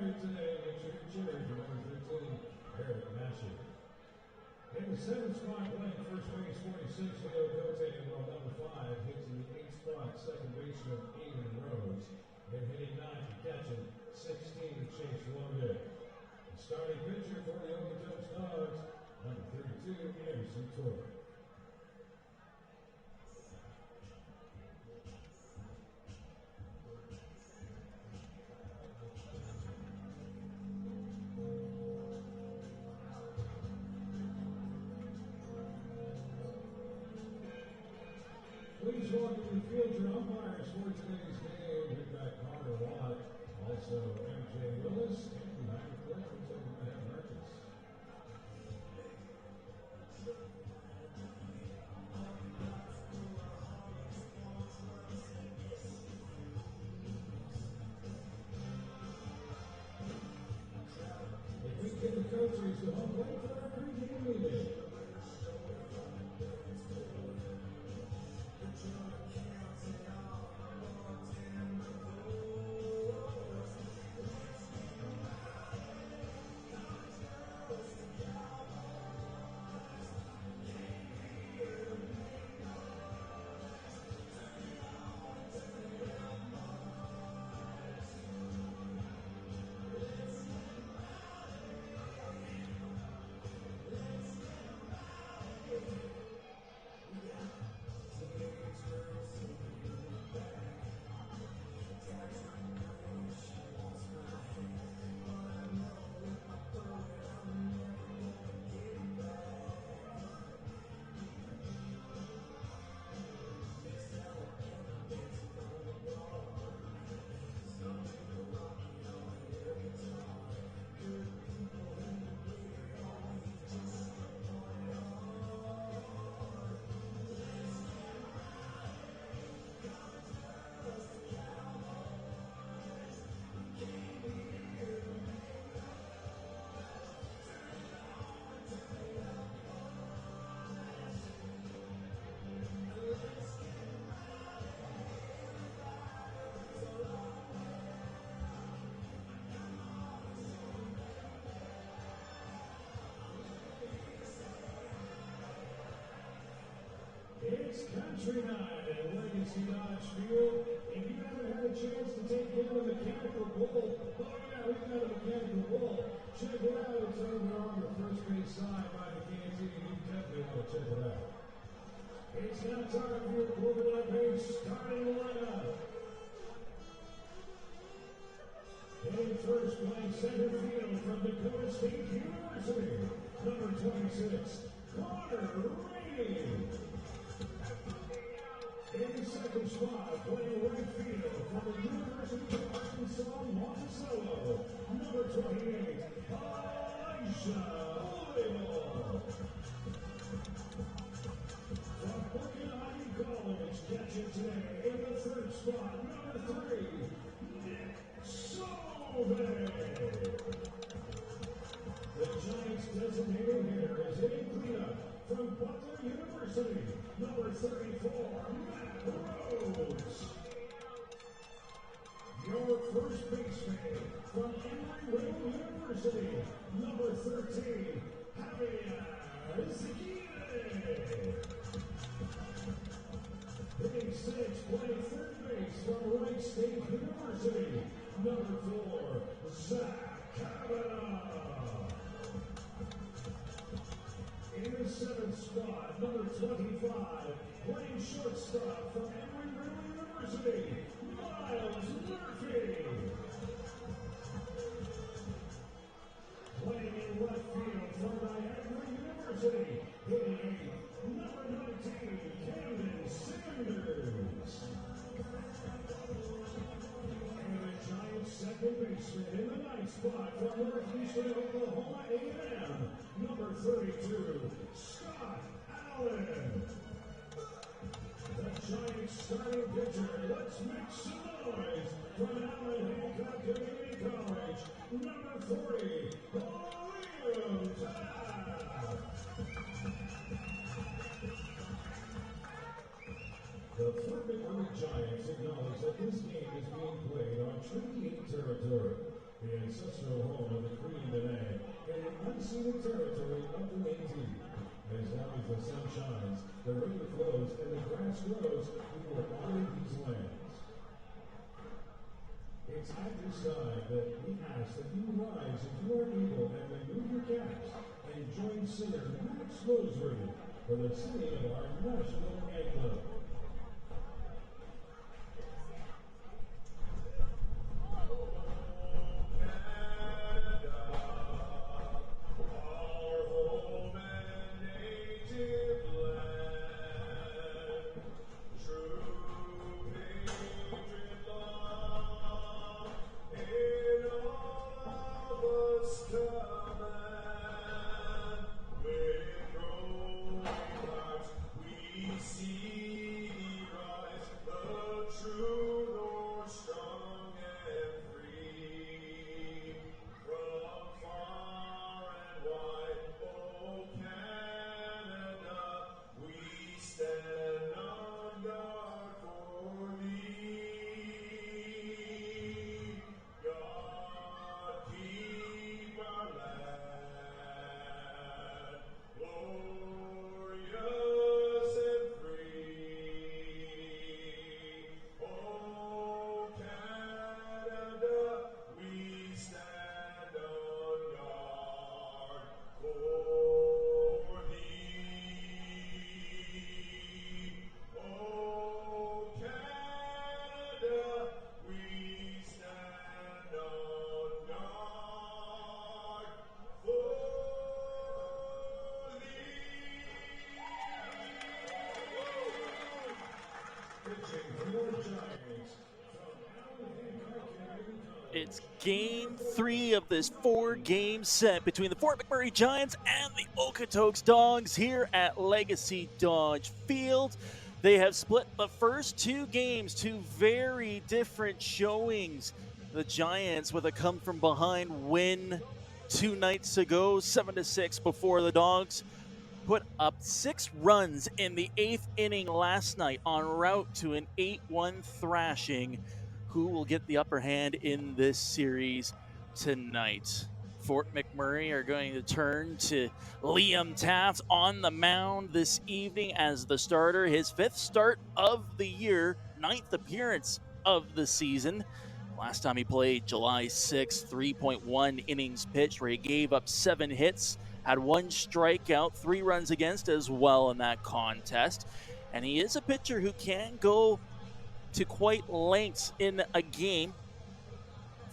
McMurray today. Make sure you cheer for number 13, Eric Massey. In the 7th spot, playing first base, 46, Leo Cote, while number 5 hits in the 8th spot, second baseman Aiden Rose. And hitting 9th to catching 16, Chase Logan. The starting pitcher for the Okotoks Dawgs, number 32, Anderson Torrey. Please welcome the field your umpires for today's game. We've got Carter Watt, also MJ Willis, and behind the plate, looks like we might have Merchants. If we get the coaches to home plate for our pregame meeting. It's Country Night at Legacy Dodge Field. If you haven't had a chance to take in the mechanical bull, oh yeah, we've got a mechanical bull. Check it out. It's over on the first base side by the canteen. You definitely want to check it out. It's now time for your quarterback base starting lineup. Hitting first, playing center field from Dakota State University, number 26, Connor Rainey. In the second spot, playing right field from the University of Arkansas, Monticello, number 28, Elijah Oil. From FloCollege, catching today in the third spot, number 3, Nick Solvay. The Giants' designated hitter is hitting cleanup from Butler University, number 34, Matt Rhodes. Your first baseman from Embry-Riddle University, number 13, Javier Zagine. Hitting 6, playing third base from Wright State University, number 4, Zach Kavanaugh. In the 7th spot, number 25, playing shortstop from Embry-Riddle University, Miles Murphy. Playing in left field from Niagara University, hitting 8, number 19, Camden Sanders. And the Giants' second baseman in the 9th spot from Northeastern Oklahoma A&M, number 32, Scott Allen. The Giants' starting pitcher, let's make some noise from Allen Hancock Community College, number 40, Liam Taft. The Fort McMurray Giants acknowledge that this game is being played on Treaty 8 territory. The ancestral home of the Queen today, in unceded territory of the Métis. As long as the sun shines, the river flows, and the grass grows, we will honor these lands. It's at this time that we ask that you rise if you are able and remove your caps and join singer Max Rosary for the singing of our national anthem. It's game 3 of this 4-game set between the Fort McMurray Giants and the Okotoks Dawgs here at Legacy Dodge Field. They have split the first 2 games, 2 very different showings. The Giants with a come-from-behind win 2 nights ago, 7-6 before the Dawgs put up 6 runs in the 8th inning last night en route to an 8-1 thrashing. Who will get the upper hand in this series tonight? Fort McMurray are going to turn to Liam Taft on the mound this evening as the starter. His 5th start of the year, 9th appearance of the season. Last time he played July 6th, 3.1 innings pitched, where he gave up 7 hits, had 1 strikeout, 3 runs against as well in that contest. And he is a pitcher who can go to quite lengths in a game.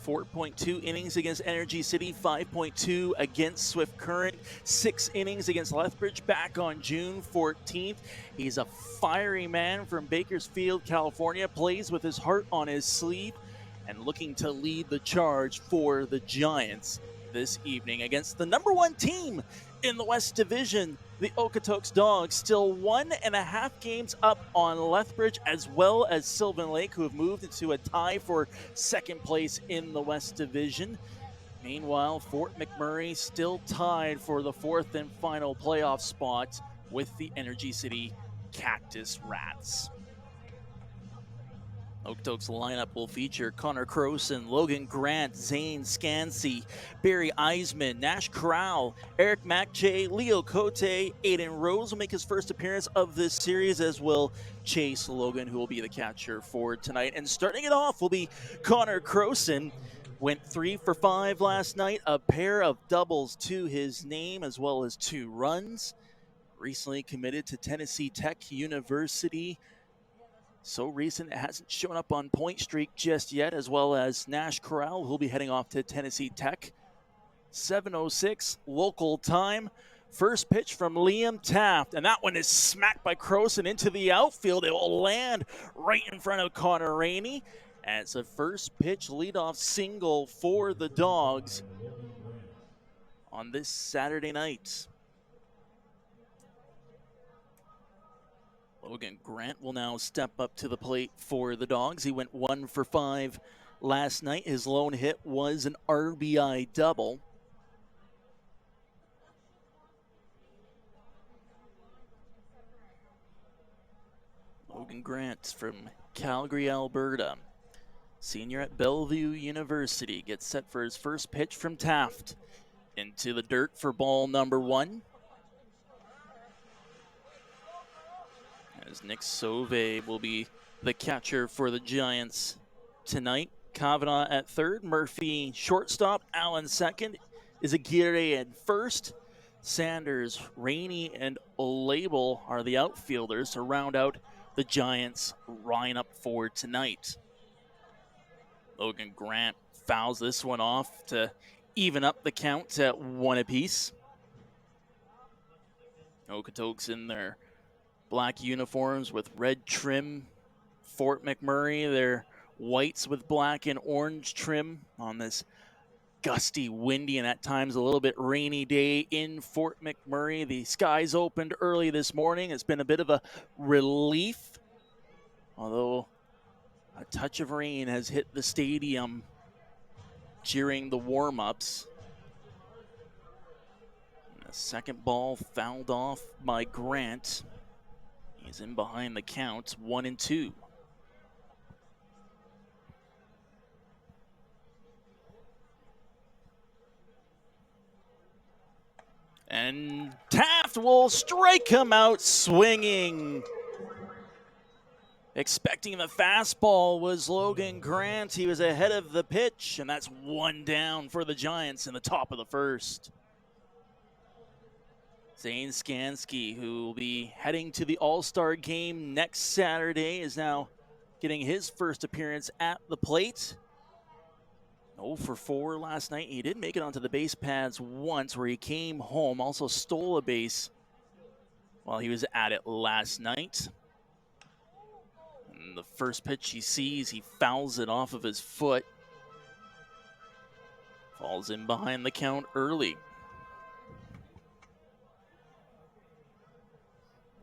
4.2 innings against Energy City, 5.2 against Swift Current, 6 innings against Lethbridge back on June 14th. He's a fiery man from Bakersfield, California, plays with his heart on his sleeve and looking to lead the charge for the Giants this evening against the number 1 team in the West Division. The Okotoks Dawgs still 1.5 games up on Lethbridge as well as Sylvan Lake, who have moved into a tie for 2nd place in the West Division. Meanwhile, Fort McMurray still tied for the 4th and final playoff spot with the Energy City Cactus Rats. Okotoks lineup will feature Connor Croson, Logan Grant, Zane Scansey, Barry Eisman, Nash Corral, Eric MacJ, Leo Cote, Aiden Rose will make his first appearance of this series, as will Chase Logan, who will be the catcher for tonight. And starting it off will be Connor Croson. Went 3 for 5 last night, a pair of doubles to his name, as well as 2 runs. Recently committed to Tennessee Tech University. So recent, it hasn't shown up on Point Streak just yet, as well as Nash Corral, who'll be heading off to Tennessee Tech. 7:06 local time. First pitch from Liam Taft, and that one is smacked by Croson into the outfield. It will land right in front of Connor Rainey. And it's a first pitch leadoff single for the Dawgs on this Saturday night. Logan Grant will now step up to the plate for the Dawgs. He went 1 for 5 last night. His lone hit was an RBI double. Logan Grant from Calgary, Alberta. senior at Bellevue University, gets set for his first pitch from Taft. Into the dirt for ball number 1. As Nick Sauve will be the catcher for the Giants tonight. Kavanaugh at third, Murphy shortstop, Allen second, Izaguirre at first. Sanders, Rainey, and Olable are the outfielders to round out the Giants' lineup for tonight. Logan Grant fouls this one off to even up the count at 1 apiece. Okotoks in their black uniforms with red trim. Fort McMurray, their whites with black and orange trim on this gusty, windy, and at times a little bit rainy day in Fort McMurray. The skies opened early this morning. It's been a bit of a relief, although a touch of rain has hit the stadium during the warm-ups. The second ball fouled off by Grant. He's in behind the count, 1-2. And Taft will strike him out swinging. Expecting the fastball was Logan Grant. He was ahead of the pitch, and that's 1 down for the Giants in the top of the first. Zane Skansky, who will be heading to the All-Star game next Saturday, is now getting his first appearance at the plate. 0 for 4 last night. He did make it onto the base pads once where he came home, also stole a base while he was at it last night. And the first pitch he sees, he fouls it off of his foot. Falls in behind the count early.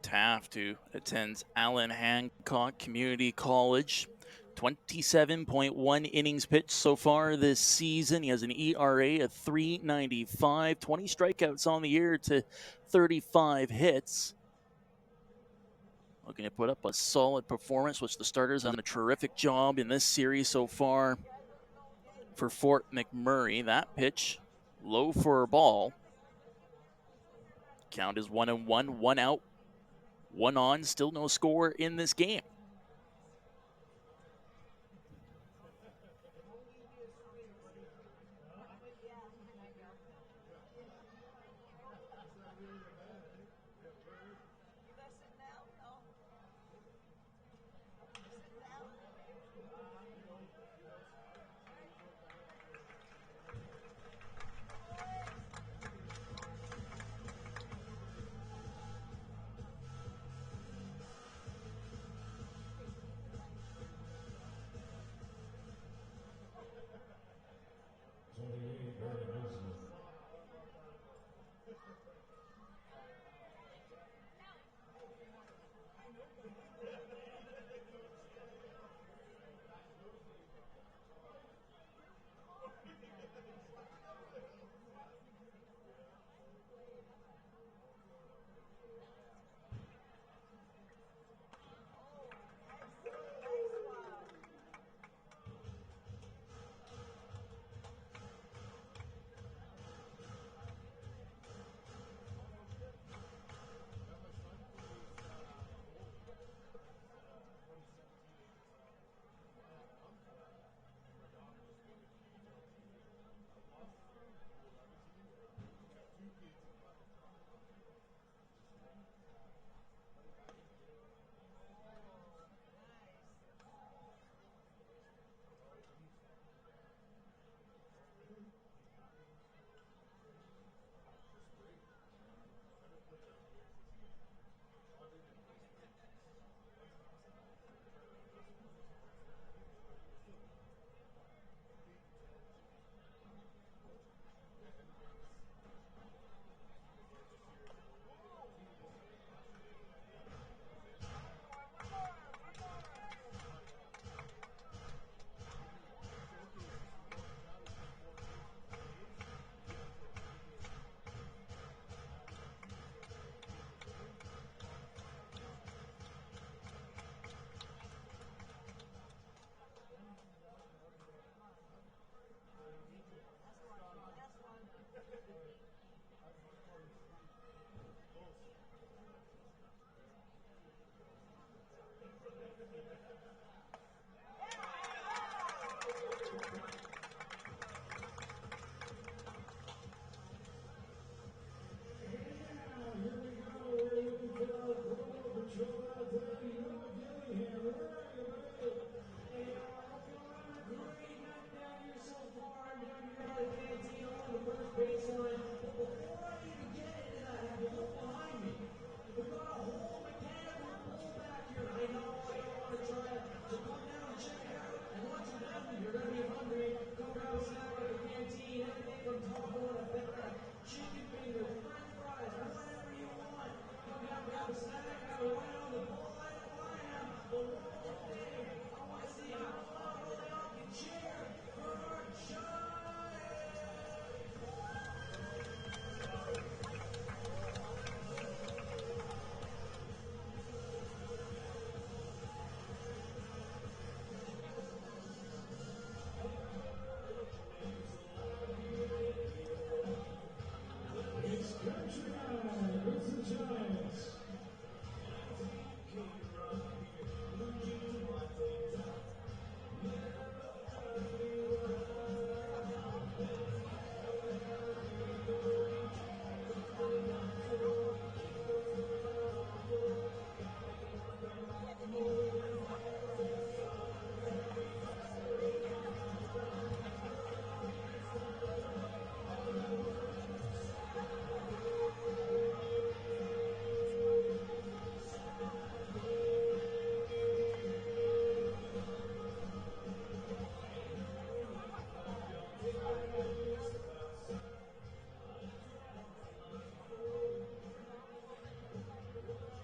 Taft, who attends Allen Hancock Community College. 27.1 innings pitched so far this season. He has an ERA of 3.95, 20 strikeouts on the year to 35 hits. Looking to put up a solid performance, which the starters have done a terrific job in this series so far for Fort McMurray. That pitch, low for a ball. Count is 1-1, 1 out, 1 on, still no score in this game.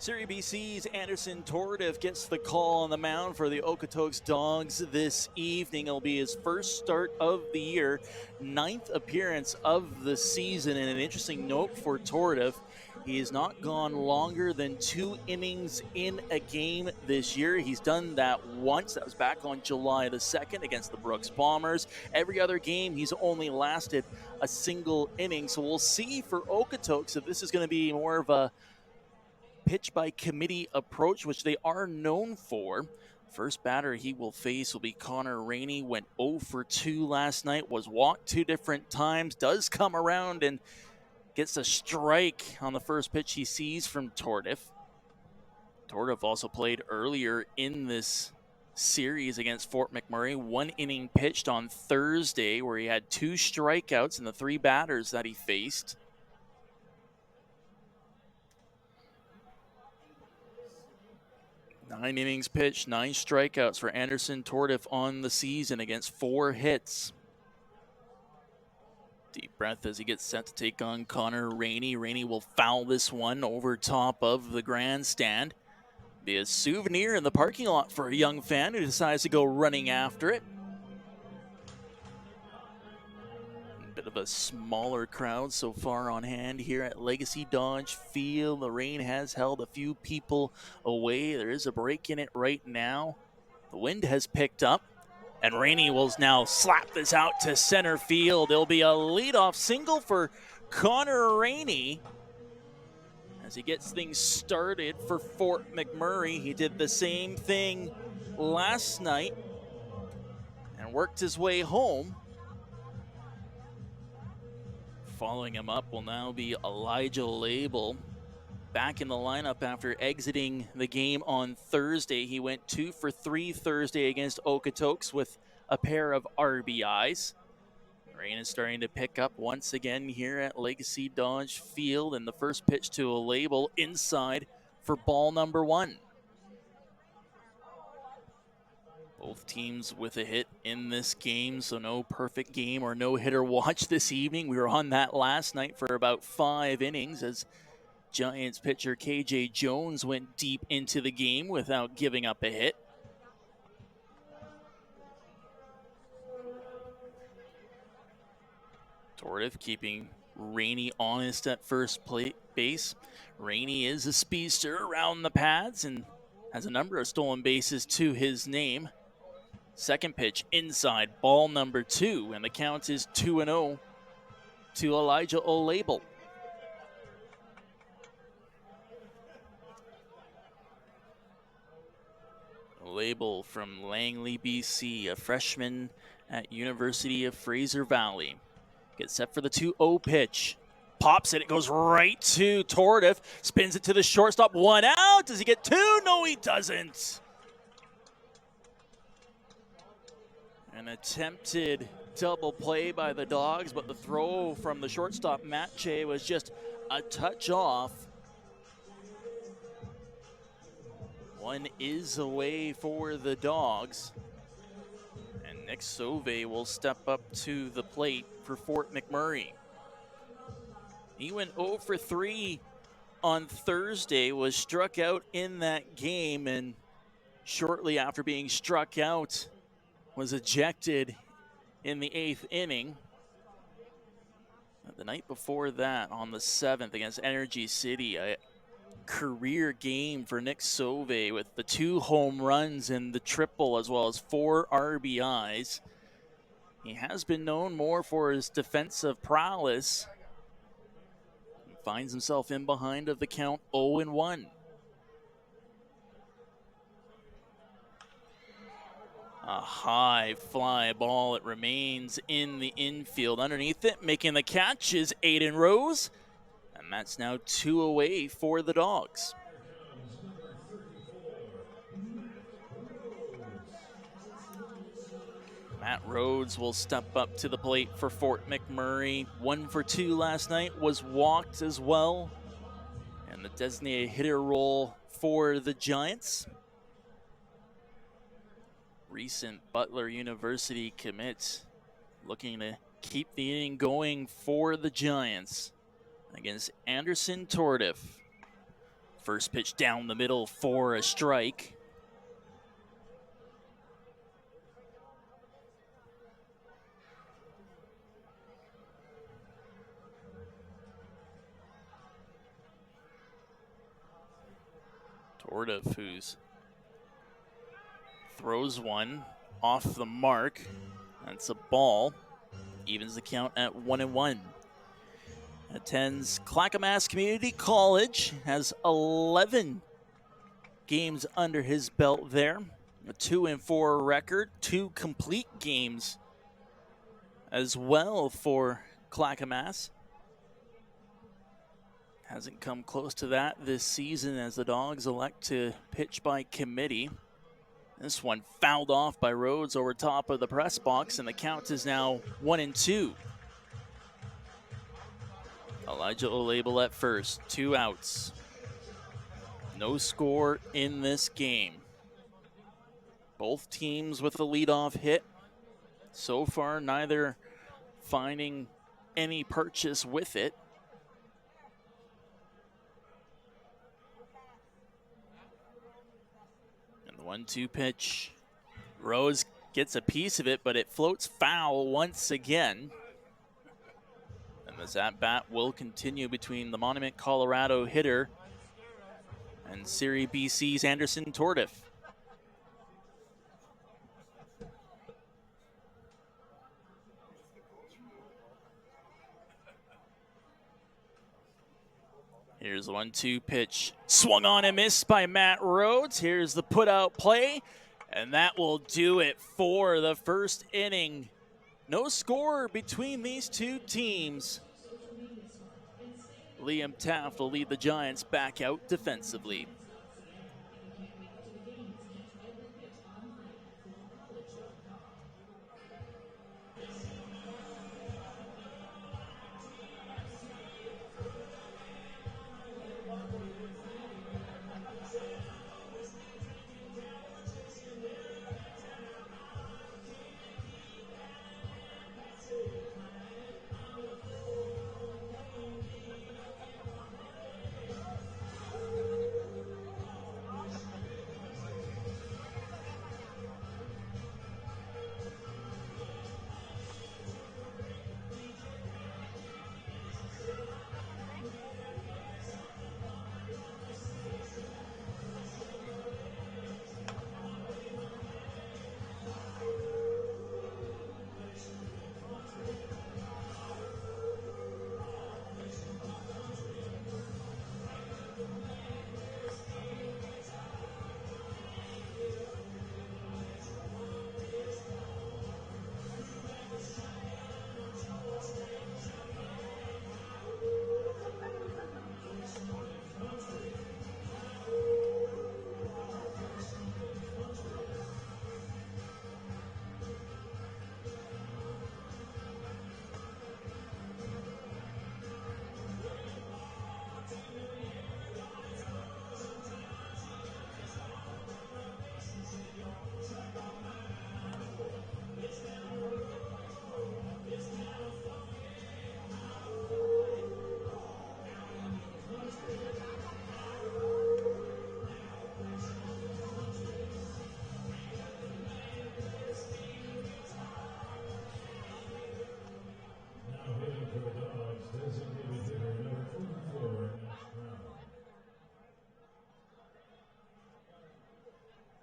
Serie BC's Anderson Tordif gets the call on the mound for the Okotoks Dawgs this evening. It'll be his first start of the year, 9th appearance of the season. And an interesting note for Tordif, he has not gone longer than 2 innings in a game this year. He's done that once. That was back on July the 2nd against the Brooks Bombers. Every other game, he's only lasted a single inning. So we'll see for Okotoks if this is going to be more of a pitch by committee approach, which they are known for. First batter he will face will be Connor Rainey. Went 0 for 2 last night, was walked 2 different times, does come around and gets a strike on the first pitch he sees from Tordif. Tordif also played earlier in this series against Fort McMurray. 1 inning pitched on Thursday where he had 2 strikeouts in the 3 batters that he faced. Nine innings pitched, 9 strikeouts for Anderson Tordif on the season against 4 hits. Deep breath as he gets set to take on Connor Rainey. Rainey will foul this one over top of the grandstand. Be a souvenir in the parking lot for a young fan who decides to go running after it. Bit of a smaller crowd so far on hand here at Legacy Dodge Field. The rain has held a few people away. There is a break in it right now. The wind has picked up, and Rainey will now slap this out to center field. It'll be a leadoff single for Connor Rainey as he gets things started for Fort McMurray. He did the same thing last night and worked his way home. Following him up will now be Elijah Label, back in the lineup after exiting the game on Thursday. He went 2 for 3 Thursday against Okotoks with a pair of RBIs. Rain is starting to pick up once again here at Legacy Dodge Field, and the first pitch to a Label inside for ball number 1. Both teams with a hit in this game, so no perfect game or no hitter watch this evening. We were on that last night for about 5 innings as Giants pitcher KJ Jones went deep into the game without giving up a hit. Tordif keeping Rainey honest at first base. Rainey is a speedster around the pads and has a number of stolen bases to his name. Second pitch inside, ball number 2, and the count is 2-0 to Elijah Olabel. Olabel from Langley, BC, a freshman at University of Fraser Valley. Gets set for the 2-0 pitch. Pops it, it goes right to Tordif, spins it to the shortstop, 1 out. Does he get 2? No, he doesn't. An attempted double play by the Dawgs, but the throw from the shortstop, Matt Che, was just a touch off. 1 is away for the Dawgs. And Nick Sauve will step up to the plate for Fort McMurray. He went 0 for 3 on Thursday, was struck out in that game, and shortly after being struck out, was ejected in the 8th inning. The night before that, on the 7th against Energy City, a career game for Nick Sauve with the 2 home runs and the triple as well as 4 RBIs. He has been known more for his defensive prowess. He finds himself in behind of the count 0-1. A high fly ball. It remains in the infield. Underneath it, making the catch is Aiden Rose. And that's now 2 away for the Dawgs. Matt Rhodes will step up to the plate for Fort McMurray. 1 for 2 last night, was walked as well. And the designated hitter role for the Giants. Recent Butler University commit looking to keep the inning going for the Giants against Anderson Tordif. First pitch down the middle for a strike. Tordif, who's throws one off the mark. That's a ball. Evens the count at 1-1. Attends Clackamas Community College. Has 11 games under his belt there. A 2-4 record. 2 complete games as well for Clackamas. Hasn't come close to that this season as the Dawgs elect to pitch by committee. This one fouled off by Rhodes over top of the press box, and the count is now 1-2. Elijah Olabel at first, 2 outs. No score in this game. Both teams with the leadoff hit. So far, neither finding any purchase with it. And the 1-2 pitch. Rose gets a piece of it, but it floats foul once again. And this at-bat will continue between the Monument, Colorado hitter and Serie BC's Anderson Tordif. Here's the 1-2 pitch. Swung on and missed by Matt Rhodes. Here's the put-out play, and that will do it for the first inning. No score between these two teams. Liam Taft will lead the Giants back out defensively.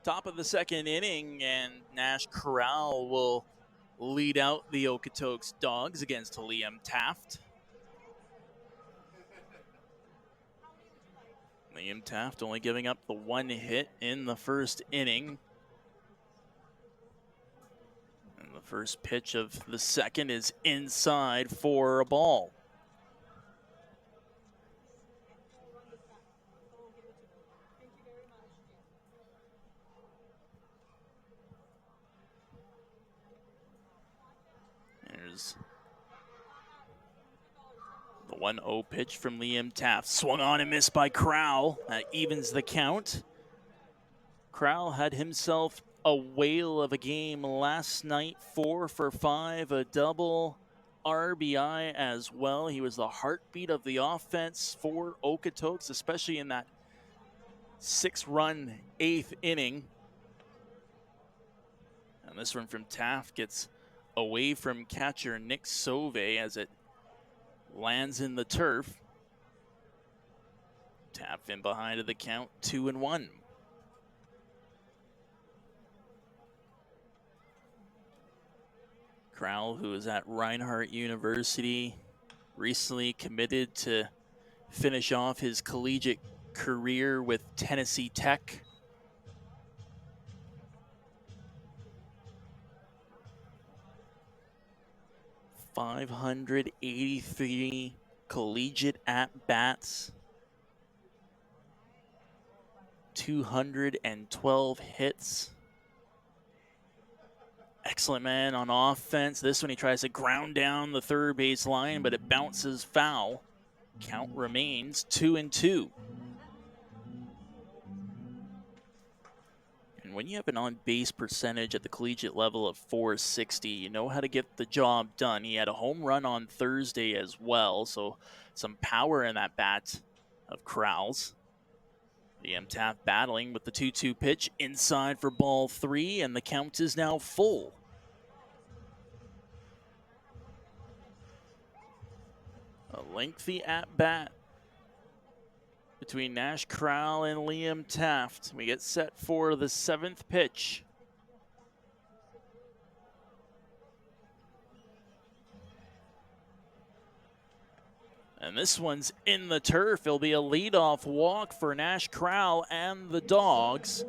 Top of the second inning, and Nash Corral will lead out the Okotoks Dawgs against Liam Taft. Liam Taft only giving up the 1 hit in the first inning. And the first pitch of the second is inside for a ball. There's the 1-0 pitch from Liam Taft. Swung on and missed by Crowell. That evens the count. Crowell had himself a whale of a game last night. 4 for 5, a double, RBI as well. He was the heartbeat of the offense for Okotoks, especially in that 6-run 8th inning. And this one from Taft gets away from catcher Nick Sauvé as it lands in the turf. Taft in behind of the count, 2-1. Crowell, who is at Reinhardt University, recently committed to finish off his collegiate career with Tennessee Tech. .583 collegiate at-bats, 212 hits. Excellent man on offense. This one he tries to ground down the third base line, but it bounces foul. Count remains 2-2. And when you have an on-base percentage at the collegiate level of .460, you know how to get the job done. He had a home run on Thursday as well, so some power in that bat of Crowell's. Liam Taft battling with the 2-2 pitch inside for ball 3, and the count is now full. A lengthy at-bat between Nash Crowell and Liam Taft. We get set for the 7th pitch. And this one's in the turf. It'll be a leadoff walk for Nash Crowell and the Dawgs.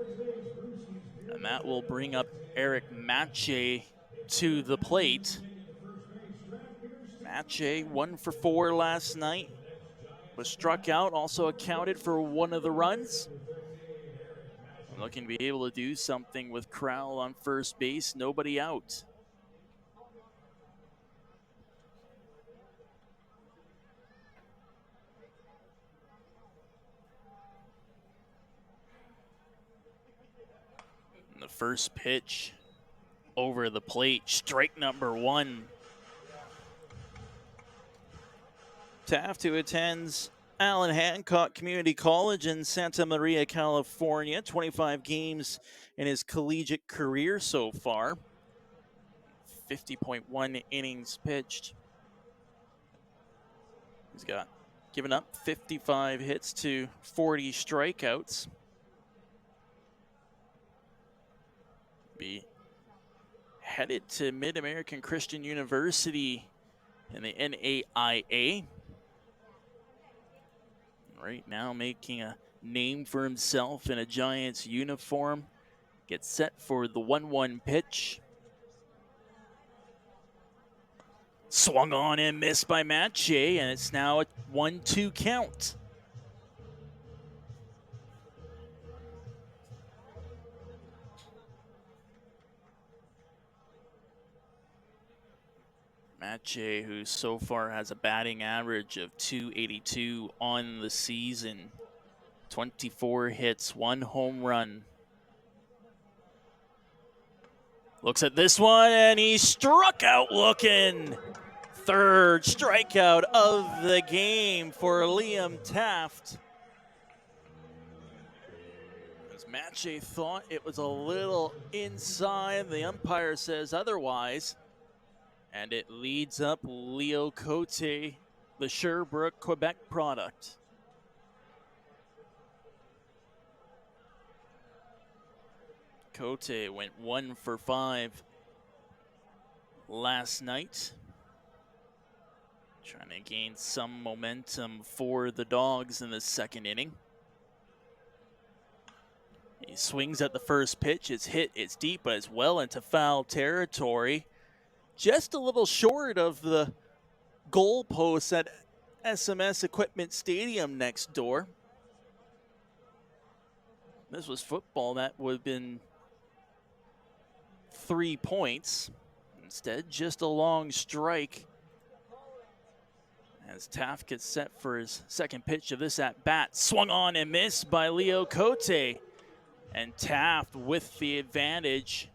And that will bring up Eric Matche to the plate. Matche 1 for 4 last night. Was struck out, also accounted for one of the runs. Looking to be able to do something with Crowell on first base, nobody out. And the first pitch over the plate, strike number 1. Taft, who attends Allen Hancock Community College in Santa Maria, California. 25 games in his collegiate career so far. 50.1 innings pitched. He's given up 55 hits to 40 strikeouts. Be headed to Mid-American Christian University in the NAIA. Right now making a name for himself in a Giants uniform. Gets set for the 1-1 pitch. Swung on and missed by Matche, and it's now a 1-2 count. Matche, who so far has a batting average of .282 on the season. 24 hits, 1 home run. Looks at this one, and he struck out looking. 3rd strikeout of the game for Liam Taft. As Matche thought it was a little inside, the umpire says otherwise. And it leads up Leo Cote, the Sherbrooke, Quebec product. Cote went 1 for 5 last night. Trying to gain some momentum for the Dawgs in the 2nd inning. He swings at the first pitch. It's hit, it's deep, but it's well into foul territory. Just a little short of the goalposts at SMS Equipment Stadium next door. This was football, that would have been 3 points. Instead, just a long strike. As Taft gets set for his 2nd pitch of this at-bat. Swung on and missed by Leo Cote. And Taft with the advantage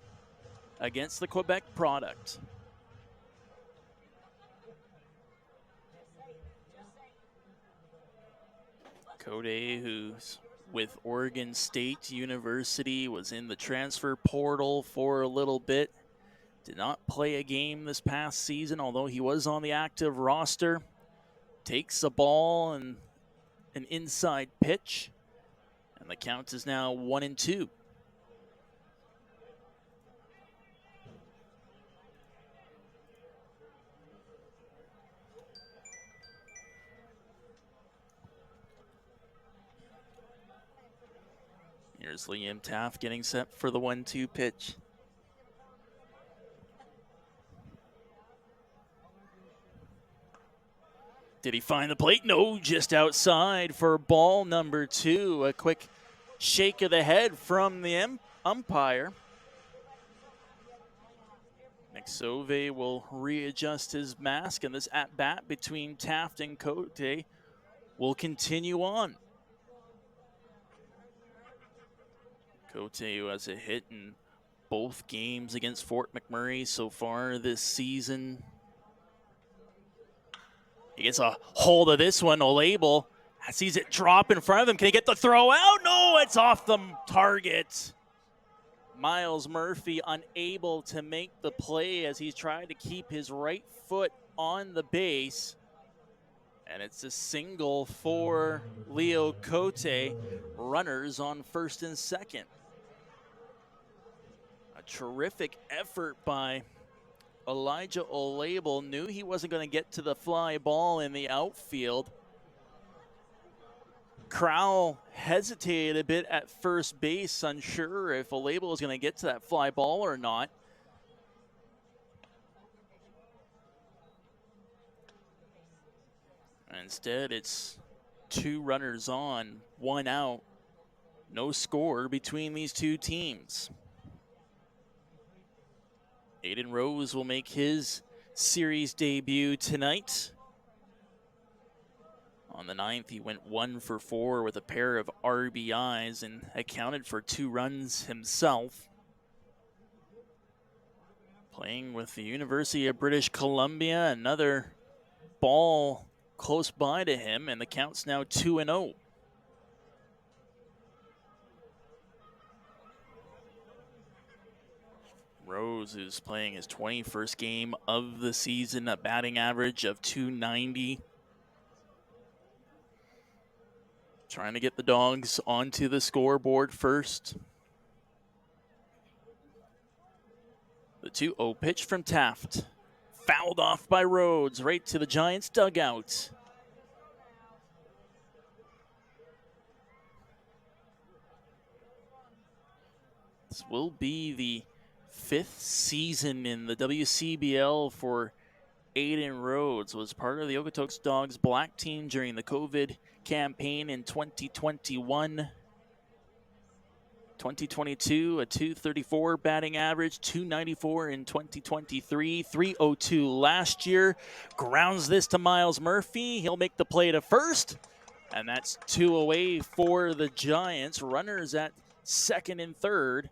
against the Quebec product. Cote, who's with Oregon State University, was in the transfer portal for a little bit. Did not play a game this past season, although he was on the active roster. Takes a ball and an inside pitch, and the count is now 1-2. Here's Liam Taft getting set for the 1-2 pitch. Did he find the plate? No, just outside for ball number 2. A quick shake of the head from the umpire. McSove will readjust his mask, and this at-bat between Taft and Cote will continue on. Cote, who has a hit in both games against Fort McMurray so far this season. He gets a hold of this one. Olable sees it drop in front of him. Can he get the throw out? No, it's off the target. Miles Murphy unable to make the play as he's trying to keep his right foot on the base. And it's a single for Leo Cote. Runners on first and second. A terrific effort by Elijah Olable. Knew he wasn't going to get to the fly ball in the outfield. Crowell hesitated a bit at first base, unsure if Olable was going to get to that fly ball or not. Instead, it's 2 runners on, 1 out. No score between these two teams. Aiden Rose will make his series debut tonight. On the 9th, he went 1 for 4 with a pair of RBIs and accounted for 2 runs himself. Playing with the University of British Columbia, another ball close by to him, and the count's now 2-0. Rose is playing his 21st game of the season, a batting average of .290. Trying to get the Dawgs onto the scoreboard first. The 2-0 pitch from Taft. Fouled off by Rhodes, right to the Giants' dugout. This will be the 5th season in the WCBL for Aiden Rhodes. Was part of the Okotoks Dawgs black team during the COVID campaign in 2021. 2022, a .234 batting average, .294 in 2023, .302 last year. Grounds this to Miles Murphy. He'll make the play to first, and that's 2 away for the Giants. Runners at second and third.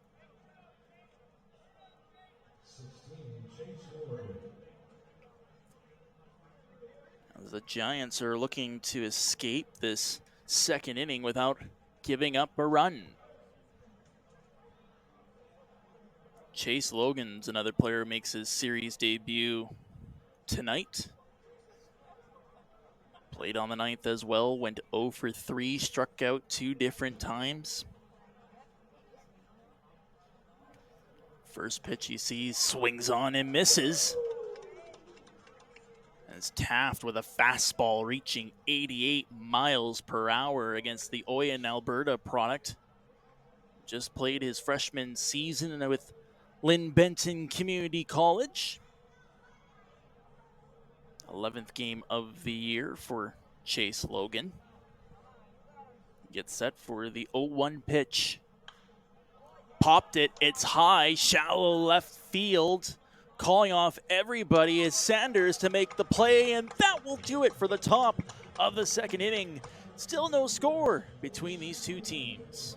As the Giants are looking to escape this second inning without giving up a run. Chase Logan's another player who makes his series debut tonight. Played on the 9th as well, went 0 for 3, struck out 2 different times. First pitch he sees, swings on and misses. As Taft with a fastball reaching 88 miles per hour against the Oyen, Alberta product. Just played his freshman season with Lynn Benton Community College. 11th game of the year for Chase Logan. Gets set for the 0-1 pitch. Popped it, it's high, shallow left field. Calling off everybody is Sanders to make the play, and that will do it for the top of the second inning. Still no score between these two teams.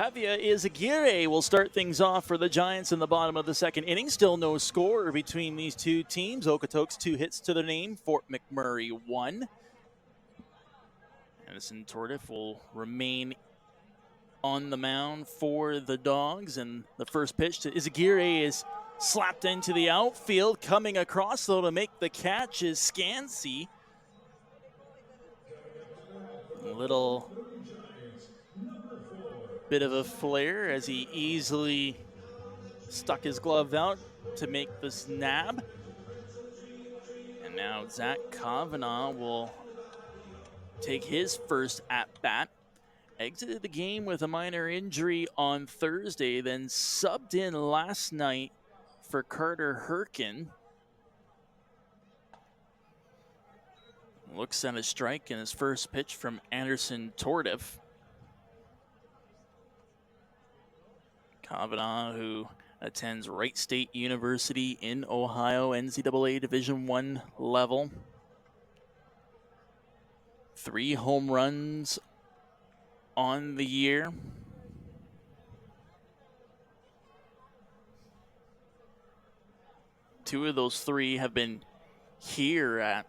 Javier Izaguirre will start things off for the Giants in the bottom of the second inning. Still no score between these two teams. Okotoks 2 hits to their name. Fort McMurray 1. Anderson Tordif will remain on the mound for the Dawgs, and the first pitch to Izaguirre is slapped into the outfield. Coming across though to make the catch is Scansey. A little bit of a flare as he easily stuck his glove out to make this nab. And now Zach Kavanaugh will take his first at-bat. Exited the game with a minor injury on Thursday, then subbed in last night for Carter Herkin. Looks at a strike in his first pitch from Anderson Tordif. Kavanaugh, who attends Wright State University in Ohio, NCAA Division I level. 3 home runs on the year. Two of those 3 have been here at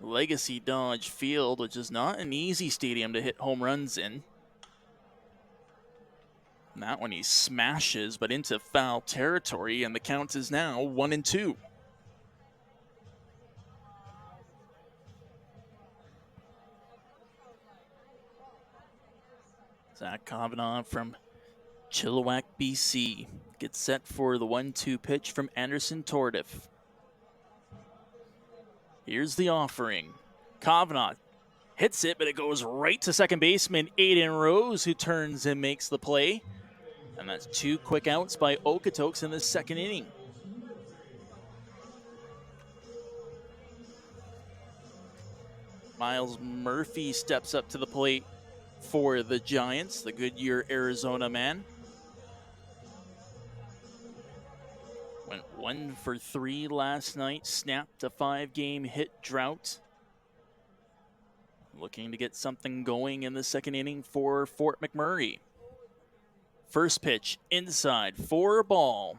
Legacy Dodge Field, which is not an easy stadium to hit home runs in. And that one he smashes, but into foul territory, and the count is now 1-2. Zach Kavanaugh from Chilliwack, BC, gets set for the 1-2 pitch from Anderson Tordif. Here's the offering. Kavanaugh hits it, but it goes right to second baseman Aiden Rose, who turns and makes the play. And that's 2 quick outs by Okotoks in the second inning. Miles Murphy steps up to the plate for the Giants, the Goodyear, Arizona man. Went 1 for 3 last night, snapped a 5-game hit drought. Looking to get something going in the second inning for Fort McMurray. First pitch inside for a ball.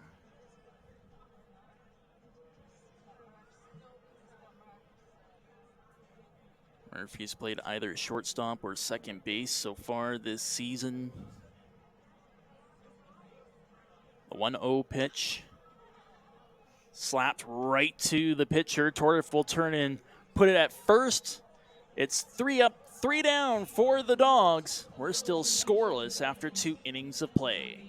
Murphy's played either shortstop or second base so far this season. The 1-0 pitch. Slapped right to the pitcher. Tordif will turn and put it at first. It's 3 up, 3 down for the Dawgs. We're still scoreless after 2 innings of play.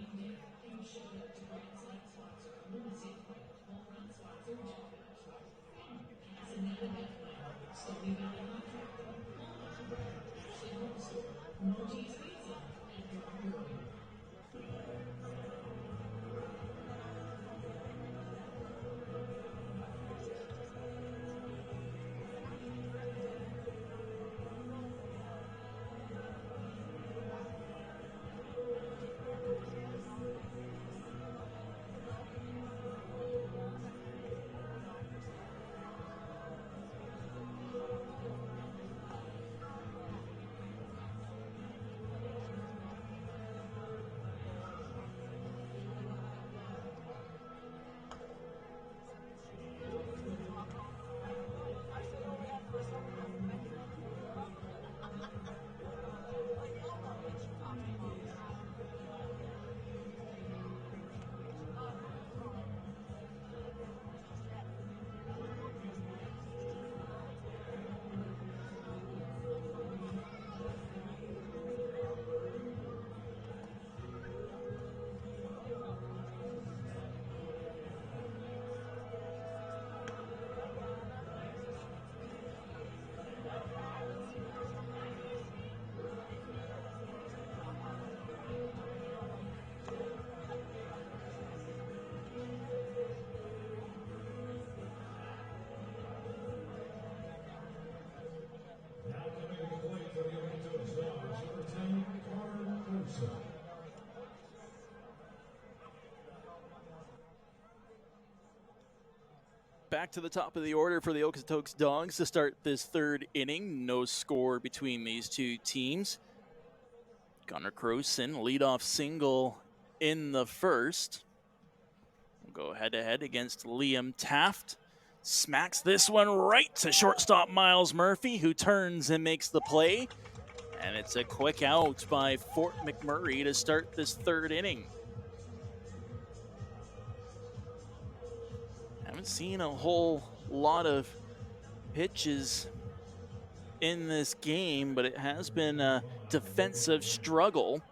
Back to the top of the order for the Okotoks Dawgs to start this third inning. No score between these two teams. Gunnar Croson, leadoff single in the first. We'll go head-to-head against Liam Taft. Smacks this one right to shortstop Miles Murphy, who turns and makes the play. And it's a quick out by Fort McMurray to start this third inning. Haven't seen a whole lot of pitches in this game, but it has been a defensive struggle.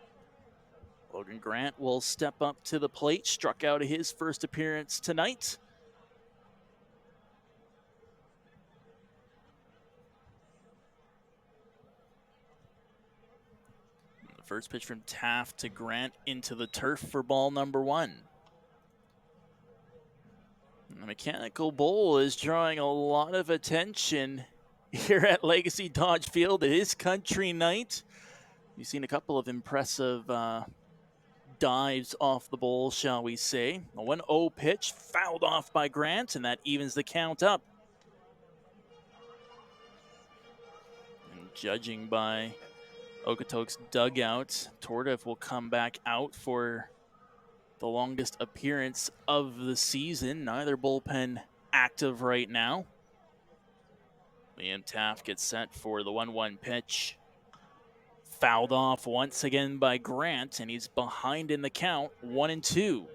Logan Grant will step up to the plate, struck out his first appearance tonight. The first pitch from Taft to Grant into the turf for ball number one. The Mechanical Bull is drawing a lot of attention here at Legacy Dodge Field. It is country night. You've seen a couple of impressive dives off the bowl, shall we say. A 1-0 pitch fouled off by Grant, and that evens the count up. And judging by Okotoks dugout, Tordev will come back out for the longest appearance of the season. Neither bullpen active right now. Liam Taft gets set for the 1-1 pitch. Fouled off once again by Grant, and he's behind in the count, 1-2.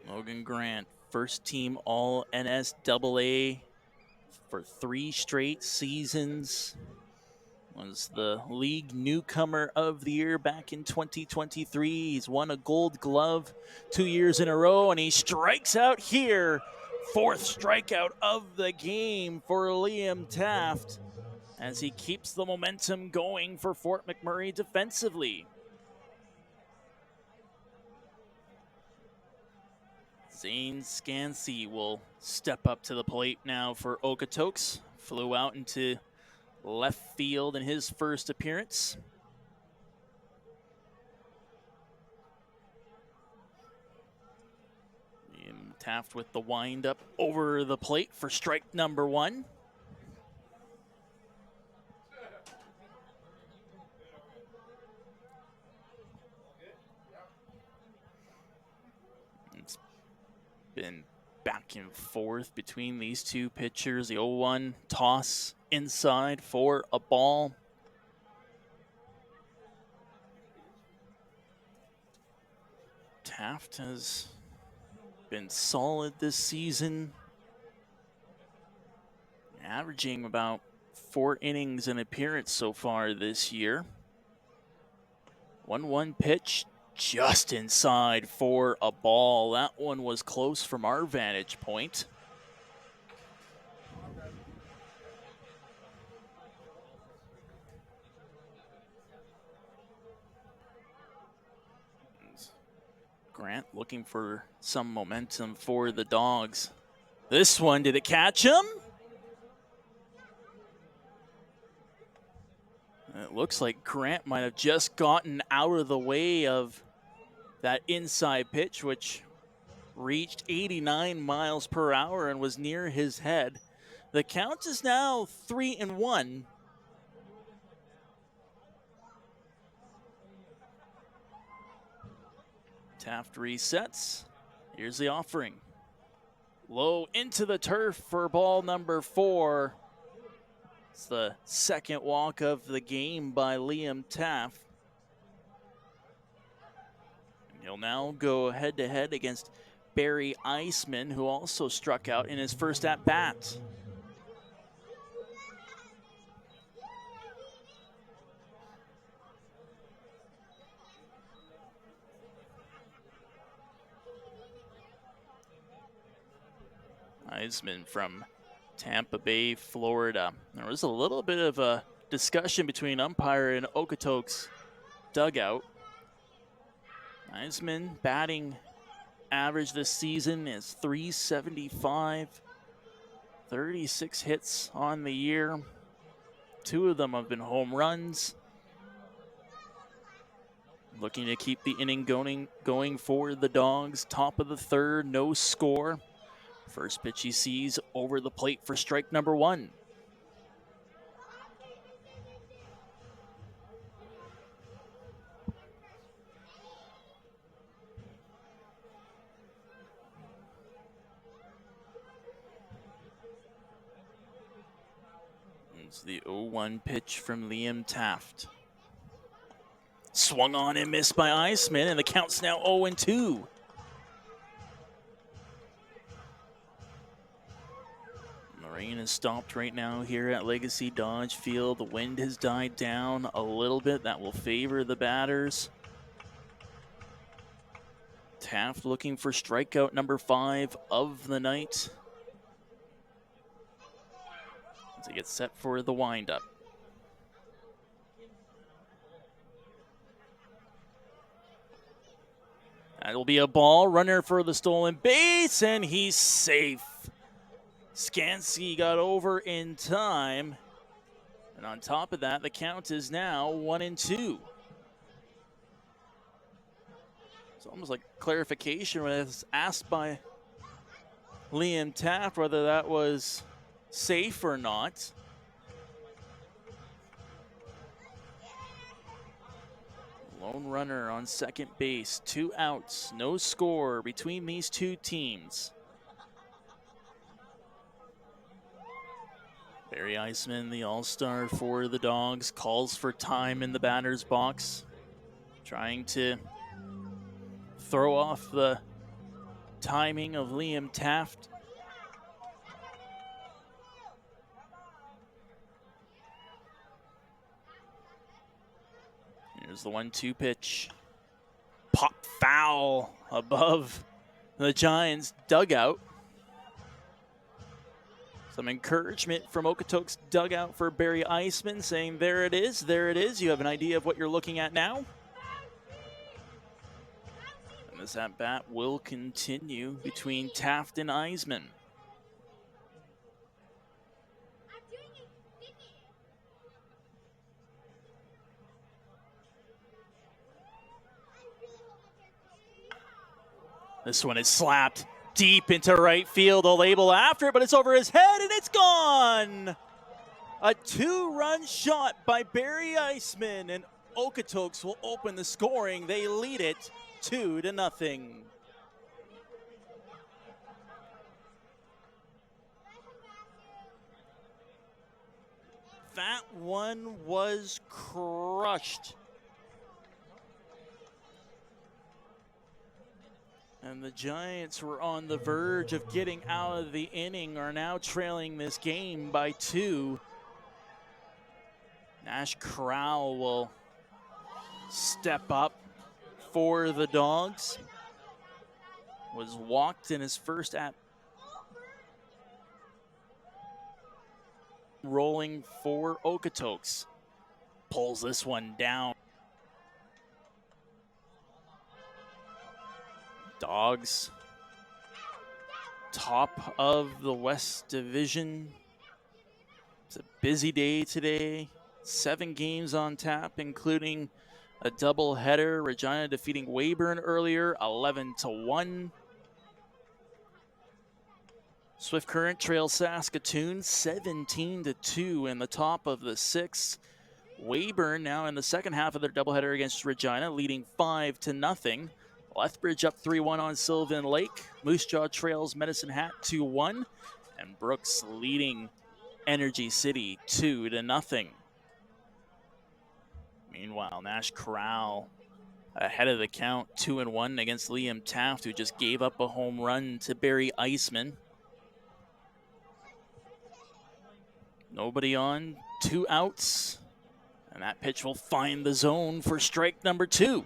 Logan Grant, first team All NSAA for 3 straight seasons. Was the league newcomer of the year back in 2023. He's won a Gold Glove 2 years in a row, and he strikes out here. 4th strikeout of the game for Liam Taft as he keeps the momentum going for Fort McMurray defensively. Zane Scansey will step up to the plate now for Okotoks. Flew out into left field in his first appearance. Liam Taft with the windup over the plate for strike number 1. It's been back and forth between these two pitchers. The 0-1 toss inside for a ball. Taft has been solid this season, averaging about 4 innings an appearance so far this year. 1-1 pitch just inside for a ball. That one was close from our vantage point. Grant looking for some momentum for the Dawgs. This one, did it catch him? It looks like Grant might have just gotten out of the way of that inside pitch, which reached 89 miles per hour and was near his head. The count is now 3-1. Taft resets. Here's the offering. Low into the turf for ball number 4. It's the second walk of the game by Liam Taft. And he'll now go head-to-head against Barry Eisman, who also struck out in his first at-bat. Eisman from Tampa Bay, Florida. There was a little bit of a discussion between umpire and Okotoks dugout. Eisman batting average this season is .375, 36 hits on the year. 2 of them have been home runs. Looking to keep the inning going for the Dawgs. Top of the third, no score. First pitch he sees over the plate for strike number one. It's the 0-1 pitch from Liam Taft. Swung on and missed by Eisman, and the count's now 0-2. Rain is stopped right now here at Legacy Dodge Field. The wind has died down a little bit. That will favor the batters. Taft looking for strikeout number 5 of the night as he gets set for the windup. That'll be a ball. Runner for the stolen base, and he's safe. Skansky got over in time. And on top of that, the count is now 1-2. It's almost like clarification when it's asked by Liam Taft whether that was safe or not. Lone runner on second base, 2 outs, no score between these two teams. Barry Eisman, the all-star for the Dawgs, calls for time in the batter's box, trying to throw off the timing of Liam Taft. Here's the 1-2 pitch. Pop foul above the Giants' dugout. Some encouragement from Okotoks' dugout for Barry Eisman, saying, there it is, there it is. You have an idea of what you're looking at now. And this at-bat will continue between Taft and Eisman. This one is slapped deep into right field. A label after it, but it's over his head and it's gone. A 2-run shot by Barry Eisman, and Okotoks will open the scoring. They lead it 2-0. That one was crushed. And the Giants were on the verge of getting out of the inning, are now trailing this game by 2. Nash Corral will step up for the Dawgs. Was walked in his first at. Rolling for Okotoks. Pulls this one down. Dawgs, top of the West Division. It's a busy day today. 7 games on tap, including a doubleheader. Regina defeating Weyburn earlier, 11-1. Swift Current trails Saskatoon, 17-2 in the top of the 6th. Weyburn now in the second half of their doubleheader against Regina, leading 5-0. Lethbridge up 3-1 on Sylvan Lake. Moose Jaw trails Medicine Hat 2-1. And Brooks leading Energy City 2-0. Meanwhile, Nash Corral ahead of the count, 2-1 against Liam Taft, who just gave up a home run to Barry Eisman. Nobody on, 2 outs. And that pitch will find the zone for strike number 2.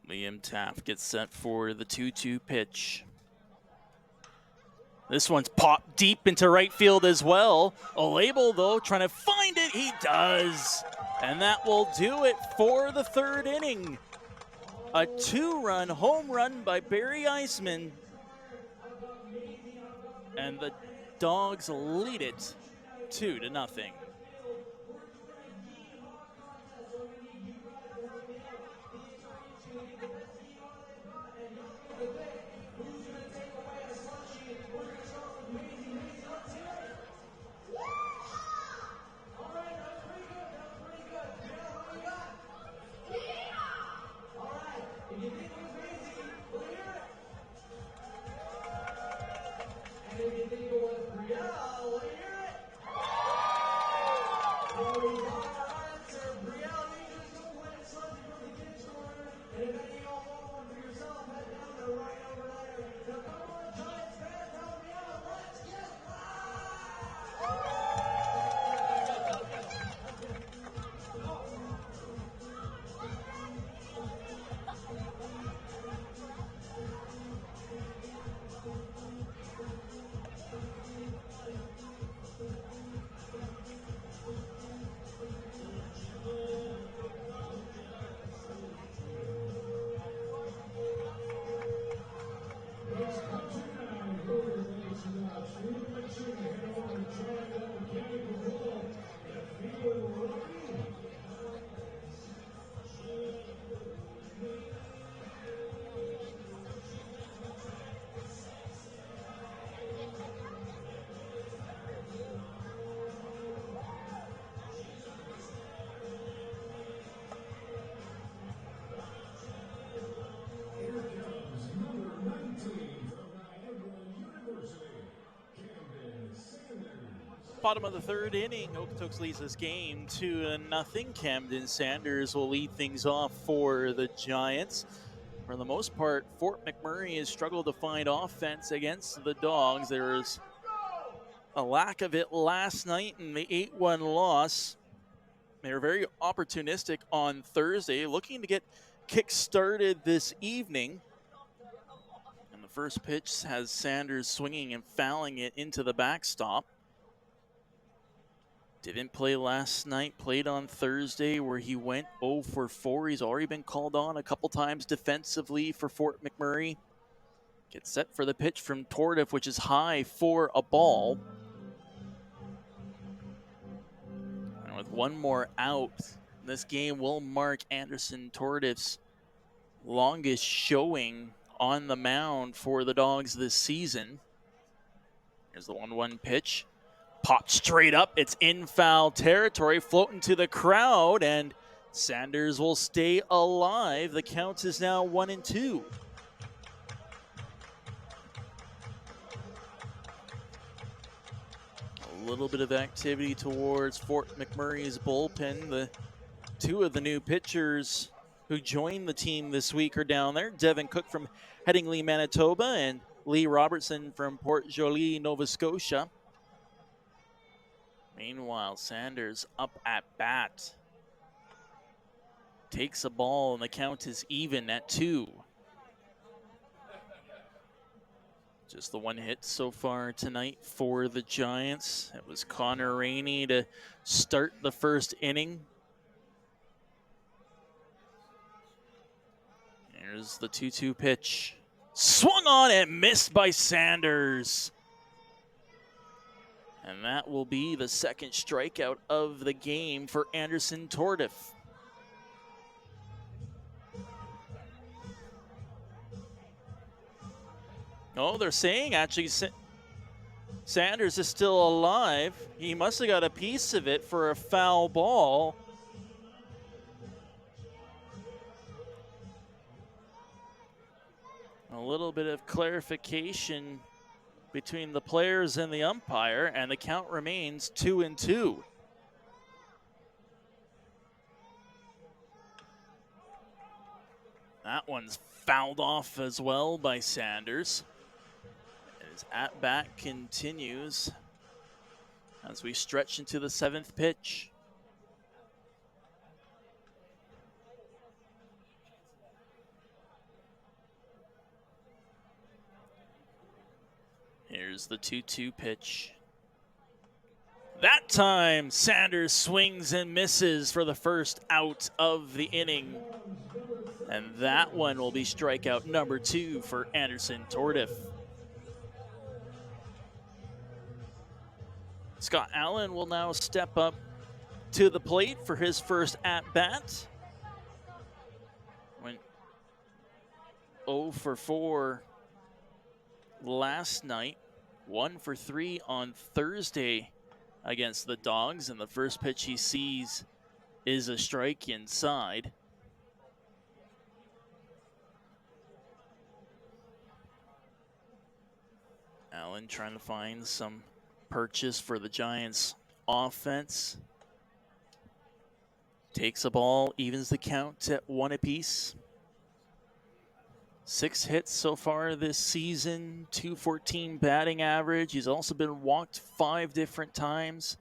Liam Taft gets set for the 2-2 pitch. This one's popped deep into right field as well. Olable, though, trying to find it. He does. And that will do it for the 3rd inning. A 2-run home run by Barry Eisman. And the Dawgs lead it 2-0. Bottom of the third inning, Okotoks leads this game 2-0. Camden Sanders will lead things off for the Giants. For the most part, Fort McMurray has struggled to find offense against the Dawgs. There was a lack of it last night in the 8-1 loss. They were very opportunistic on Thursday, looking to get kick-started this evening. And the first pitch has Sanders swinging and fouling it into the backstop. Didn't play last night, played on Thursday where he went 0 for 4. He's already been called on a couple times defensively for Fort McMurray. Gets set for the pitch from Tordif, which is high for a ball. And with one more out, this game will mark Anderson Tordif's longest showing on the mound for the Dawgs this season. Here's the 1-1 pitch. Popped straight up. It's in foul territory, floating to the crowd, and Sanders will stay alive. The count is now 1-2. A little bit of activity towards Fort McMurray's bullpen. The two of the new pitchers who joined the team this week are down there. Devin Cook from Headingley, Manitoba, and Lee Robertson from Port Joli, Nova Scotia. Meanwhile, Sanders up at bat. Takes a ball, and the count is even at 2. Just the one hit so far tonight for the Giants. It was Connor Rainey to start the first inning. Here's the 2-2 pitch. Swung on and missed by Sanders. And that will be the second strikeout of the game for Anderson Tordif. Oh, they're saying actually Sanders is still alive. He must have got a piece of it for a foul ball. A little bit of clarification between the players and the umpire, and the count remains 2-2. That one's fouled off as well by Sanders. His at-bat continues as we stretch into the 7th pitch. Here's the 2-2 pitch. That time, Sanders swings and misses for the first out of the inning. And that one will be strikeout number 2 for Anderson Tordif. Scott Allen will now step up to the plate for his first at-bat. Went 0 for 4 last night, 1 for 3 on Thursday against the Dawgs, and the first pitch he sees is a strike inside. Allen trying to find some purchase for the Giants offense. Takes a ball, evens the count at 1 apiece. 6 hits so far this season, .214 batting average. He's also been walked 5 different times.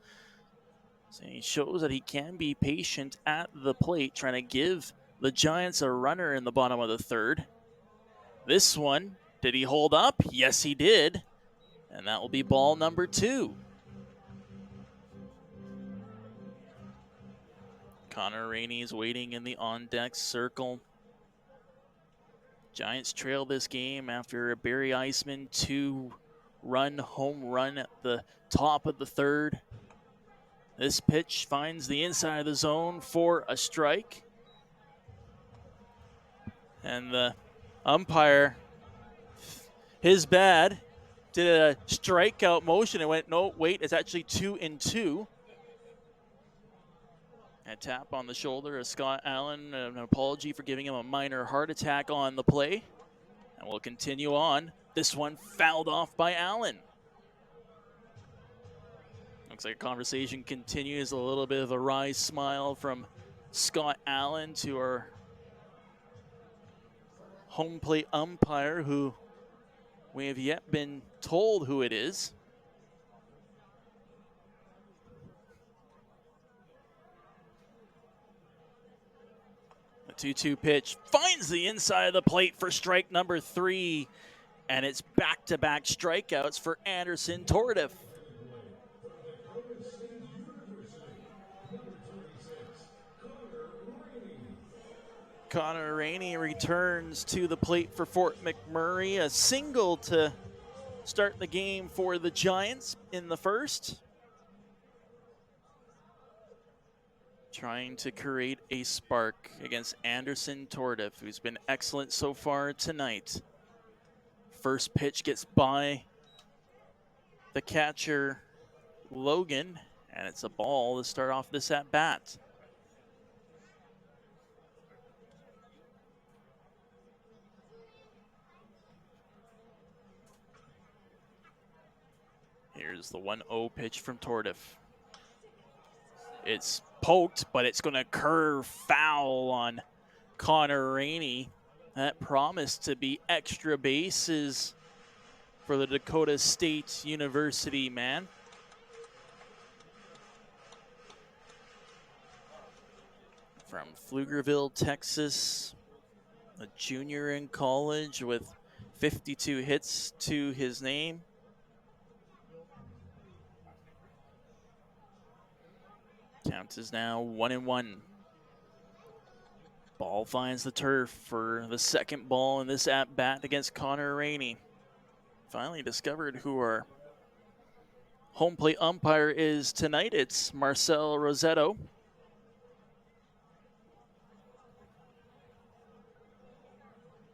So he shows that he can be patient at the plate, trying to give the Giants a runner in the bottom of the third. This one, did he hold up? Yes, he did. And that will be ball number 2. Connor Rainey is waiting in the on-deck circle. Giants trail this game after a Barry Eisman 2-run home run at the top of the third. This pitch finds the inside of the zone for a strike. And the umpire, his bad, did a strikeout motion and went, no, wait, it's actually 2-2. A tap on the shoulder of Scott Allen, an apology for giving him a minor heart attack on the play. And we'll continue on. This one fouled off by Allen. Looks like a conversation continues, a little bit of a wry smile from Scott Allen to our home plate umpire, who we have yet been told who it is. The 2-2 pitch finds the inside of the plate for strike number 3, and it's back-to-back strikeouts for Anderson Tordif. Connor Rainey returns to the plate for Fort McMurray, a single to start the game for the Giants in the first. Trying to create a spark against Anderson Tordif, who's been excellent so far tonight. First pitch gets by the catcher, Logan, and it's a ball to start off this at-bat. Here's the 1-0 pitch from Tordif. It's poked, but it's going to curve foul on Connor Rainey. That promised to be extra bases for the Dakota State University man. From Pflugerville, Texas, a junior in college with 52 hits to his name. Count is now 1-1. Ball finds the turf for the second ball in this at-bat against Connor Rainey. Finally discovered who our home plate umpire is tonight. It's Marcel Rosetto.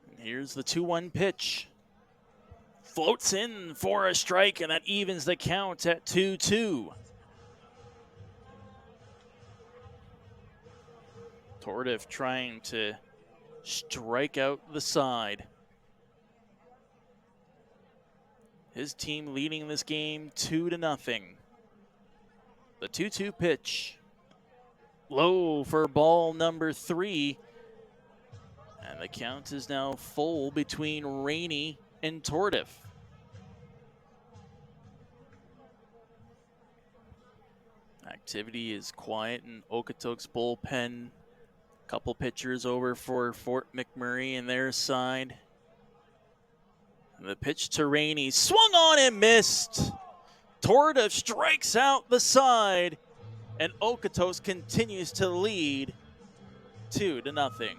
And here's the 2-1 pitch. Floats in for a strike, and that evens the count at 2-2. Tordif trying to strike out the side. His team leading this game 2-0. The 2-2 pitch. Low for ball number 3. And the count is now full between Rainey and Tordif. Activity is quiet in Okotoks bullpen. Couple pitchers over for Fort McMurray in their side. And the pitch to Rainey, swung on and missed. Tordif strikes out the side, and Okotoks continues to lead 2-0.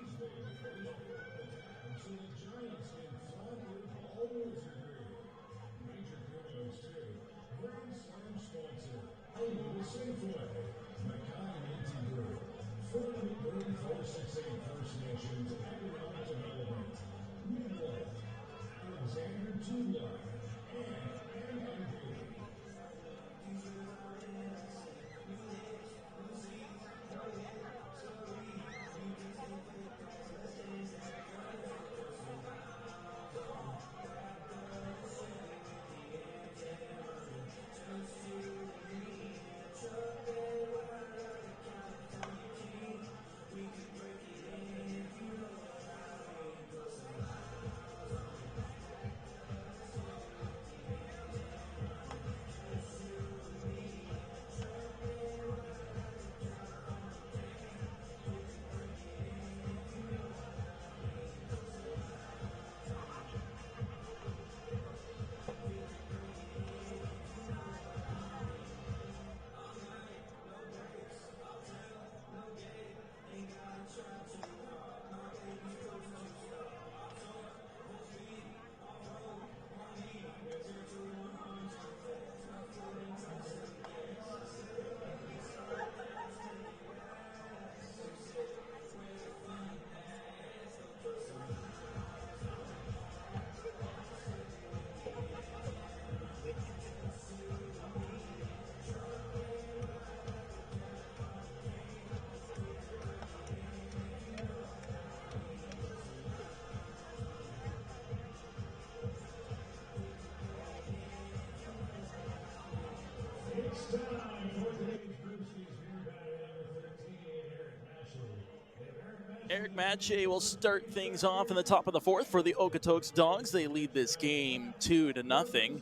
Eric Matche will start things off in the top of the fourth for the Okotoks Dawgs. They lead this game 2-0.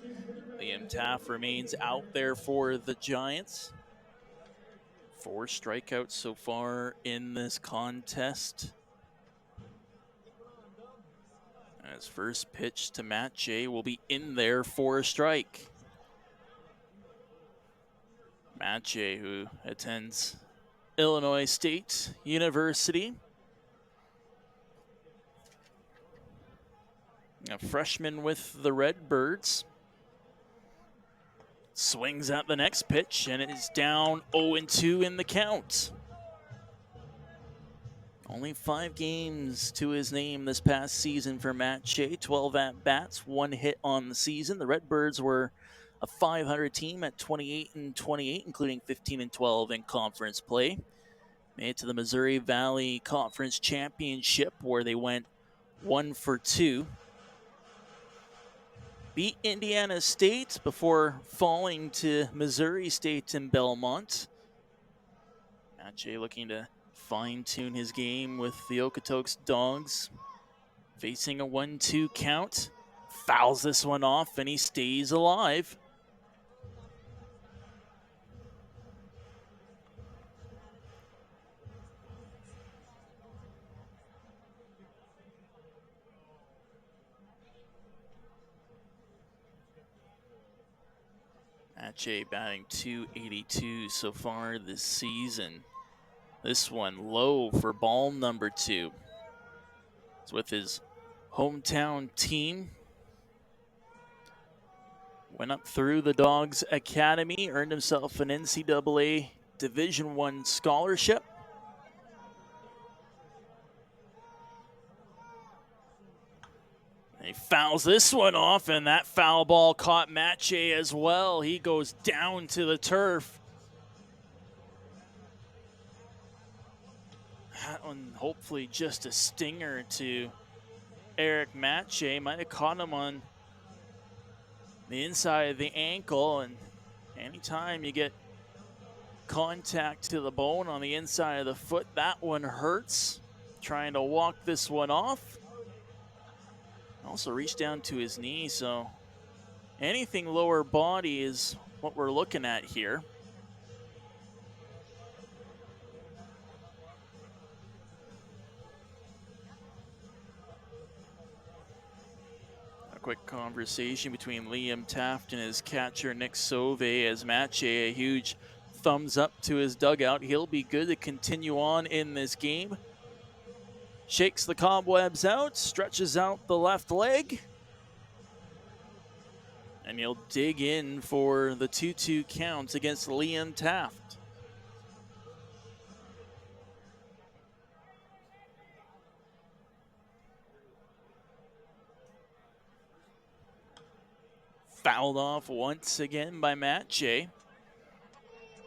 Liam Taft remains out there for the Giants. 4 strikeouts so far in this contest. His first pitch to Matche will be in there for a strike. Matche, who attends Illinois State University. A freshman with the Redbirds. Swings at the next pitch and it is down 0-2 in the count. Only 5 games to his name this past season for Matche. 12 at-bats, 1 hit on the season. The Redbirds were a .500 team at 28-28, including 15-12 in conference play. Made it to the Missouri Valley Conference Championship, where they went 1-2. Beat Indiana State before falling to Missouri State in Belmont. Matche looking to fine-tune his game with the Okotoks Dawgs. Facing a 1-2 count. Fouls this one off and he stays alive. Matche batting .282 so far this season. This one low for ball number 2. It's with his hometown team. Went up through the Dawgs Academy, earned himself an NCAA Division I scholarship. He fouls this one off, and that foul ball caught Matche as well. He goes down to the turf. That one hopefully just a stinger to Eric Matche. Might have caught him on the inside of the ankle, and anytime you get contact to the bone on the inside of the foot, that one hurts. Trying to walk this one off. Also reached down to his knee, so anything lower body is what we're looking at here. A quick conversation between Liam Taft and his catcher Nick Sauvé as Matche a huge thumbs up to his dugout. He'll be good to continue on in this game. Shakes the cobwebs out, stretches out the left leg. And he'll dig in for the 2-2 count against Liam Taft. Fouled off once again by Matche.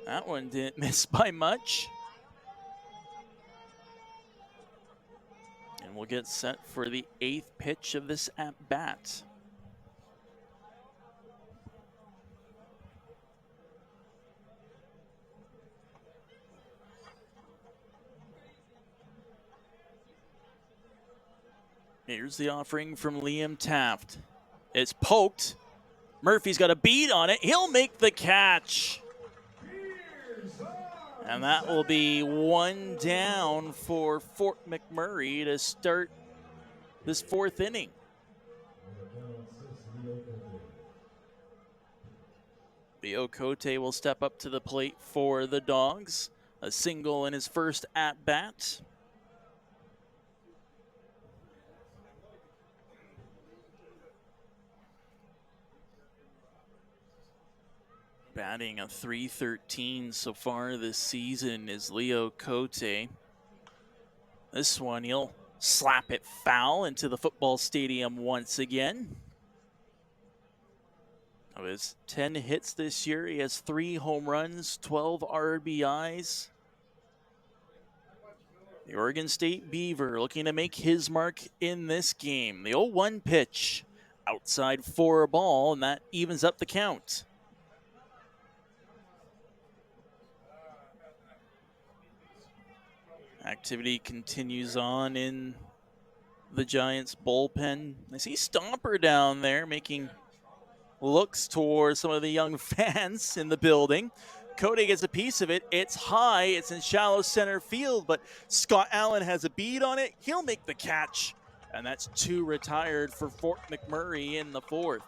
That one didn't miss by much. And we'll get set for the 8th pitch of this at-bat. Here's the offering from Liam Taft. It's poked. Murphy's got a bead on it. He'll make the catch. And that will be 1 down for Fort McMurray to start this 4th inning. The Okote will step up to the plate for the Dawgs. A single in his first at-bat. Batting a .313 so far this season is Leo Cote. This one, he'll slap it foul into the football stadium once again. Of his 10 hits this year, he has 3 home runs, 12 RBIs. The Oregon State Beaver looking to make his mark in this game. The 0-1 pitch outside for a ball, and that evens up the count. Activity continues on in the Giants bullpen. I see Stomper down there making looks towards some of the young fans in the building. Cody gets a piece of it. It's high. It's in shallow center field, but Scott Allen has a bead on it. He'll make the catch, and that's 2 retired for Fort McMurray in the 4th.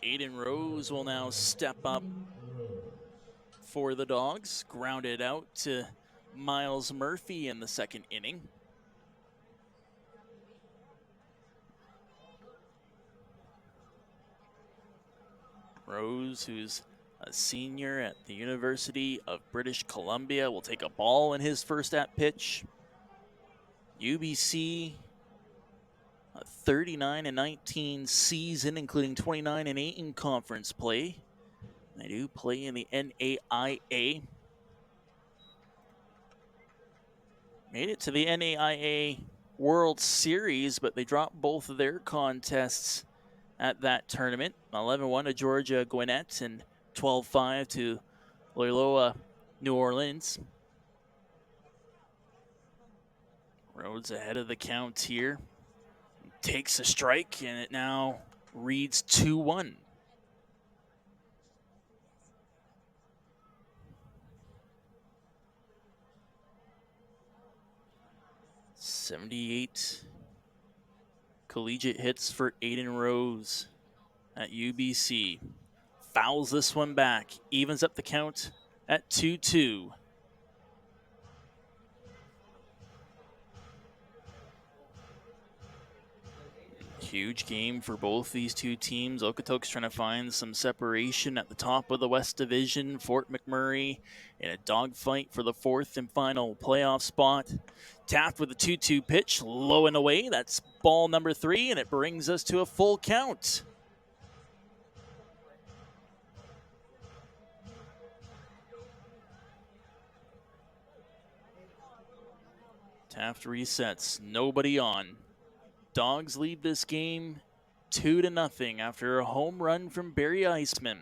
Aiden Rose will now step up for the Dawgs. Grounded out to Miles Murphy in the 2nd inning. Rose, who's a senior at the University of British Columbia, will take a ball in his first at pitch. UBC, a 39-19 season, including 29-8 in conference play. They do play in the NAIA. Made it to the NAIA World Series, but they dropped both of their contests at that tournament. 11-1 to Georgia Gwinnett and 12-5 to Loyola New Orleans. Rhodes ahead of the count here. Takes a strike, and it now reads 2-1. '78 collegiate hits for Aiden Rose at UBC. Fouls this one back, evens up the count at 2-2. Huge game for both these two teams. Okotoks trying to find some separation at the top of the West Division. Fort McMurray in a dogfight for the 4th and final playoff spot. Taft with a 2-2 pitch, low and away. That's ball number 3, and it brings us to a full count. Taft resets, nobody on. Dawgs lead this game 2-0 after a home run from Barry Eisman.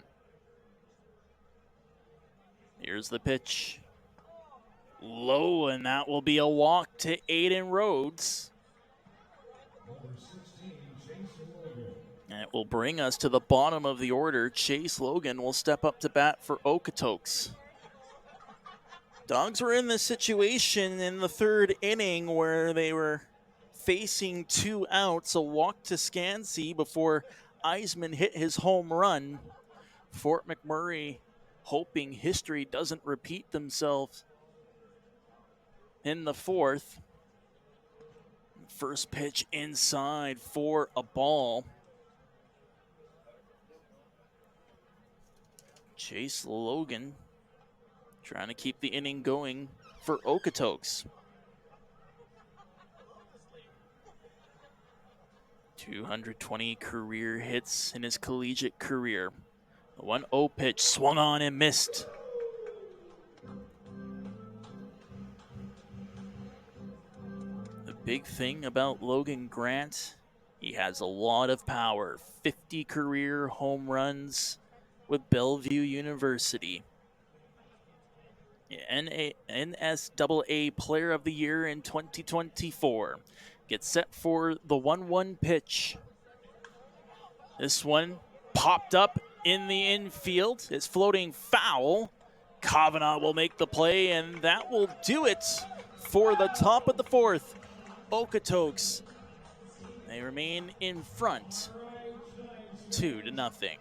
Here's the pitch. Low, and that will be a walk to Aiden Rhodes. And it will bring us to the bottom of the order. Chase Logan will step up to bat for Okotoks. Dawgs were in this situation in the 3rd inning where they were facing 2 outs, a walk to Scansey before Eisman hit his home run. Fort McMurray hoping history doesn't repeat themselves in the 4th. First pitch inside for a ball. Chase Logan trying to keep the inning going for Okotoks. 220 career hits in his collegiate career. The 1-0 pitch swung on and missed. The big thing about Logan Grant, he has a lot of power. 50 career home runs with Bellevue University. NSAA Player of the Year in 2024. Gets set for the 1-1 pitch. This one popped up in the infield. It's floating foul. Kavanaugh will make the play, and that will do it for the top of the 4th. Okotoks, they remain in front, 2-0.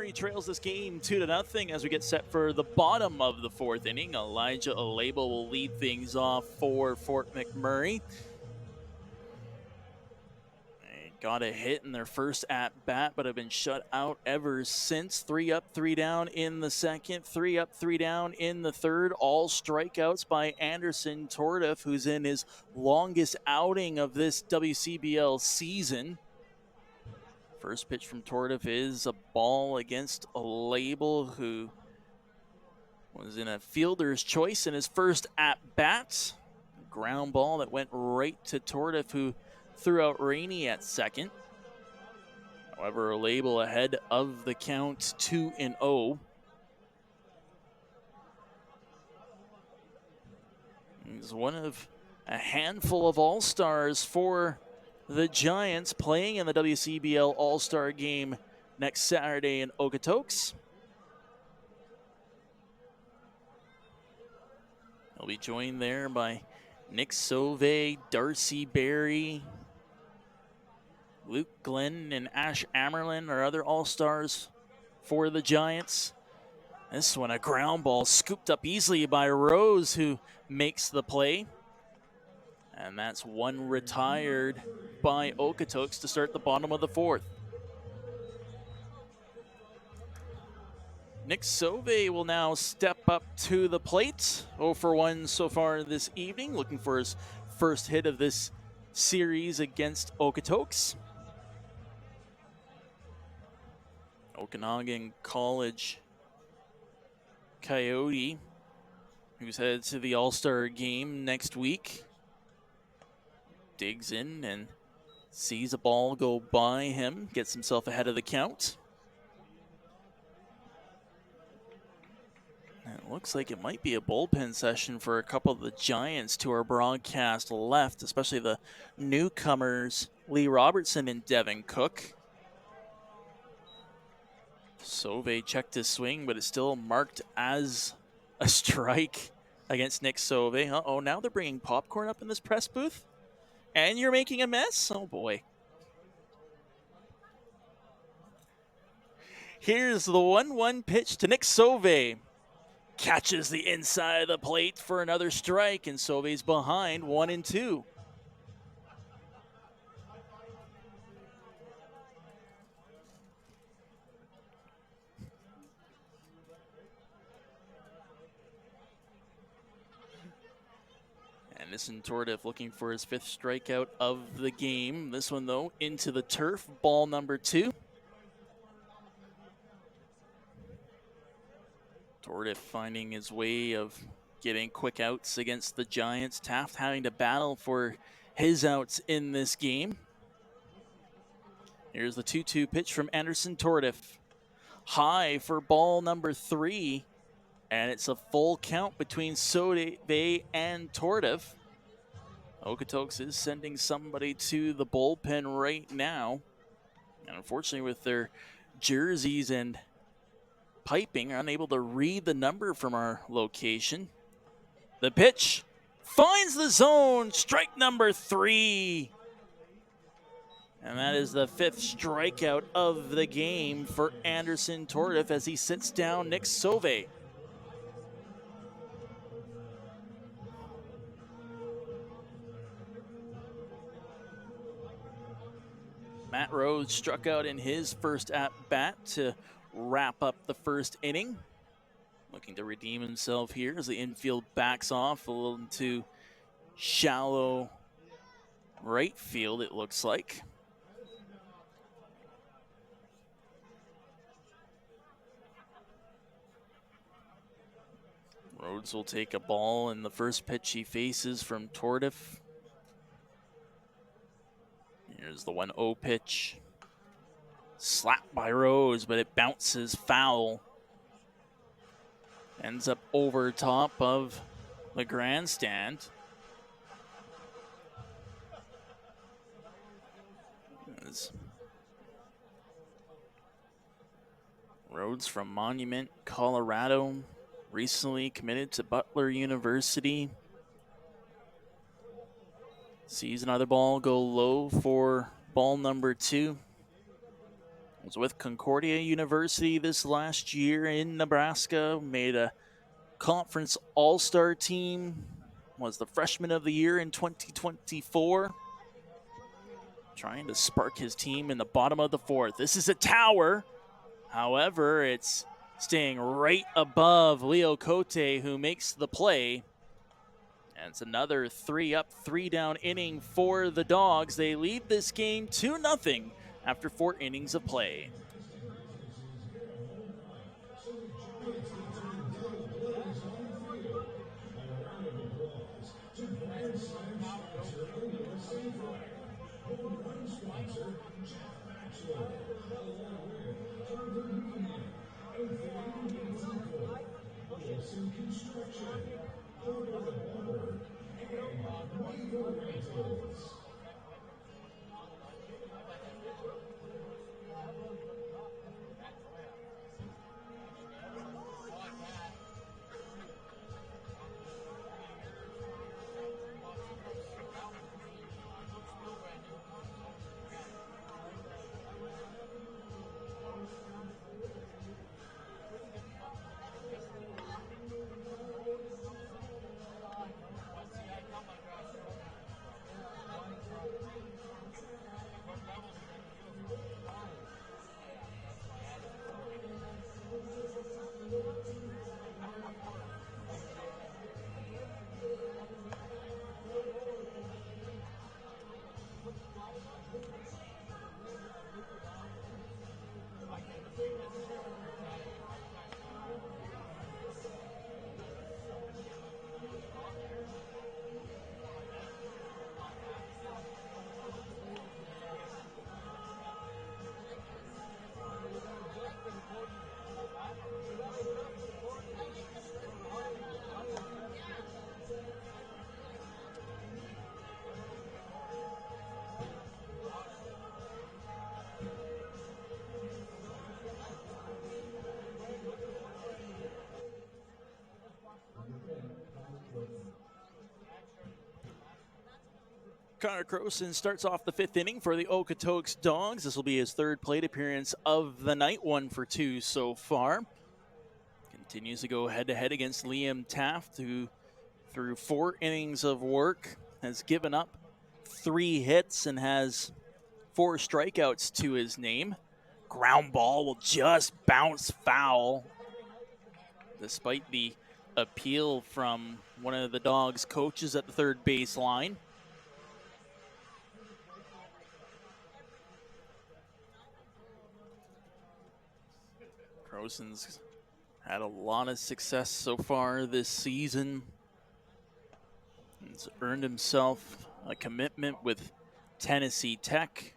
McMurray trails this game 2-0 as we get set for the bottom of the fourth inning. Elijah Alaba will lead things off for Fort McMurray. They got a hit in their first at-bat, but have been shut out ever since. 3 up, 3 down in the second, 3 up, 3 down in the third. All strikeouts by Anderson Tordif, who's in his longest outing of this WCBL season. First pitch from Tordif is a ball against a label who was in a fielder's choice in his first at-bat. Ground ball that went right to Tordif, who threw out Rainey at second. However, a label ahead of the count 2-0. He's one of a handful of all-stars for the Giants playing in the WCBL All-Star Game next Saturday in Okotoks. He'll be joined there by Nick Sauvé, Darcy Berry, Luke Glenn, and Ash Amerlin are other all-stars for the Giants. This one, a ground ball scooped up easily by Rose, who makes the play. And that's one retired by Okotoks to start the bottom of the fourth. Nick Sauvé will now step up to the plate. 0 for 1 so far this evening, looking for his first hit of this series against Okotoks. Okanagan College Coyote, who's headed to the All-Star Game next week, digs in and sees a ball go by him, gets himself ahead of the count. And it looks like it might be a bullpen session for a couple of the Giants to our broadcast left, especially the newcomers, Lee Robertson and Devin Cook. Sauvé checked his swing, but it's still marked as a strike against Nick Sauvé. Uh-oh, now they're bringing popcorn up in this press booth? And you're making a mess? Oh, boy. Here's the 1-1 pitch to Nick Sauvé. Catches the inside of the plate for another strike, and Sauvé's behind 1-2. Anderson Tordif looking for his 5th strikeout of the game. This one, though, into the turf. Ball number 2. Tordif finding his way of getting quick outs against the Giants. Taft having to battle for his outs in this game. Here's the 2-2 pitch from Anderson Tordif. High for ball number 3. And it's a full count between Sauvé and Tordif. Okotoks is sending somebody to the bullpen right now. And unfortunately, with their jerseys and piping, are unable to read the number from our location. The pitch finds the zone. Strike number 3. And that is the 5th strikeout of the game for Anderson Tordif as he sits down Nick Sauvé. Matt Rose struck out in his first at-bat to wrap up the first inning. Looking to redeem himself here as the infield backs off a little too shallow right field, it looks like. Rhodes will take a ball in the first pitch he faces from Tordif. Here's the 1-0 pitch. Slapped by Rose, but it bounces foul. Ends up over top of the grandstand. As Rhodes from Monument, Colorado, recently committed to Butler University. Sees another ball go low for ball number 2. Was with Concordia University this last year in Nebraska, made a conference all-star team, was the freshman of the year in 2024. Trying to spark his team in the bottom of the fourth. This is a tower. However, it's staying right above Leo Cote, who makes the play. And it's another 3-up, 3-down inning for the Dawgs. They lead this game 2-0 after 4 innings of play. Connor Croson starts off the 5th inning for the Okotoks Dawgs. This will be his 3rd plate appearance of the night, 1 for 2 so far. Continues to go head-to-head against Liam Taft, who through 4 innings of work has given up 3 hits and has 4 strikeouts to his name. Ground ball will just bounce foul, despite the appeal from one of the Dawgs coaches at the third base line. Croson's had a lot of success so far this season. He's earned himself a commitment with Tennessee Tech.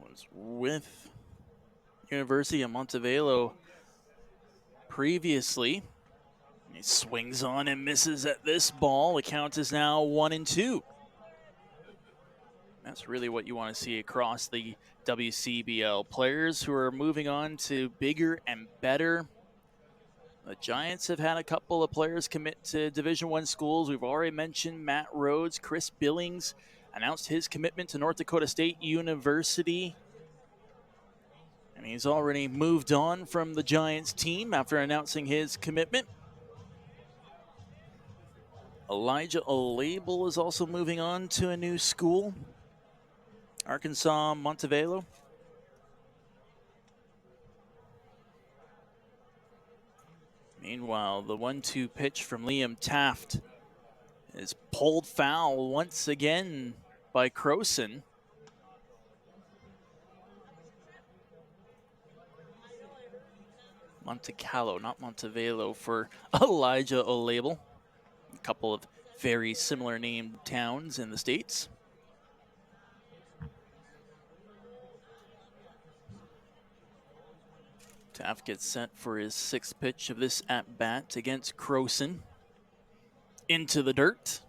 Was with University of Montevelo previously. He swings on and misses at this ball. The count is now 1-2. That's really what you want to see across the WCBL. Players who are moving on to bigger and better. The Giants have had a couple of players commit to Division I schools. We've already mentioned Matt Rhodes. Chris Billings announced his commitment to North Dakota State University. And he's already moved on from the Giants team after announcing his commitment. Elijah Olable is also moving on to a new school. Arkansas Montevelo. Meanwhile, the 1-2 pitch from Liam Taft is pulled foul once again by Croson. Montecallo, not Montevelo, for Elijah Olable. A couple of very similar named towns in the States. Taft gets set for his 6th pitch of this at-bat against Croson. Into the dirt.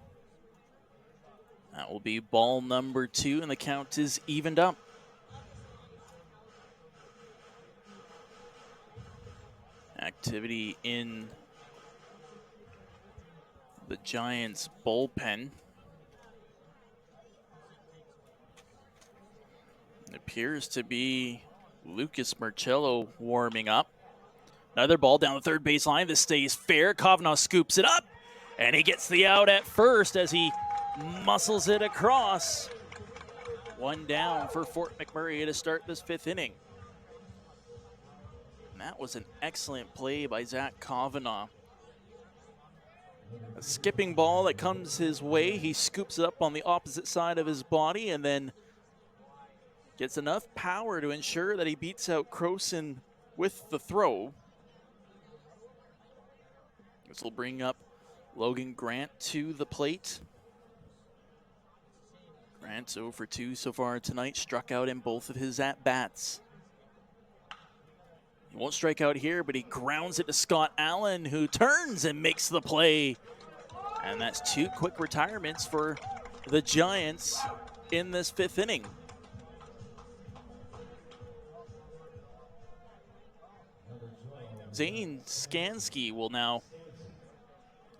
That will be ball number 2, and the count is evened up. Activity in the Giants' bullpen. appears to be Lucas Marcello warming up. Another ball down the third baseline. This stays fair. Kavanaugh scoops it up, and he gets the out at first as he muscles it across. One down for Fort McMurray to start this fifth inning. And that was an excellent play by Zach Kavanaugh. A skipping ball that comes his way. He scoops it up on the opposite side of his body and then gets enough power to ensure that he beats out Croson with the throw. This will bring up Logan Grant to the plate. Grant's 0 for 2 so far tonight, struck out in both of his at-bats. He won't strike out here, but he grounds it to Scott Allen, who turns and makes the play. And that's 2 quick retirements for the Giants in this fifth inning. Zane Skansky will now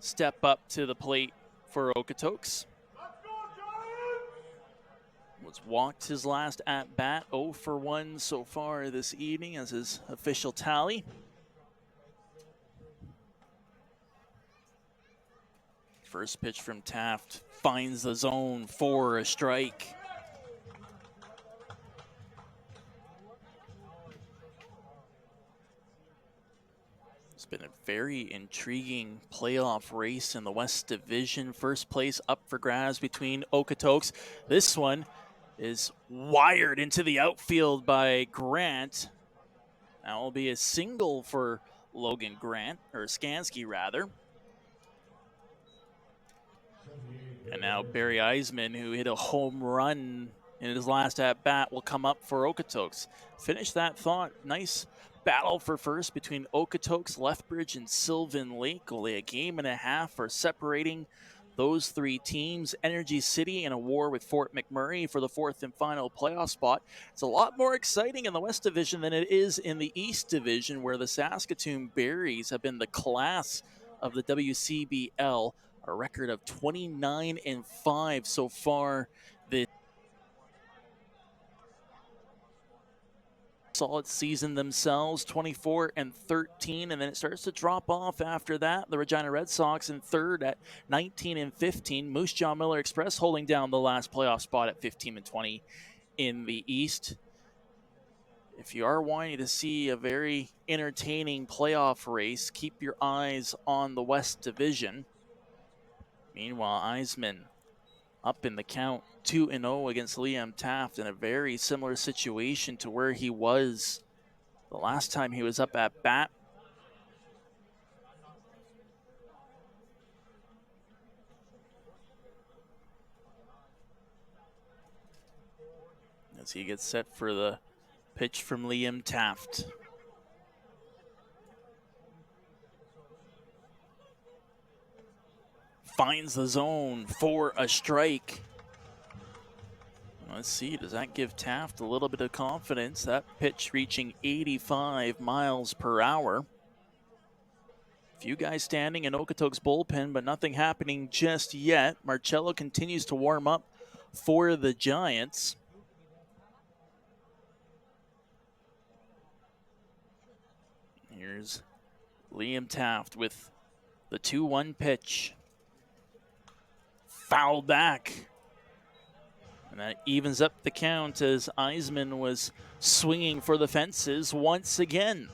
step up to the plate for Okotoks. Was walked his last at-bat, 0 for 1 so far this evening as his official tally. First pitch from Taft finds the zone for a strike. It's been a very intriguing playoff race in the West Division. First place up for grabs between Okotoks. This one is wired into the outfield by Grant. That will be a single for Logan Grant, or Skansky rather. And now Barry Eisman, who hit a home run in his last at-bat, will come up for Okotoks. Finish that thought. Nice battle for first between Okotoks, Lethbridge, and Sylvan Lake. Only a game and a half are separating those three teams. Energy City in a war with Fort McMurray for the fourth and final playoff spot. It's a lot more exciting in the West Division than it is in the East Division, where the Saskatoon Berries have been the class of the WCBL. A record of 29-5 so far this solid season themselves, 24-13, and then it starts to drop off after that. The Regina Red Sox in third at 19-15. Moose Jaw Miller Express holding down the last playoff spot at 15-20 in the East. If you are wanting to see a very entertaining playoff race, keep your eyes on the West Division. Meanwhile, Eisman up in the count, 2-0 against Liam Taft in a very similar situation to where he was the last time he was up at bat. As he gets set for the pitch from Liam Taft. Finds the zone for a strike. Let's see, does that give Taft a little bit of confidence? That pitch reaching 85 miles per hour. Few guys standing in Okotoks bullpen, but nothing happening just yet. Marcello continues to warm up for the Giants. Here's Liam Taft with the 2-1 pitch. Fouled back. And that evens up the count as Eisman was swinging for the fences once again.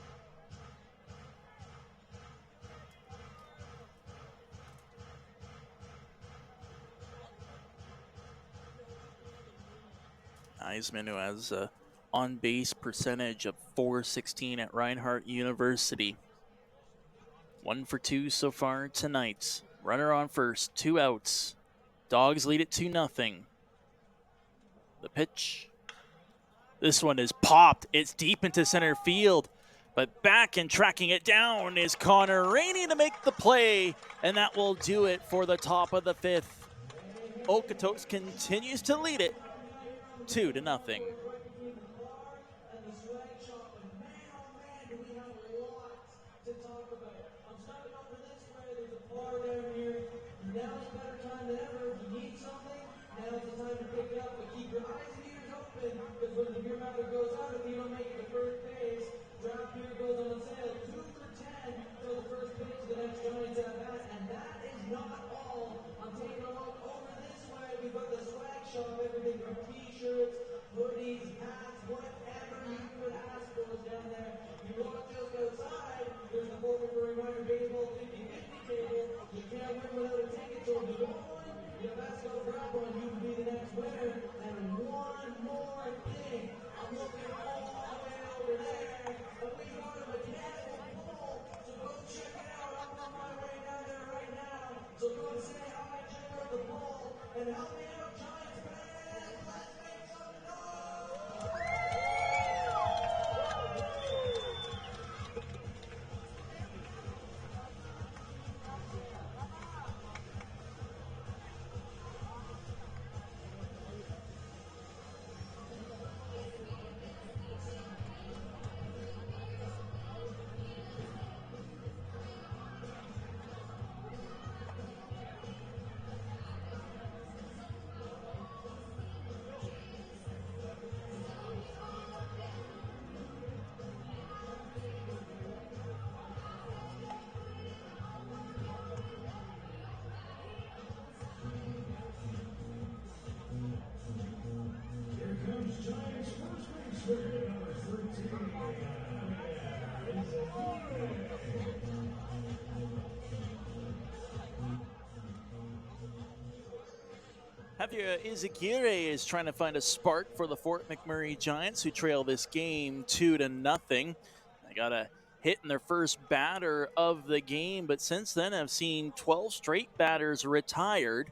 Eisman, who has an on-base percentage of .416 at Reinhardt University. 1 for 2 so far tonight. Runner on first, 2 outs. Dawgs lead it 2-0. The pitch. This one is popped. It's deep into center field. But back and tracking it down is Connor Rainey to make the play. And that will do it for the top of the fifth. Okotoks continues to lead it 2-0. Now's the time to pick it up, but keep your eyes and ears open, because when the Beer Mountain Javier Izagirre is trying to find a spark for the Fort McMurray Giants, who trail this game 2-0. They got a hit in their first batter of the game, but since then I've seen 12 straight batters retired.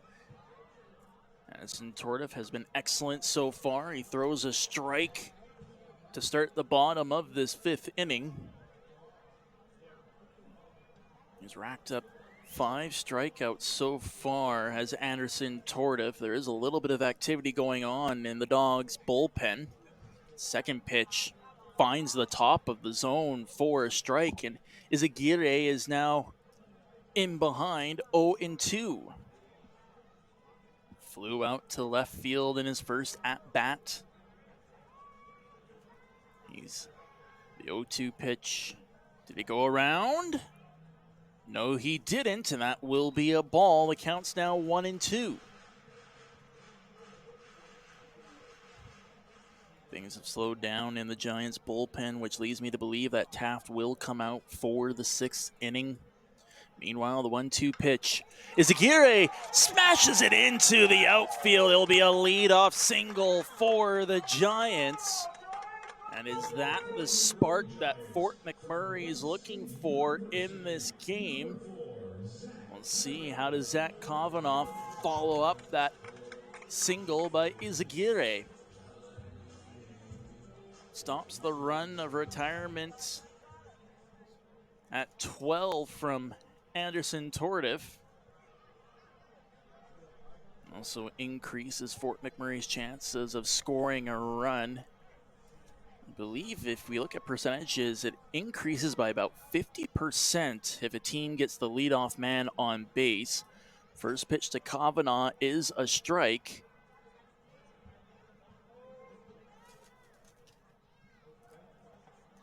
Addison Tordif has been excellent so far. He throws a strike to start the bottom of this 5th inning. He's racked up 5 strikeouts so far as Anderson Tordif. There is a little bit of activity going on in the Dawgs bullpen. Second pitch finds the top of the zone for a strike, and Izagirre is now in behind 0-2. Flew out to left field in his first at-bat. He's the 0-2 pitch. Did he go around? No, he didn't, and that will be a ball. The count's now 1-2. Things have slowed down in the Giants bullpen, which leads me to believe that Taft will come out for the 6th inning. Meanwhile, the 1-2 pitch. Izagirre smashes it into the outfield. It'll be a leadoff single for the Giants. And is that the spark that Fort McMurray is looking for in this game? We'll see. How does Zach Kavanaugh follow up that single by Izagirre? Stops the run of retirement at 12 from Anderson Tordif. Also increases Fort McMurray's chances of scoring a run. I believe if we look at percentages, it increases by about 50% if a team gets the leadoff man on base. First pitch to Kavanaugh is a strike.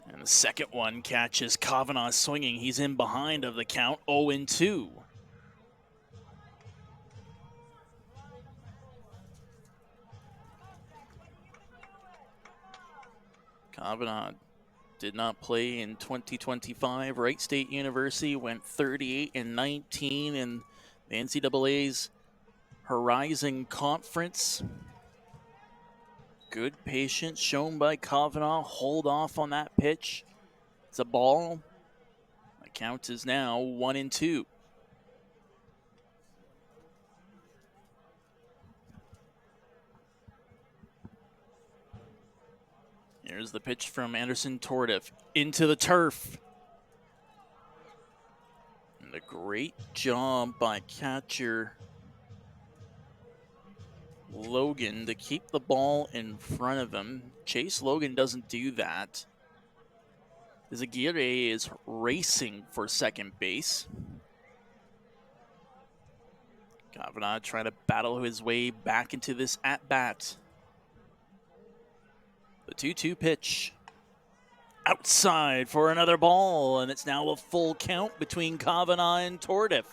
And the second one catches Kavanaugh swinging. He's in behind of the count, 0-2. Kavanaugh did not play in 2025. Wright State University went 38-19 in the NCAA's Horizon Conference. Good patience shown by Kavanaugh. Hold off on that pitch. It's a ball. The count is now 1-2. Here's the pitch from Anderson Tordif into the turf. And a great job by catcher Logan to keep the ball in front of him. Chase Logan doesn't do that. Izagirre is racing for second base. Kavanaugh trying to battle his way back into this at-bat. The 2-2 pitch. Outside for another ball, and it's now a full count between Kavanaugh and Tordif.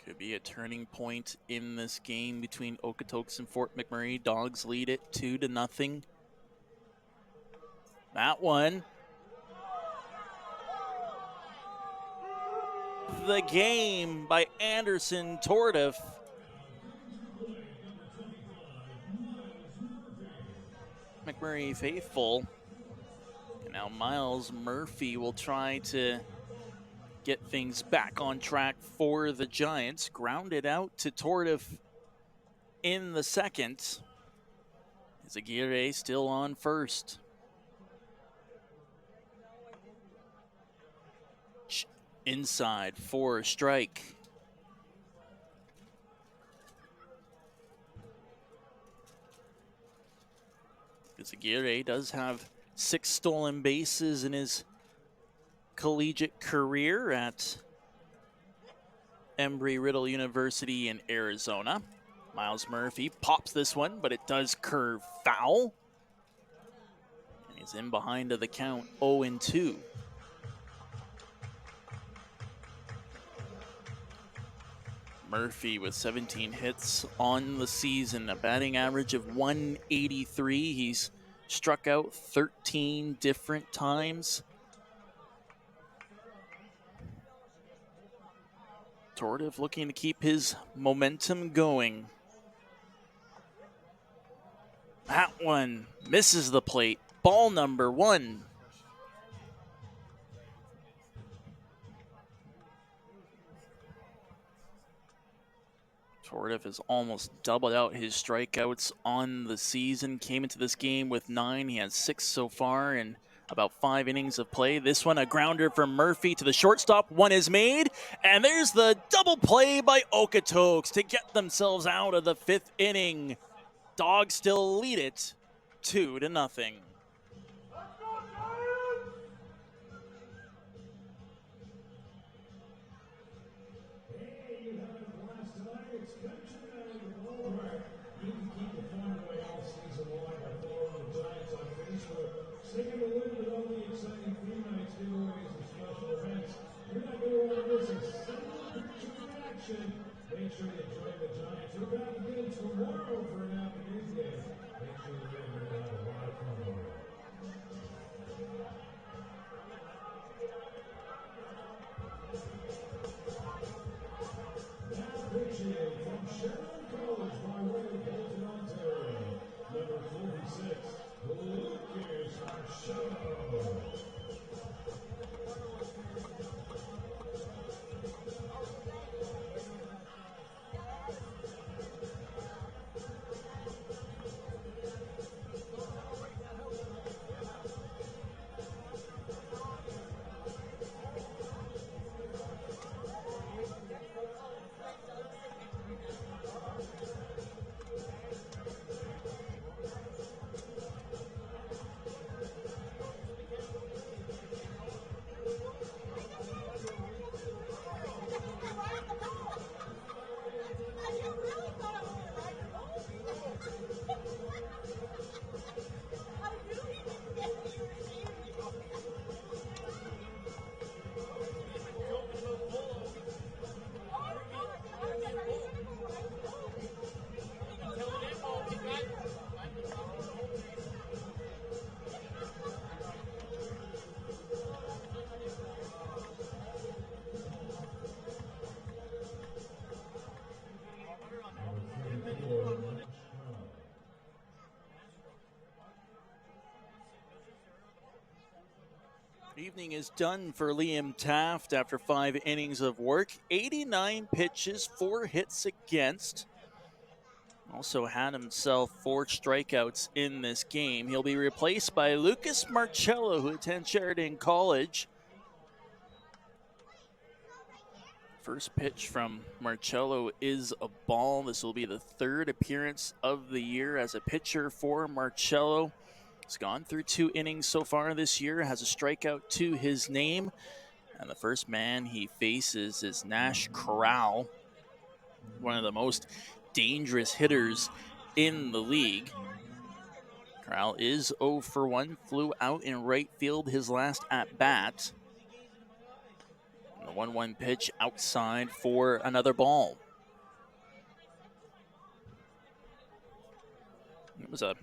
Could be a turning point in this game between Okotoks and Fort McMurray. Dawgs lead it 2-0. That one. The game by Anderson Tordif. McMurray faithful. And now Miles Murphy will try to get things back on track for the Giants. Grounded out to Tordif in the second. Izagirre still on first. Inside for a strike. Izagirre does have 6 stolen bases in his collegiate career at Embry-Riddle University in Arizona. Miles Murphy pops this one, but it does curve foul. And he's in behind of the count, 0-2. Murphy with 17 hits on the season, a batting average of 183. He's struck out 13 different times. Tordiv looking to keep his momentum going. That one misses the plate. Ball number 1. Tordiv has almost doubled out his strikeouts on the season. Came into this game with 9. He has 6 so far in about 5 innings of play. This one, a grounder from Murphy to the shortstop. One is made, and there's the double play by Okotoks to get themselves out of the 5th inning. Dawgs still lead it 2-0. Sticking a little bit on the exciting theme nights, giveaways, and special events. You're not going to want to miss a single picture in action. Make sure you join the Giants. We're back again tomorrow for an afternoon game. Make sure you're going to have a lot of fun tomorrow. Now pitching from FloCollege by way of Bolton, Ontario. Number 46. Evening is done for Liam Taft after 5 innings of work. 89 pitches, 4 hits against. Also had himself 4 strikeouts in this game. He'll be replaced by Lucas Marcello, who attends Sheridan College. First pitch from Marcello is a ball. This will be the 3rd appearance of the year as a pitcher for Marcello. He's gone through 2 innings so far this year, has a strikeout to his name. And the first man he faces is Nash Corral, one of the most dangerous hitters in the league. Corral is 0 for 1, flew out in right field his last at-bat. The 1-1 pitch outside for another ball. It was a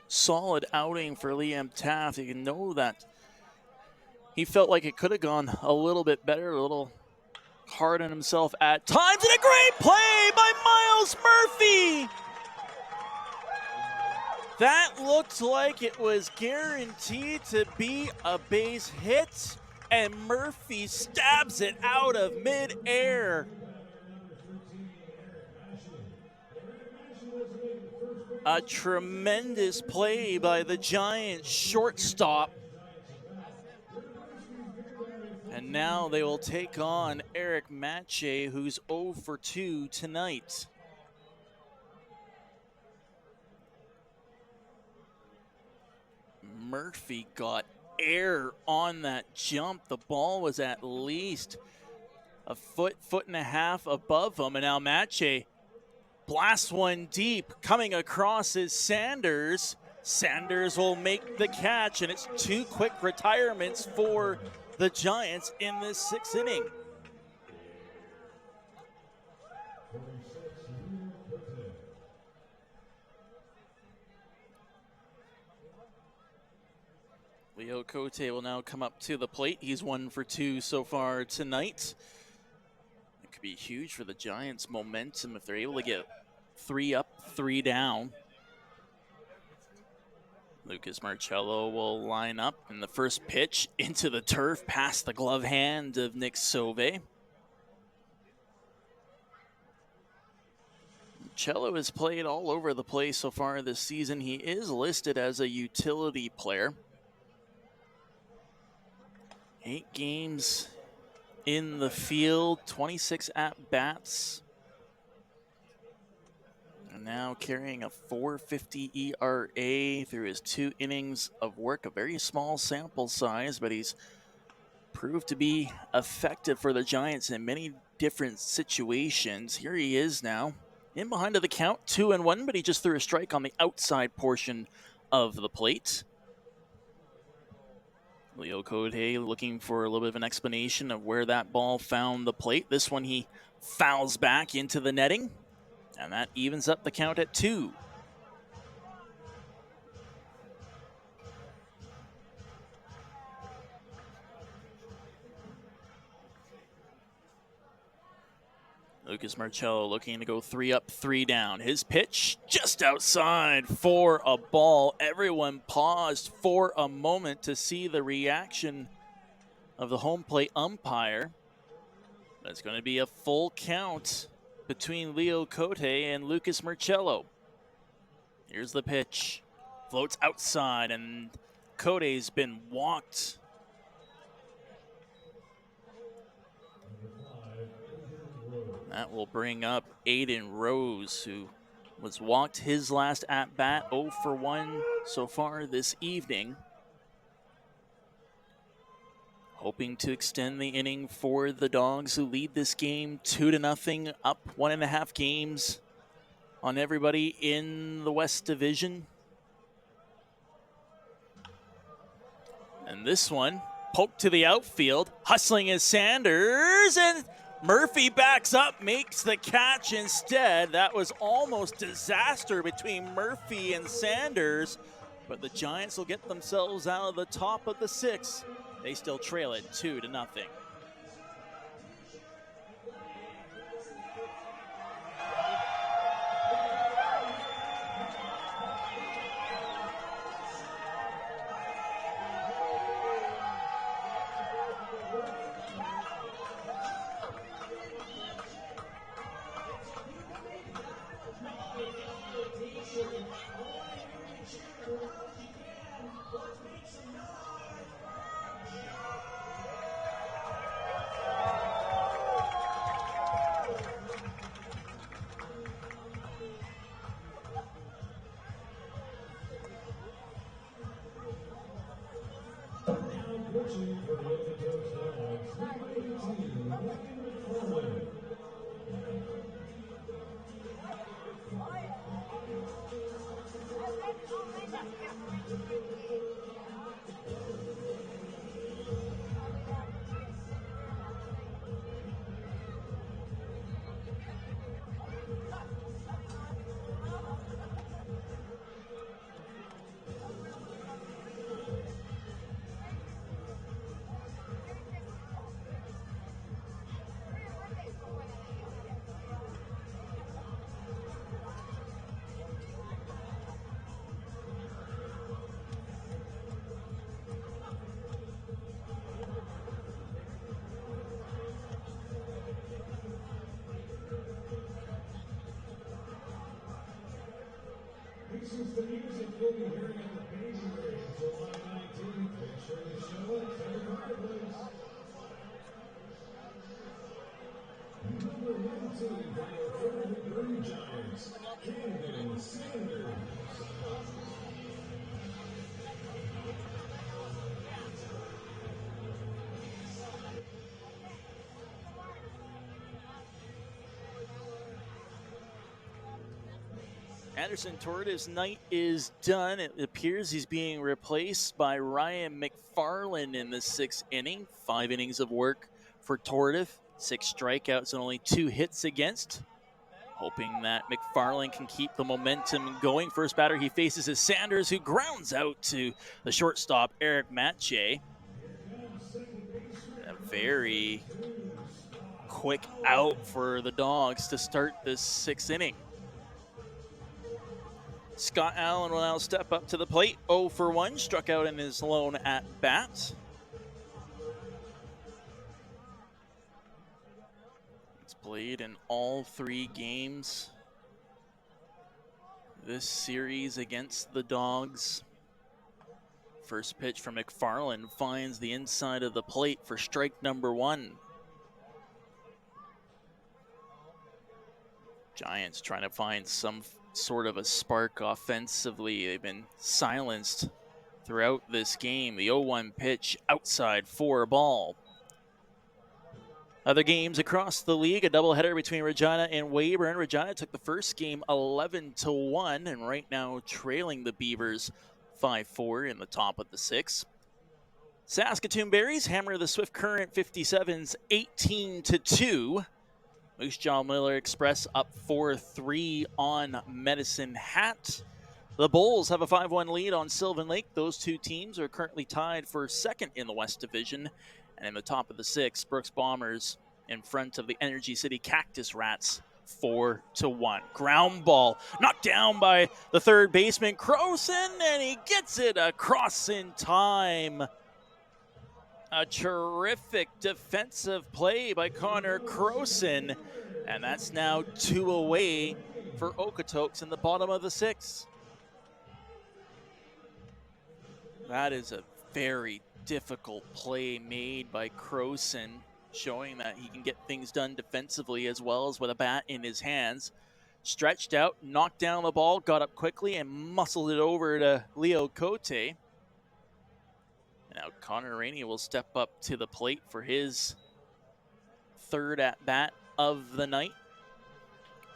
solid outing for Liam Taft. You can know that he felt like it could have gone a little bit better, a little hard on himself at times, and a great play by Miles Murphy. That looked like it was guaranteed to be a base hit, and Murphy stabs it out of midair. A tremendous play by the Giants shortstop. And now they will take on Eric Matche, who's 0 for 2 tonight. Murphy got air on that jump. The ball was at least a foot and a half above him. And now Matche blasts one deep. Coming across is Sanders. Sanders will make the catch, and it's 2 quick retirements for the Giants in this 6th inning. Leo Cote will now come up to the plate. He's 1 for 2 so far tonight. It could be huge for the Giants' momentum if they're able to get 3 up, 3 down. Lucas Marcello will line up in the first pitch into the turf past the glove hand of Nick Sauve. Marcello has played all over the place so far this season. He is listed as a utility player. 8 games in the field, 26 at-bats. And now carrying a .450 ERA through his 2 innings of work. A very small sample size, but he's proved to be effective for the Giants in many different situations. Here he is now, in behind of the count, 2-1, but he just threw a strike on the outside portion of the plate. Leo Cote looking for a little bit of an explanation of where that ball found the plate. This one he fouls back into the netting, and that evens up the count at 2. Lucas Marcello looking to go 3 up, 3 down. His pitch just outside for a ball. Everyone paused for a moment to see the reaction of the home plate umpire. That's going to be a full count between Leo Cote and Lucas Marcello. Here's the pitch. Floats outside, and Cote's been walked. That will bring up Aiden Rose, who was walked his last at-bat, 0 for 1 so far this evening. Hoping to extend the inning for the Dawgs, who lead this game 2-0, up 1.5 games on everybody in the West Division. And this one, poked to the outfield, hustling is Sanders, and Murphy backs up, makes the catch instead. That was almost disaster between Murphy and Sanders, but the Giants will get themselves out of the top of the 6th. They still trail it 2-0. Pitching for the Okotoks Dawgs, number 18, McMurray. This is the music you'll be hearing at the Basin Range July 19th. Make sure you show up. Everybody, please. Number 19 by the Florida McMurray Giants, Camden Sanders. Anderson Tortive's night is done. It appears he's being replaced by Ryan McFarland in the 6th inning. 5 innings of work for Tortive, 6 strikeouts and only 2 hits against. hoping that McFarland can keep the momentum going. First batter he faces is Sanders, who grounds out to the shortstop, Eric Matche. A very quick out for the Dawgs to start this 6th inning. Scott Allen will now step up to the plate. 0 for 1, struck out in his lone at bat. It's played in all 3 games this series against the Dawgs. First pitch from McFarland finds the inside of the plate for strike number 1. Giants trying to find some sort of a spark offensively. They've been silenced throughout this game. The 0-1 pitch outside for ball. Other games across the league, a doubleheader between Regina and Weyburn. Regina took the first game 11-1 and right now trailing the Beavers 5-4 in the top of the 6th. Saskatoon Berries hammer the Swift Current 57s 18-2. Moose Jaw Miller Express up 4-3 on Medicine Hat. The Bulls have a 5-1 lead on Sylvan Lake. Those 2 teams are currently tied for 2nd in the West Division. And in the top of the 6th, Brooks Bombers in front of the Energy City Cactus Rats 4-1. Ground ball knocked down by the third baseman, Croson, and he gets it across in time. A terrific defensive play by Connor Croson, and that's now 2 away for Okotoks in the bottom of the 6th. That is a very difficult play made by Croson, showing that he can get things done defensively as well as with a bat in his hands. Stretched out, knocked down the ball, got up quickly, and muscled it over to Leo Cote. Now Connor Rainey will step up to the plate for his 3rd at-bat of the night.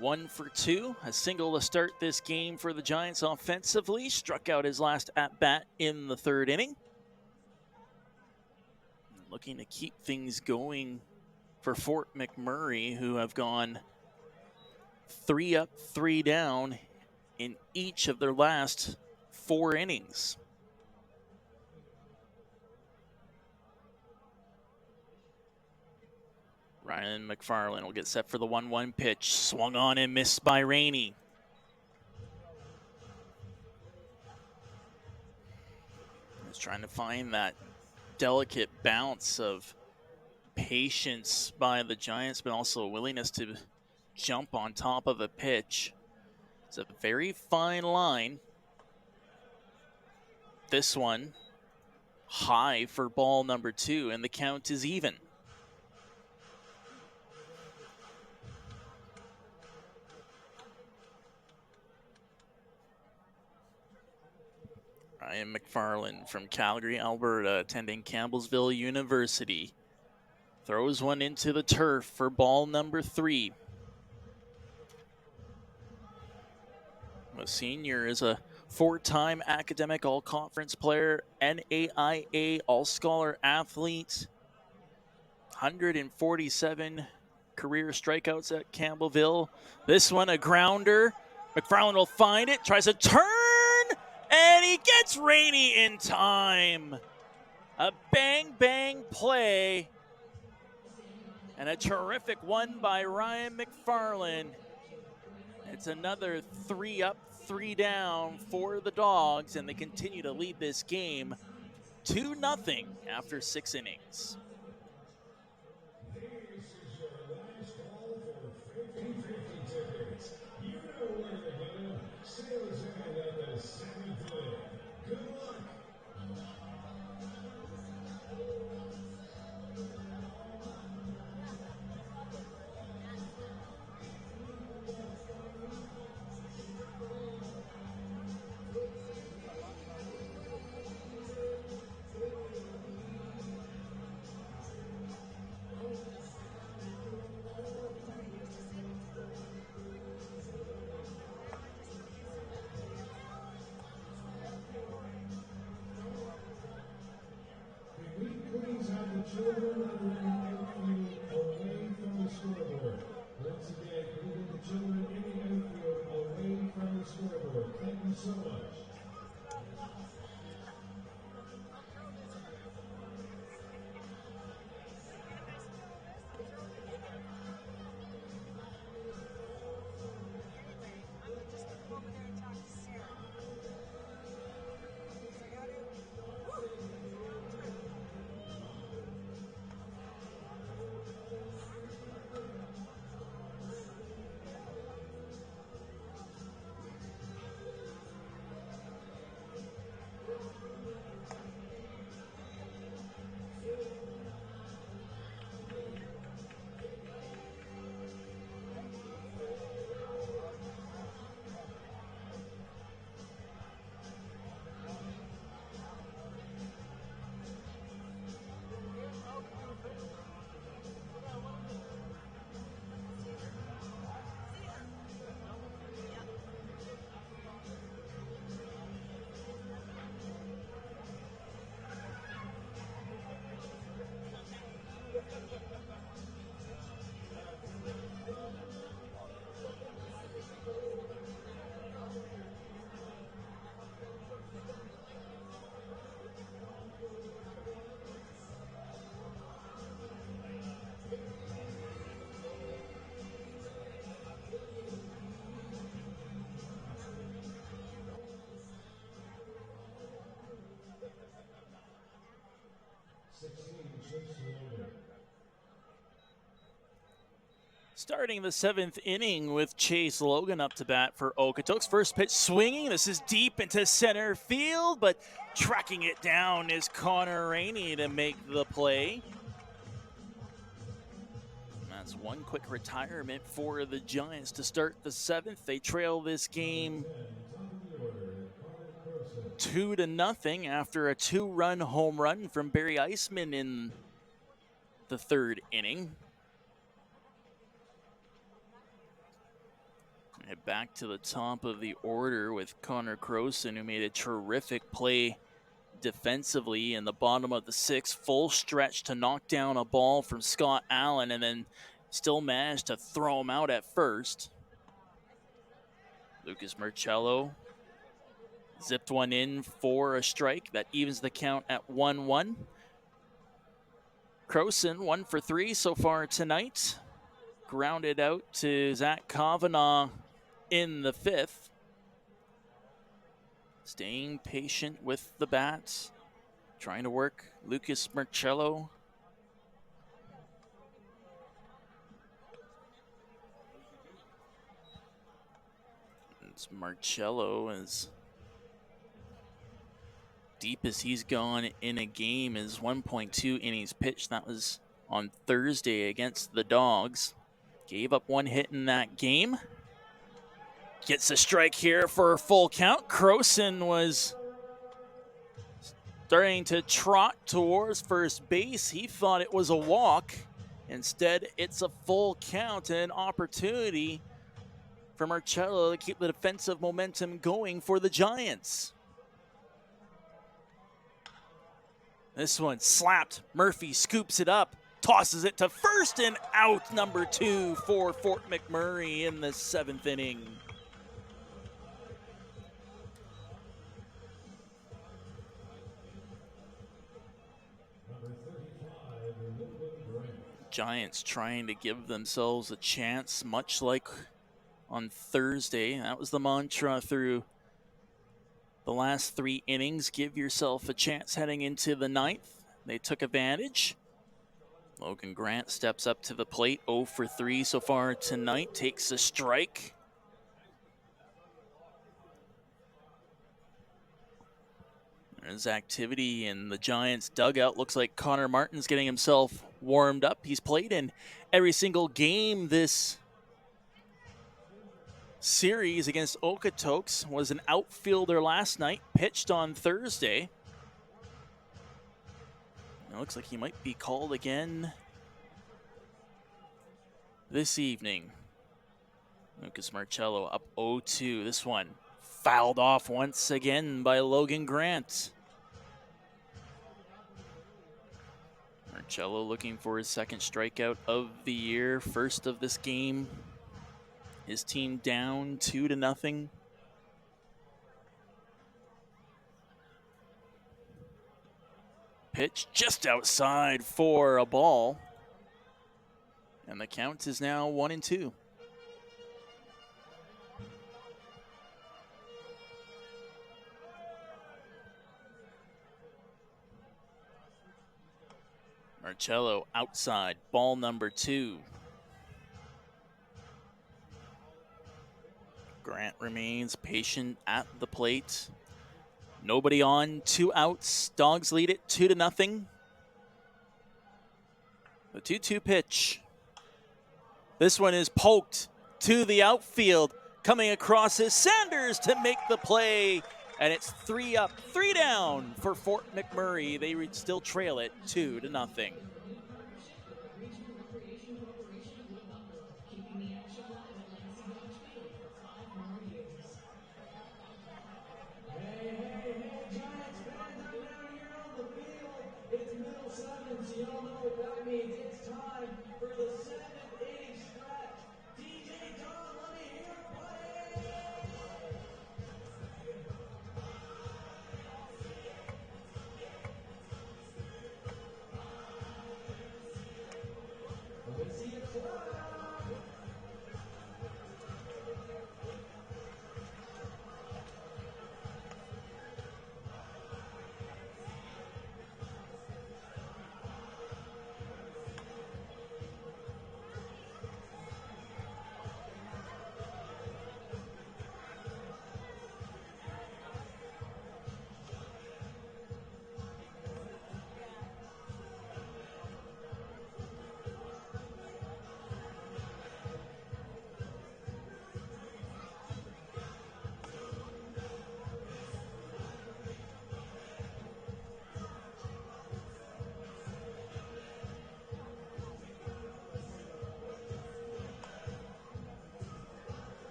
1 for 2, a single to start this game for the Giants offensively. Struck out his last at-bat in the 3rd inning. Looking to keep things going for Fort McMurray, who have gone 3 up, 3 down in each of their last 4 innings. Ryan McFarland will get set for the 1-1 pitch. Swung on and missed by Rainey. He's trying to find that delicate bounce of patience by the Giants, but also a willingness to jump on top of a pitch. It's a very fine line. This one high for ball number 2, and the count is even. Ryan McFarland from Calgary, Alberta, attending Campbellsville University. Throws one into the turf for ball number 3. The senior is a 4-time academic all-conference player, NAIA all-scholar athlete, 147 career strikeouts at Campbellsville. This one a grounder. McFarland will find it, tries a turn, and he gets Rainey in time. A bang-bang play. And a terrific one by Ryan McFarland. It's another 3 up, 3 down for the Dawgs, and they continue to lead this game 2-0 after 6 innings. Children of the away from the scoreboard. Once again, the children so much. Starting the 7th inning with Chase Logan up to bat for Okotoks. First pitch swinging. This is deep into center field, but tracking it down is Connor Rainey to make the play. That's one quick retirement for the Giants to start the 7th. They trail this game 2-0 after a 2-run home run from Barry Eisman in the 3rd inning. And back to the top of the order with Connor Croson, who made a terrific play defensively in the bottom of the 6th. Full stretch to knock down a ball from Scott Allen and then still managed to throw him out at first. Lucas Marcello zipped one in for a strike. That evens the count at 1-1. Croson 1 for 3 so far tonight. Grounded out to Zach Kavanaugh in the 5th. Staying patient with the bats. Trying to work Lucas Marcello. It's Marcello, as deep as he's gone in a game, is 1.2 innings pitched. That was on Thursday against the Dawgs. Gave up 1 hit in that game. Gets a strike here for a full count. Croson was starting to trot towards first base. He thought it was a walk. Instead, it's a full count and an opportunity for Marcello to keep the defensive momentum going for the Giants. This one slapped. Murphy scoops it up, tosses it to first, and out, number 2 for Fort McMurray in the 7th inning. Giants trying to give themselves a chance, much like on Thursday. That was the mantra through the last 3 innings. Give yourself a chance heading into the 9th. They took advantage. Logan Grant steps up to the plate, 0 for 3 so far tonight, takes a strike. There's activity in the Giants dugout. Looks like Connor Martin's getting himself warmed up. He's played in every single game this series against Okotoks. Was an outfielder last night, pitched on Thursday. It looks like he might be called again this evening. Lucas Marcello up 0-2. This one fouled off once again by Logan Grant. Marcello looking for his 2nd strikeout of the year, first of this game. His team down 2-0. Pitch just outside for a ball. And the count is now 1-2. Marcello outside, ball number 2. Grant remains patient at the plate. Nobody on, 2 outs. Dawgs lead it 2-0. The 2-2 pitch. This one is poked to the outfield. Coming across is Sanders to make the play. And it's 3 up, 3 down for Fort McMurray. They still trail it 2-0.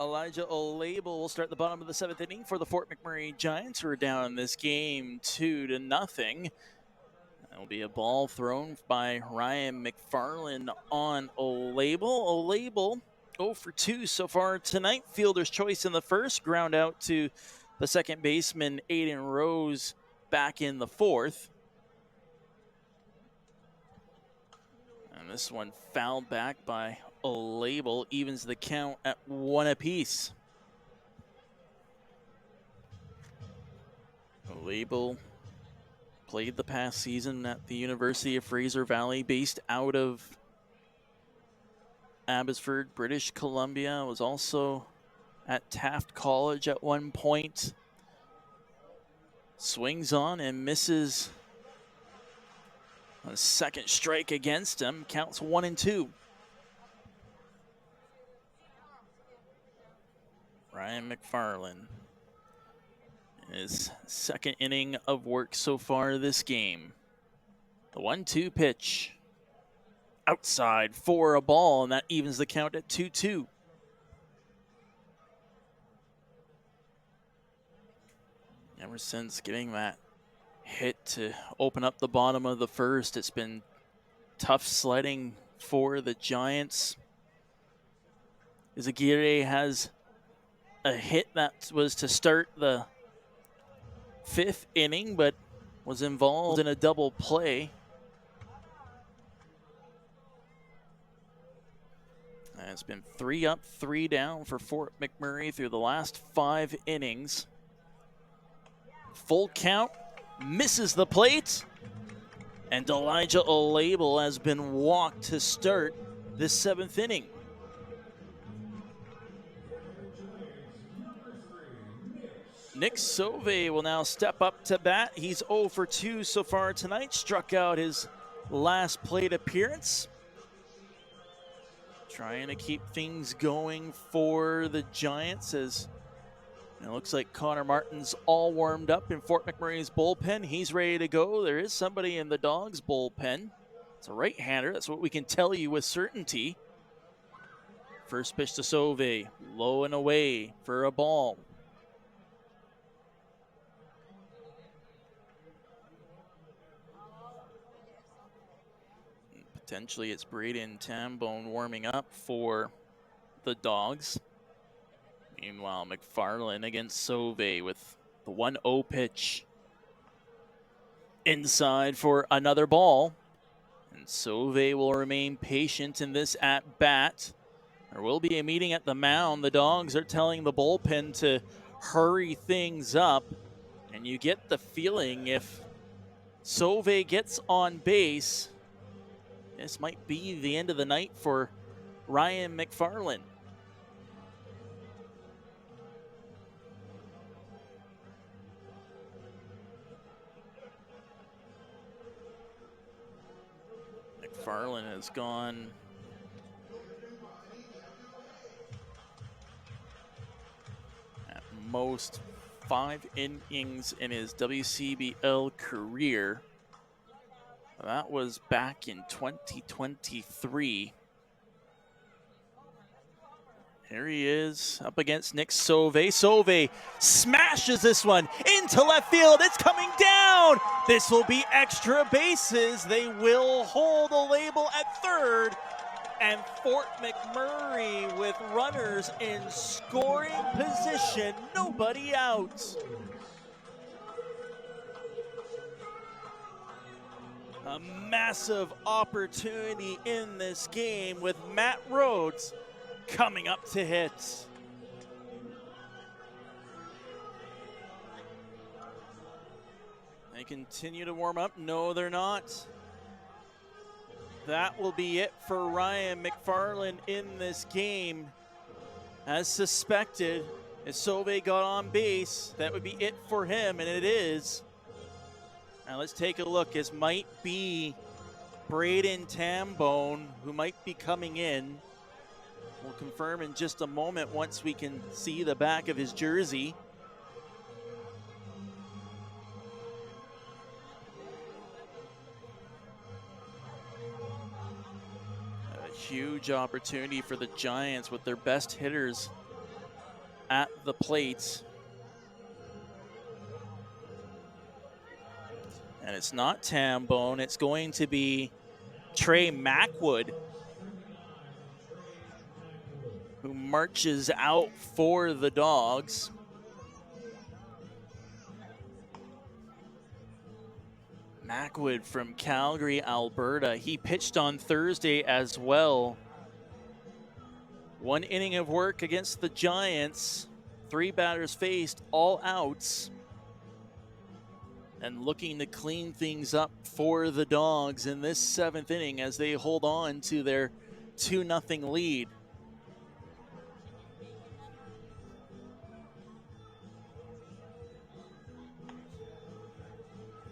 Elijah Olable will start the bottom of the 7th inning for the Fort McMurray Giants, who are down this game 2-0. That will be a ball thrown by Ryan McFarland on Olable. Olable 0 for 2 so far tonight. Fielder's choice in the first, ground out to the second baseman Aiden Rose back in the 4th. And this one fouled back by Olable, evens the count at 1 apiece. Olable played the past season at the University of Fraser Valley, based out of Abbotsford, British Columbia. Was also at Taft College at one point. Swings on and misses a second strike against him. Counts 1-2. Ryan McFarland, his second inning of work so far this game. The 1-2 pitch. Outside for a ball, and that evens the count at 2-2. Ever since getting that hit to open up the bottom of the first, it's been tough sledding for the Giants. Izaguirre has a hit that was to start the 5th inning, but was involved in a double play. And it's been 3 up, 3 down for Fort McMurray through the last 5 innings. Full count, misses the plate, and Elijah Olable has been walked to start this 7th inning. Nick Sauvé will now step up to bat. He's 0 for 2 so far tonight. Struck out his last plate appearance. trying to keep things going for the Giants as it looks like Connor Martin's all warmed up in Fort McMurray's bullpen. He's ready to go. There is somebody in the Dawgs bullpen. It's a right-hander. That's what we can tell you with certainty. First pitch to Sauve, low and away for a ball. Potentially it's Braden Tambone warming up for the Dawgs. Meanwhile, McFarland against Sauve with the 1-0 pitch. Inside for another ball. And Sauve will remain patient in this at-bat. There will be a meeting at the mound. The Dawgs are telling the bullpen to hurry things up. And you get the feeling if Sauve gets on base, this might be the end of the night for Ryan McFarland. McFarland has gone at most 5 innings in his WCBL career. That was back in 2023. Here he is up against Nick Sauve. Sauve smashes this one into left field. It's coming down. This will be extra bases. They will hold a label at third. And Fort McMurray with runners in scoring position. Nobody out. A massive opportunity in this game with Matt Rhodes coming up to hit. They continue to warm up. No, they're not. That will be it for Ryan McFarland in this game. As suspected, if Sauve got on base, that would be it for him, and it is. Now let's take a look. This might be Braden Tambone, who might be coming in. We'll confirm in just a moment once we can see the back of his jersey. A huge opportunity for the Giants with their best hitters at the plate. And it's not Tambone, it's going to be Trey Mackwood, who marches out for the Dawgs. Mackwood from Calgary, Alberta. He pitched on Thursday as well. 1 inning of work against the Giants. 3 batters faced, all outs. And looking to clean things up for the Dawgs in this 7th inning as they hold on to their 2-0 lead.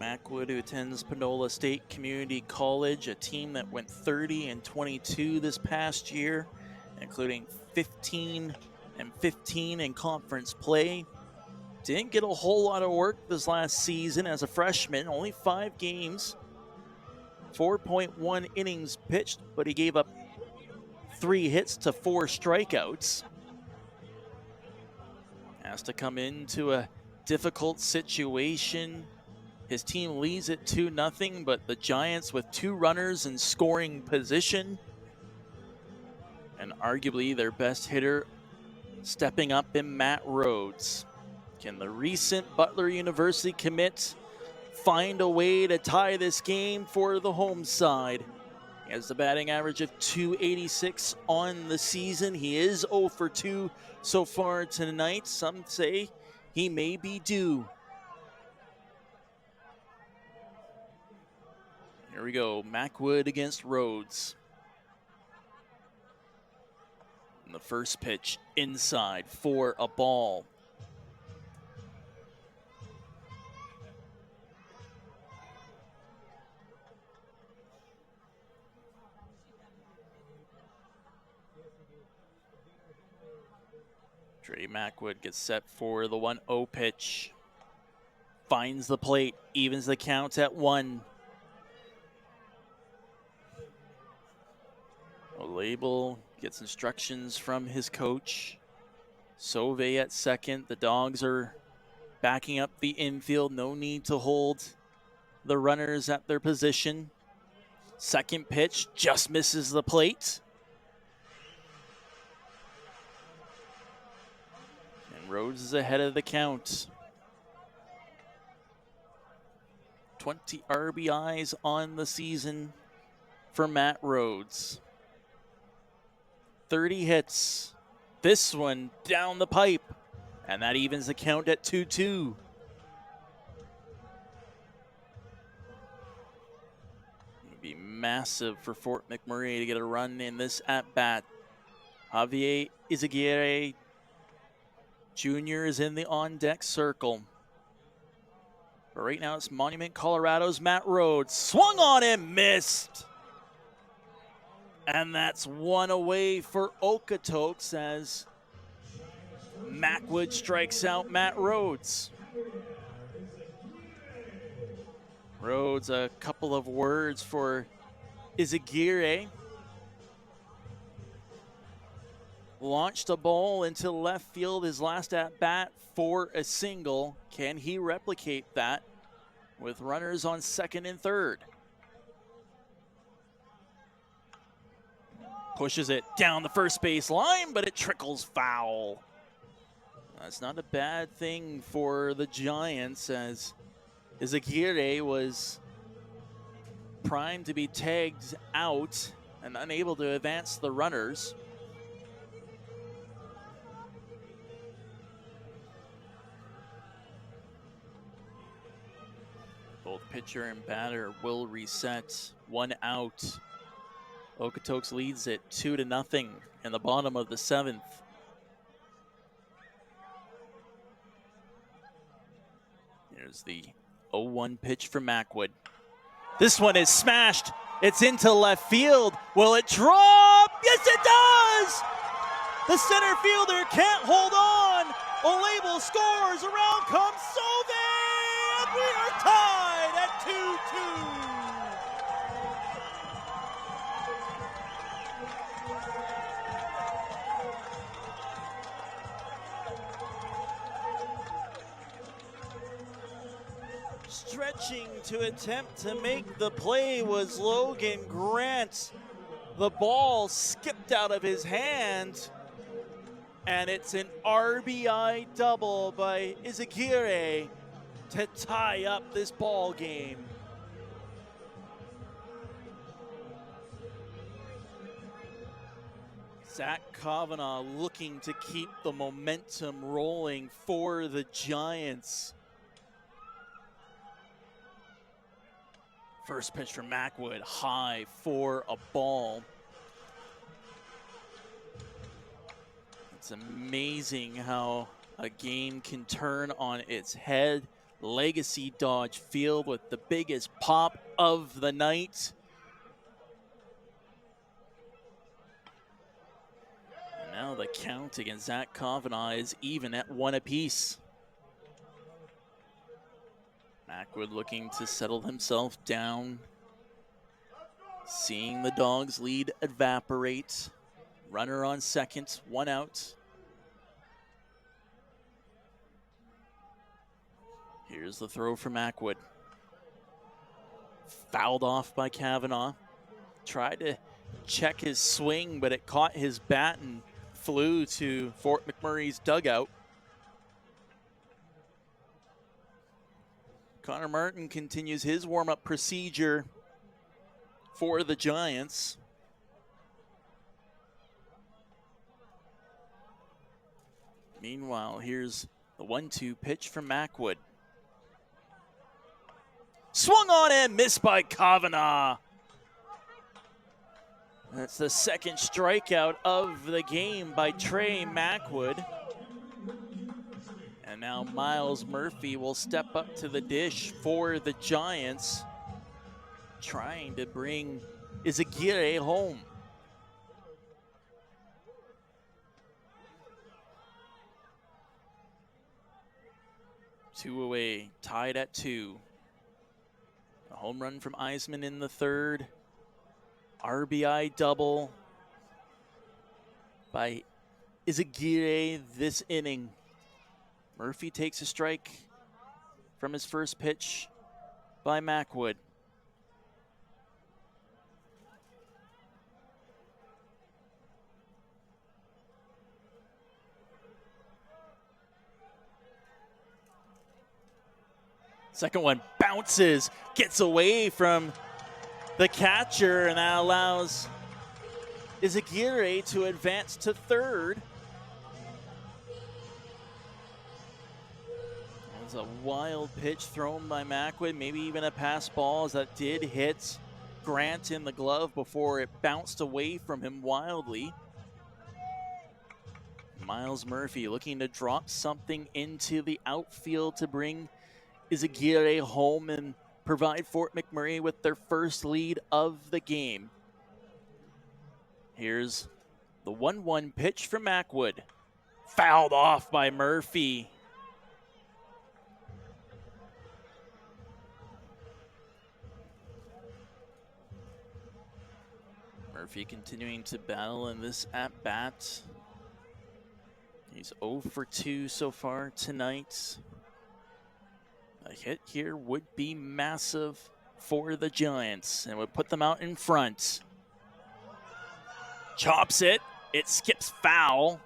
Mackwood, who attends Panola State Community College, a team that went 30-22 this past year, including 15-15 in conference play. Didn't get a whole lot of work this last season as a freshman, only 5 games, 4.1 innings pitched, but he gave up 3 hits to 4 strikeouts. Has to come into a difficult situation. His team leads it 2-0, but the Giants with 2 runners in scoring position. And arguably their best hitter stepping up in Matt Rhodes. Can the recent Butler University commit find a way to tie this game for the home side? He has the batting average of .286 on the season. He is 0 for 2 so far tonight. Some say he may be due. Here we go, Mackwood against Rhodes. And the first pitch inside for a ball. Trey Mackwood gets set for the 1-0 pitch. Finds the plate, evens the count at 1. Label gets instructions from his coach. Sauvé at second. The Dogs are backing up the infield. No need to hold the runners at their position. Second pitch just misses the plate. And Rhodes is ahead of the count. 20 RBIs on the season for Matt Rhodes. 30 hits. This one down the pipe. And that evens the count at 2-2. It would be massive for Fort McMurray to get a run in this at-bat. Javier Izaguirre Jr. is in the on-deck circle. But right now it's Monument, Colorado's Matt Rhodes. Swung on and missed. And that's one away for Okotoks as Mackwood strikes out Matt Rhodes. Rhodes, a couple of words for Izaguirre. Launched a ball into left field his last at-bat for a single. Can he replicate that with runners on second and third? Pushes it down the first base line, but it trickles foul. That's not a bad thing for the Giants, as Izaguirre was primed to be tagged out and unable to advance the runners. Both pitcher and batter will reset. 1 out. Okotoks leads it 2-0 in the bottom of the 7th. Here's the 0-1 pitch for Mackwood. This one is smashed. It's into left field. Will it drop? Yes, it does! The center fielder can't hold on. Olable scores. Around comes Sauvé, and we are tied at 2-2. Stretching to attempt to make the play was Logan Grant. The ball skipped out of his hand, and it's an RBI double by Izaguirre to tie up this ball game. Zach Kavanaugh looking to keep the momentum rolling for the Giants. First pitch from Mackwood, high for a ball. It's amazing how a game can turn on its head. Legacy Dodge Field with the biggest pop of the night. And now the count against Zach Kavanaugh is even at 1 apiece. Mackwood looking to settle himself down. Seeing the Dogs lead evaporate. Runner on second, 1 out. Here's the throw for Mackwood. Fouled off by Kavanaugh. Tried to check his swing, but it caught his bat and flew to Fort McMurray's dugout. Connor Martin continues his warm-up procedure for the Giants. Meanwhile, here's the 1-2 pitch from Mackwood. Swung on and missed by Kavanaugh. That's the second strikeout of the game by Trey Mackwood. And now Miles Murphy will step up to the dish for the Giants, trying to bring Izaguirre home. 2 away, tied at 2. A home run from Eisman in the third. RBI double by Izagirre this inning. Murphy takes a strike from his first pitch by Macwood. Second one bounces, gets away from the catcher, and that allows Izagirre to advance to third. That was a wild pitch thrown by Macwood, maybe even a pass ball, as that did hit Grant in the glove before it bounced away from him wildly. Miles Murphy looking to drop something into the outfield to bring Izagirre home and provide Fort McMurray with their first lead of the game. Here's the 1-1 pitch from Macwood. Fouled off by Murphy. Murphy continuing to battle in this at-bat. He's 0 for 2 so far tonight. A hit here would be massive for the Giants and would put them out in front. Chops it. It skips foul.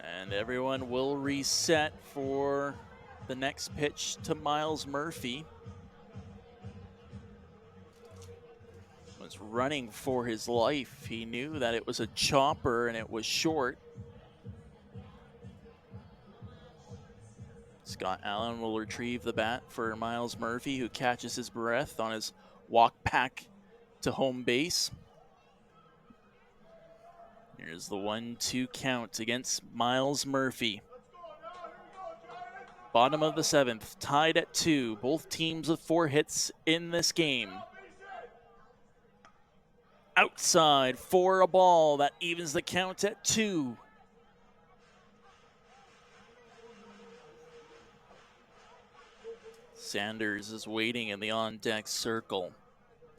And everyone will reset for the next pitch to Miles Murphy. Was running for his life. He knew that it was a chopper and it was short. Scott Allen will retrieve the bat for Miles Murphy, who catches his breath on his walk back to home base. Here's the 1-2 count against Miles Murphy. Bottom of the 7th, tied at 2. Both teams with 4 hits in this game. Outside for a ball that evens the count at 2. Sanders is waiting in the on-deck circle,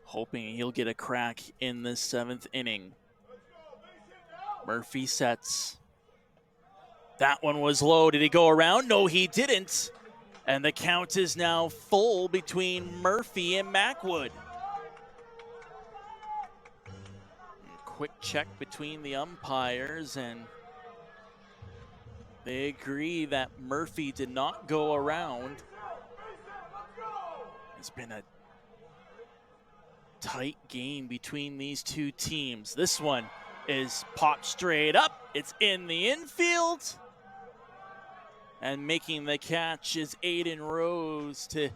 hoping he'll get a crack in this 7th inning. Murphy sets. That one was low. Did he go around? No, he didn't. And the count is now full between Murphy and Macwood. Quick check between the umpires, and they agree that Murphy did not go around. It's been a tight game between these two teams. This one is popped straight up. It's in the infield. And making the catch is Aiden Rose to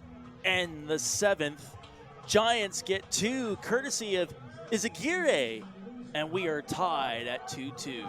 end the 7th. Giants get 2 courtesy of Izagirre. And we are tied at 2-2.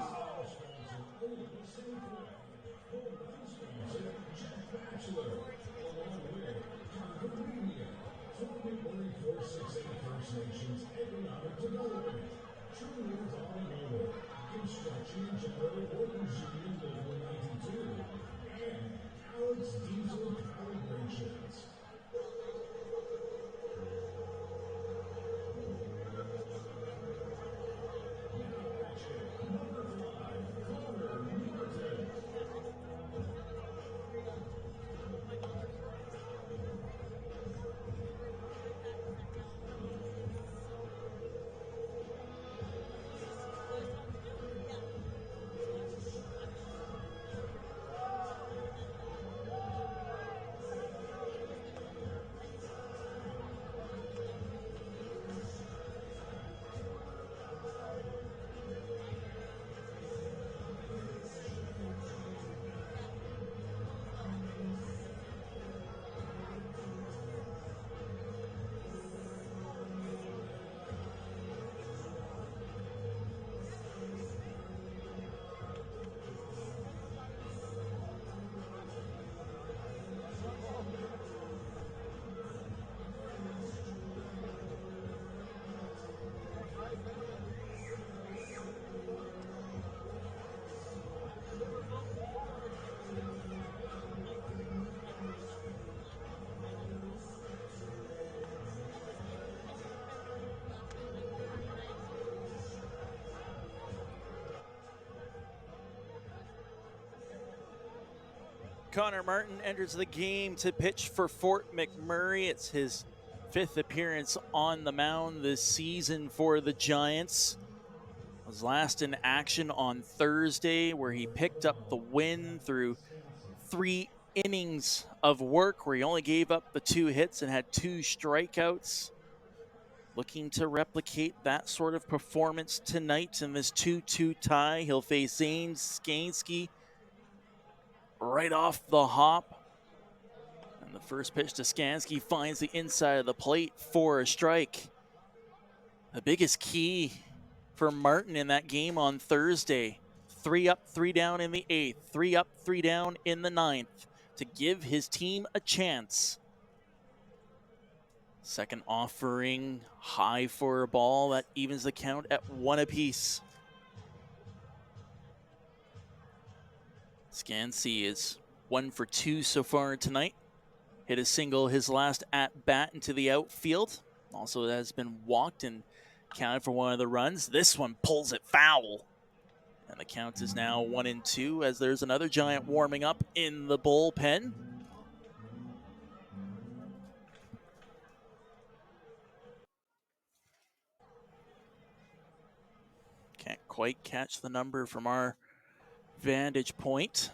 Connor Martin enters the game to pitch for Fort McMurray. It's his 5th appearance on the mound this season for the Giants. Was last in action on Thursday, where he picked up the win through 3 innings of work, where he only gave up the 2 hits and had 2 strikeouts. Looking to replicate that sort of performance tonight in this 2-2 tie. He'll face Zane Skansky right off the hop. And the first pitch to Skansky finds the inside of the plate for a strike. The biggest key for Martin in that game on Thursday: 3 up, 3 down in the 8th, 3 up, 3 down in the 9th to give his team a chance. Second offering high for a ball that evens the count at 1 apiece. Skansky is 1 for 2 so far tonight. Hit a single his last at bat into the outfield. Also has been walked and counted for 1 of the runs. This one pulls it foul. And the count is now 1-2 as there's another Giant warming up in the bullpen. Can't quite catch the number from our vantage point.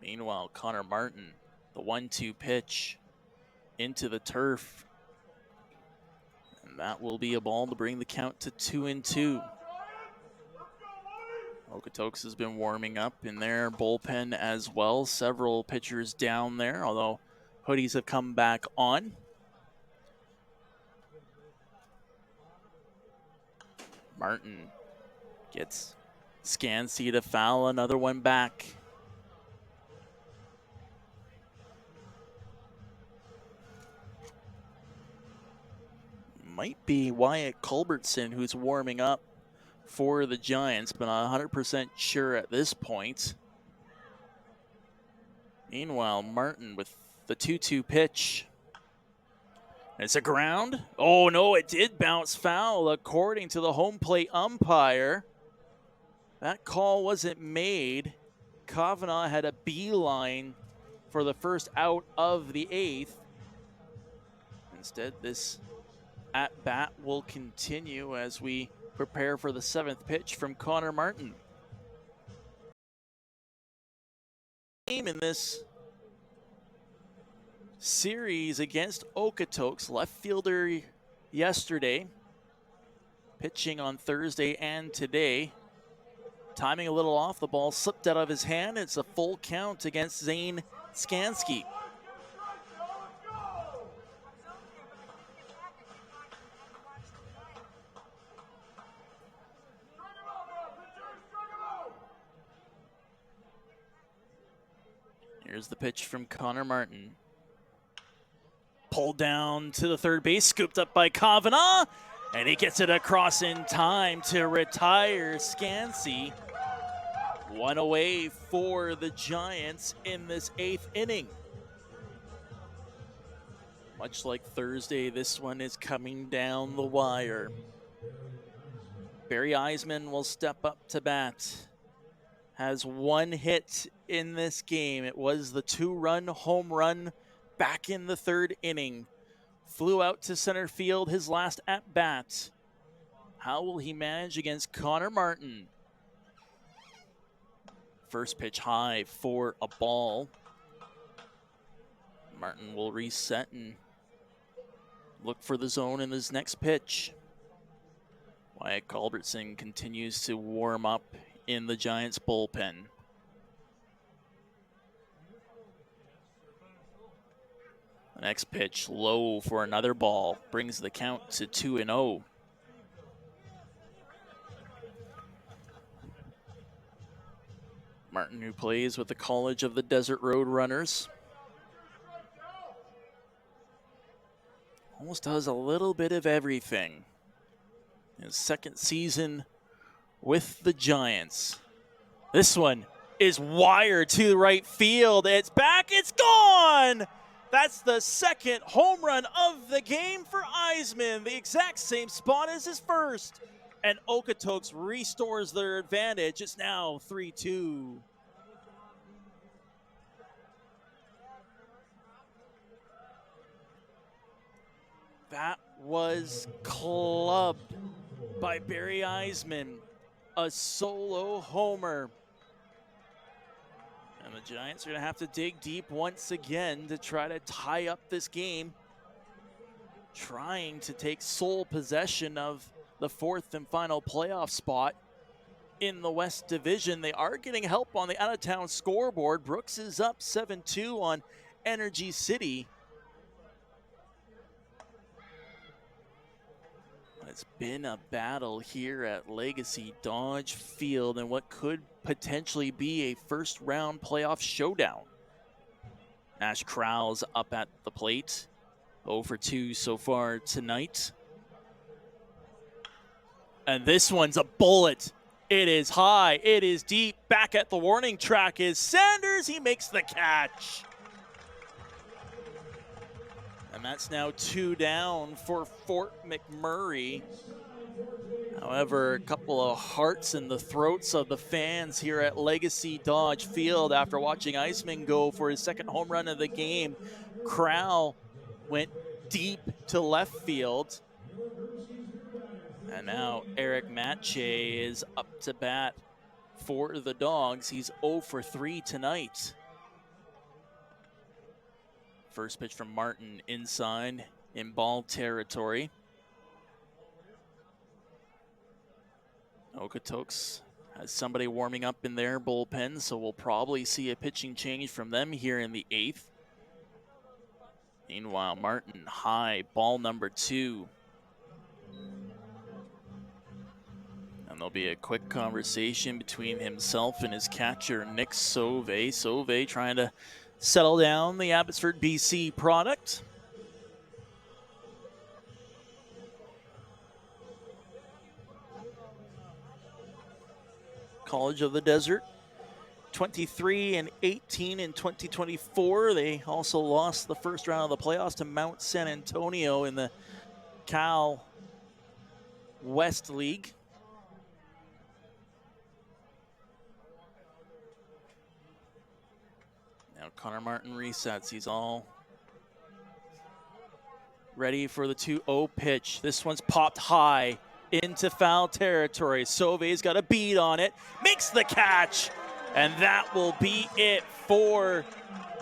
Meanwhile, Connor Martin, the 1-2 pitch into the turf. And that will be a ball to bring the count to 2-2. Okotoks has been warming up in their bullpen as well. Several pitchers down there, although hoodies have come back on. Martin gets Skansky to foul, another one back. Might be Wyatt Culbertson who's warming up for the Giants, but not 100% sure at this point. Meanwhile, Martin with the 2-2 pitch. It's a ground. Oh no, it did bounce foul according to the home plate umpire. That call wasn't made. Kavanaugh had a beeline for the first out of the 8th. Instead, this at-bat will continue as we prepare for the 7th pitch from Connor Martin. Game in this series against Okotoks, left fielder yesterday, pitching on Thursday and today. Timing a little off, the ball slipped out of his hand. It's a full count against Zane Skansky. Here's the pitch from Connor Martin. Pulled down to the third base, scooped up by Kavanaugh, and he gets it across in time to retire Skansky. 1 away for the Giants in this 8th inning. Much like Thursday, this one is coming down the wire. Barry Eisman will step up to bat. Has 1 hit in this game. It was the 2-run home run back in the 3rd inning. Flew out to center field his last at-bat. How will he manage against Connor Martin? First pitch high for a ball. Martin will reset and look for the zone in his next pitch. Wyatt Culbertson continues to warm up in the Giants bullpen. The next pitch low for another ball, brings the count to 2-0. Martin, who plays with the College of the Desert Road Runners, almost does a little bit of everything. His 2nd season with the Giants. This one is wired to right field. It's back, it's gone! That's the 2nd home run of the game for Eisman. The exact same spot as his first. And Okotoks restores their advantage. It's now 3-2. That was clubbed by Barry Eisman. A solo homer. And the Giants are going to have to dig deep once again to try to tie up this game. Trying to take sole possession of the fourth and final playoff spot in the West Division. They are getting help on the out-of-town scoreboard. Brooks is up 7-2 on Energy City. It's been a battle here at Legacy Dodge Field and what could potentially be a first-round playoff showdown. Ash Krause up at the plate. 0 for 2 so far tonight. And this one's a bullet. It is high, it is deep. Back at the warning track is Sanders. He makes the catch. And that's now 2 down for Fort McMurray. However, a couple of hearts in the throats of the fans here at Legacy Dodge Field after watching Eisman go for his second home run of the game. Crowell went deep to left field. And now Eric Matche is up to bat for the Dogs. He's 0 for 3 tonight. First pitch from Martin inside in ball territory. Okotoks has somebody warming up in their bullpen, so we'll probably see a pitching change from them here in the 8th. Meanwhile, Martin high, ball number 2. And there'll be a quick conversation between himself and his catcher, Nick Sauvé. Sauvé trying to settle down the Abbotsford, BC product. College of the Desert, 23-18 in 2024. They also lost the first round of the playoffs to Mount San Antonio in the Cal West League. Now Connor Martin resets. He's all ready for the 2-0 pitch. This one's popped high into foul territory. Sauvé's got a bead on it, makes the catch, and that will be it for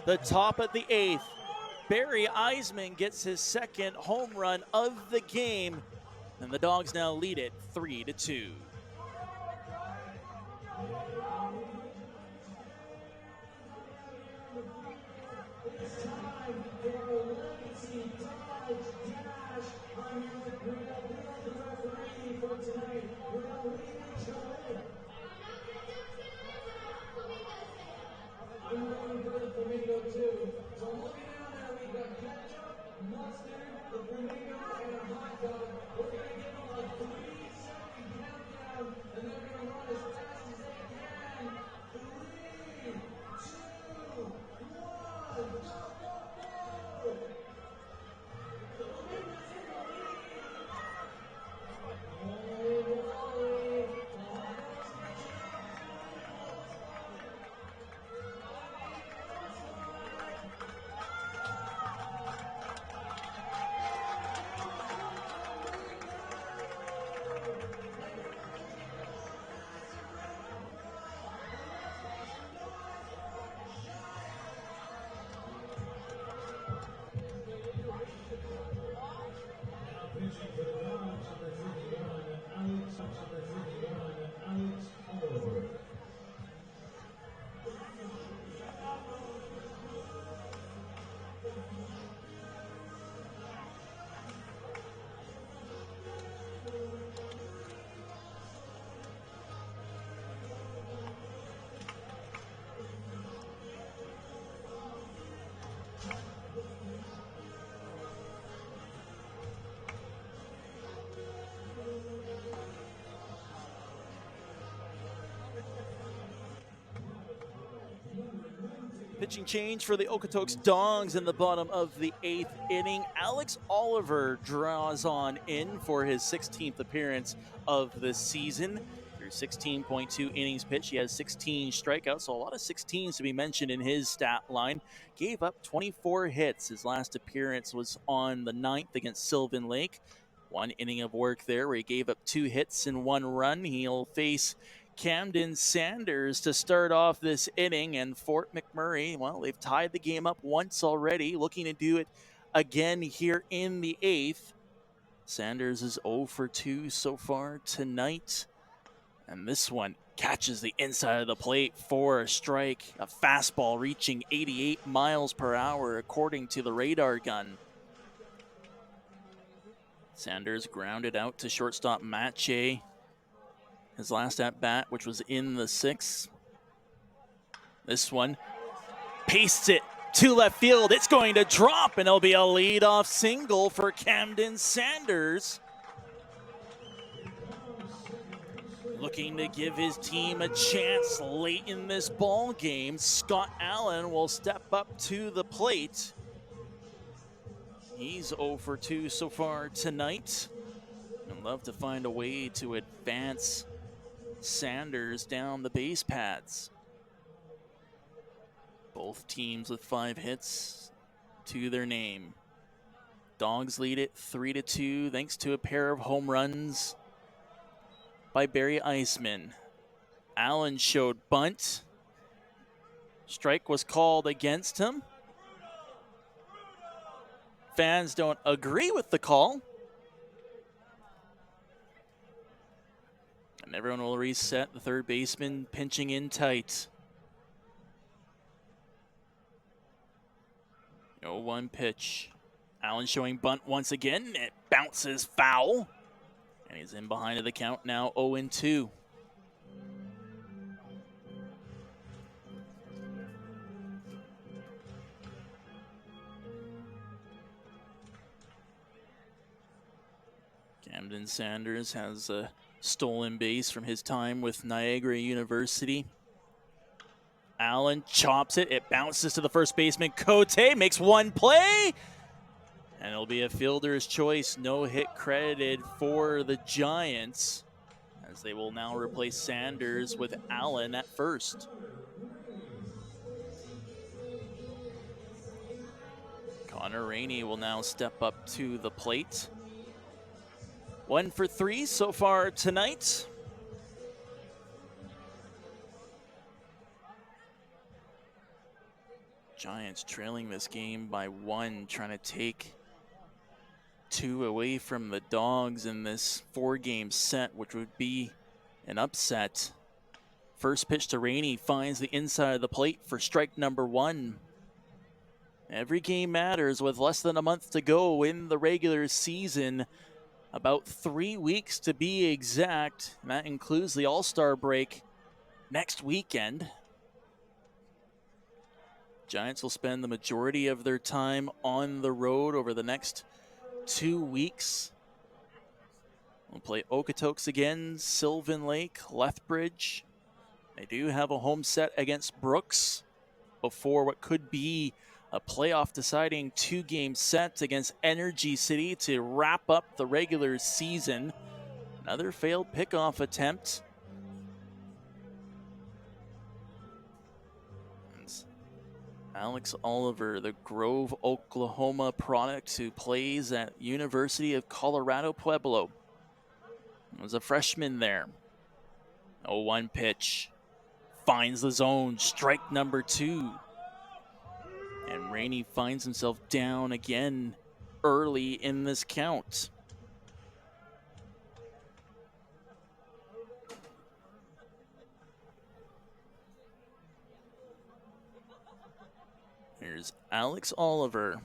the top of the 8th. Barry Eisman gets his second home run of the game, and the Dogs now lead it 3-2. Pitching change for the Okotoks Dawgs in the bottom of the 8th inning. Alex Oliver draws on in for his 16th appearance of the season. Through 16.2 innings pitched, he has 16 strikeouts, so a lot of 16s to be mentioned in his stat line. Gave up 24 hits. His last appearance was on the 9th against Sylvan Lake. 1 inning of work there where he gave up 2 hits and 1 run. He'll face Camden Sanders to start off this inning, and Fort McMurray, well, they've tied the game up once already, looking to do it again here in the 8th. Sanders is 0 for 2 so far tonight, and this one catches the inside of the plate for a strike. A fastball reaching 88 miles per hour according to the radar gun. Sanders grounded out to shortstop Matche. His last at-bat, which was in the 6th. This one pastes it to left field. It's going to drop, and it'll be a leadoff single for Camden Sanders. Looking to give his team a chance late in this ball game. Scott Allen will step up to the plate. He's 0 for 2 so far tonight. I'd love to find a way to advance Sanders down the base paths. Both teams with 5 hits to their name. Dawgs lead it 3-2 thanks to a pair of home runs by Barry Eisman. Allen showed bunt. Strike was called against him. Fans don't agree with the call. And everyone will reset. The third baseman pinching in tight. 0-1 pitch. Allen showing bunt once again. It bounces foul. And he's in behind of the count now, 0-2. Camden Sanders has a stolen base from his time with Niagara University. Allen chops it. It bounces to the first baseman. Cote makes one play. And it'll be a fielder's choice. No hit credited for the Giants, as they will now replace Sanders with Allen at first. Connor Rainey will now step up to the plate. 1 for 3 so far tonight. Giants trailing this game by 1, trying to take 2 away from the Dawgs in this 4-game set, which would be an upset. First pitch to Rainey finds the inside of the plate for strike number 1. Every game matters with less than a month to go in the regular season. About 3 weeks to be exact. And that includes the All-Star break next weekend. Giants will spend the majority of their time on the road over the next 2 weeks. We'll play Okotoks again, Sylvan Lake, Lethbridge. They do have a home set against Brooks before what could be a playoff deciding 2-game set against Energy City to wrap up the regular season. Another failed pickoff attempt. Alex Oliver, the Grove, Oklahoma product who plays at University of Colorado Pueblo. Was a freshman there. 0-1 pitch. Finds the zone. Strike number 2. And Rainey finds himself down again early in this count. Here's Alex Oliver.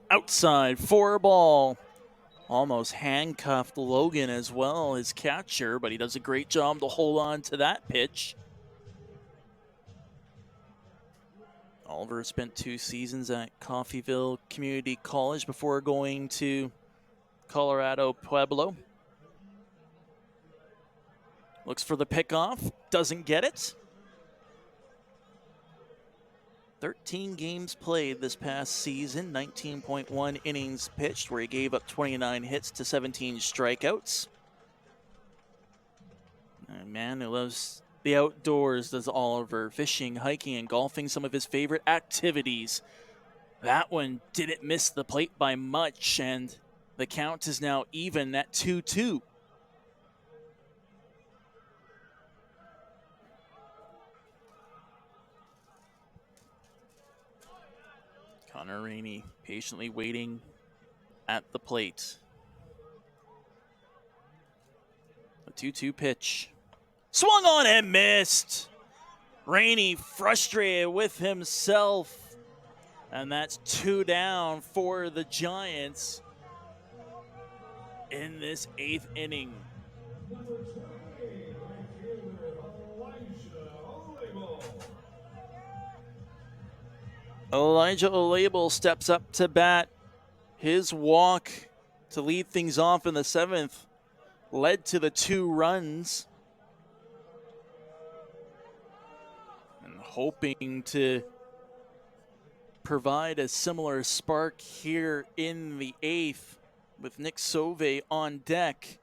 Outside for ball. Almost handcuffed Logan as well, his catcher, but he does a great job to hold on to that pitch. Oliver spent 2 seasons at Coffeyville Community College before going to Colorado Pueblo. Looks for the pickoff, doesn't get it. 13 games played this past season, 19.1 innings pitched, where he gave up 29 hits to 17 strikeouts. A man who loves the outdoors does Oliver. Fishing, hiking, and golfing, some of his favorite activities. That one didn't miss the plate by much, and the count is now even at 2-2. Connor Rainey patiently waiting at the plate. A 2-2 pitch. Swung on and missed. Rainey frustrated with himself. And that's 2 down for the Giants in this 8th inning. Elijah Olable steps up to bat. His walk to lead things off in the 7th led to the 2 runs. And hoping to provide a similar spark here in the 8th with Nick Sauvé on deck.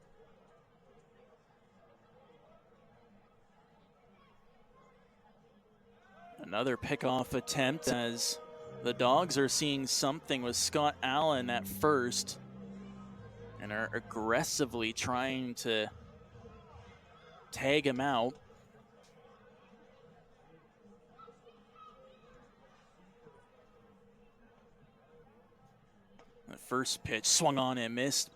Another pickoff attempt as the Dawgs are seeing something with Scott Allen at first and are aggressively trying to tag him out. The first pitch swung on and missed.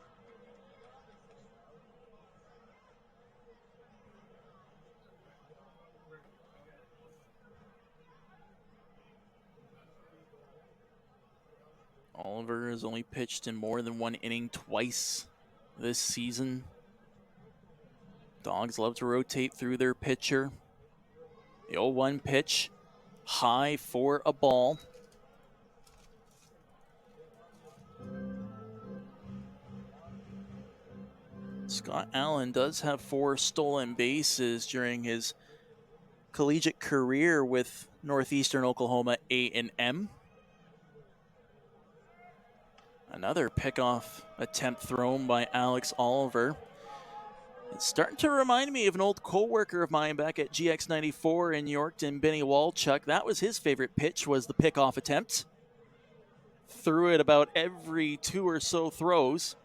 Oliver has only pitched in more than 1 inning twice this season. Dawgs love to rotate through their pitcher. The 0-1 pitch, high for a ball. Scott Allen does have 4 stolen bases during his collegiate career with Northeastern Oklahoma A&M. Another pickoff attempt thrown by Alex Oliver. It's starting to remind me of an old co-worker of mine back at GX94 in Yorkton, Benny Walchuk. That was his favorite pitch, was the pickoff attempt. Threw it about every 2 or so throws.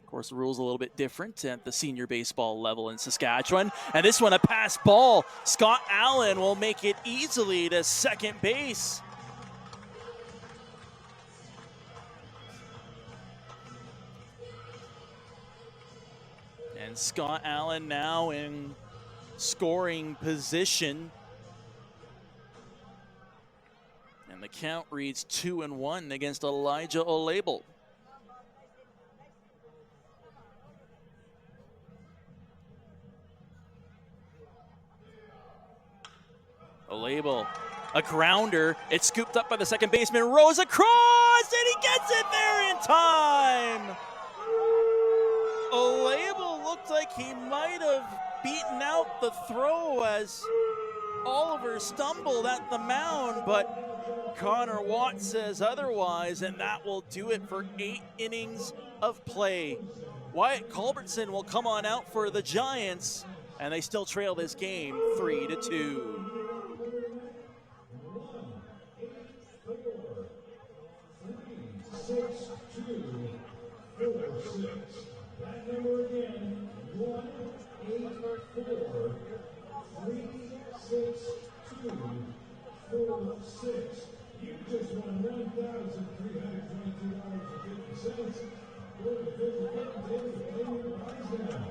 Of course, the rule's a little bit different at the senior baseball level in Saskatchewan. And this one, a pass ball. Scott Allen will make it easily to second base. And Scott Allen now in scoring position. And the count reads 2-1 against Elijah Olable. Olable, a grounder. It's scooped up by the second baseman. Rose across, and he gets it there in time. Olable looked like he might have beaten out the throw as Oliver stumbled at the mound, but Connor Watt says otherwise, and that will do it for 8 innings of play. Wyatt Culbertson will come on out for the Giants, and they still trail this game 3-2. That number again, 1-844-362-46. You just won $1,322.50. Go to the Daily Prize now.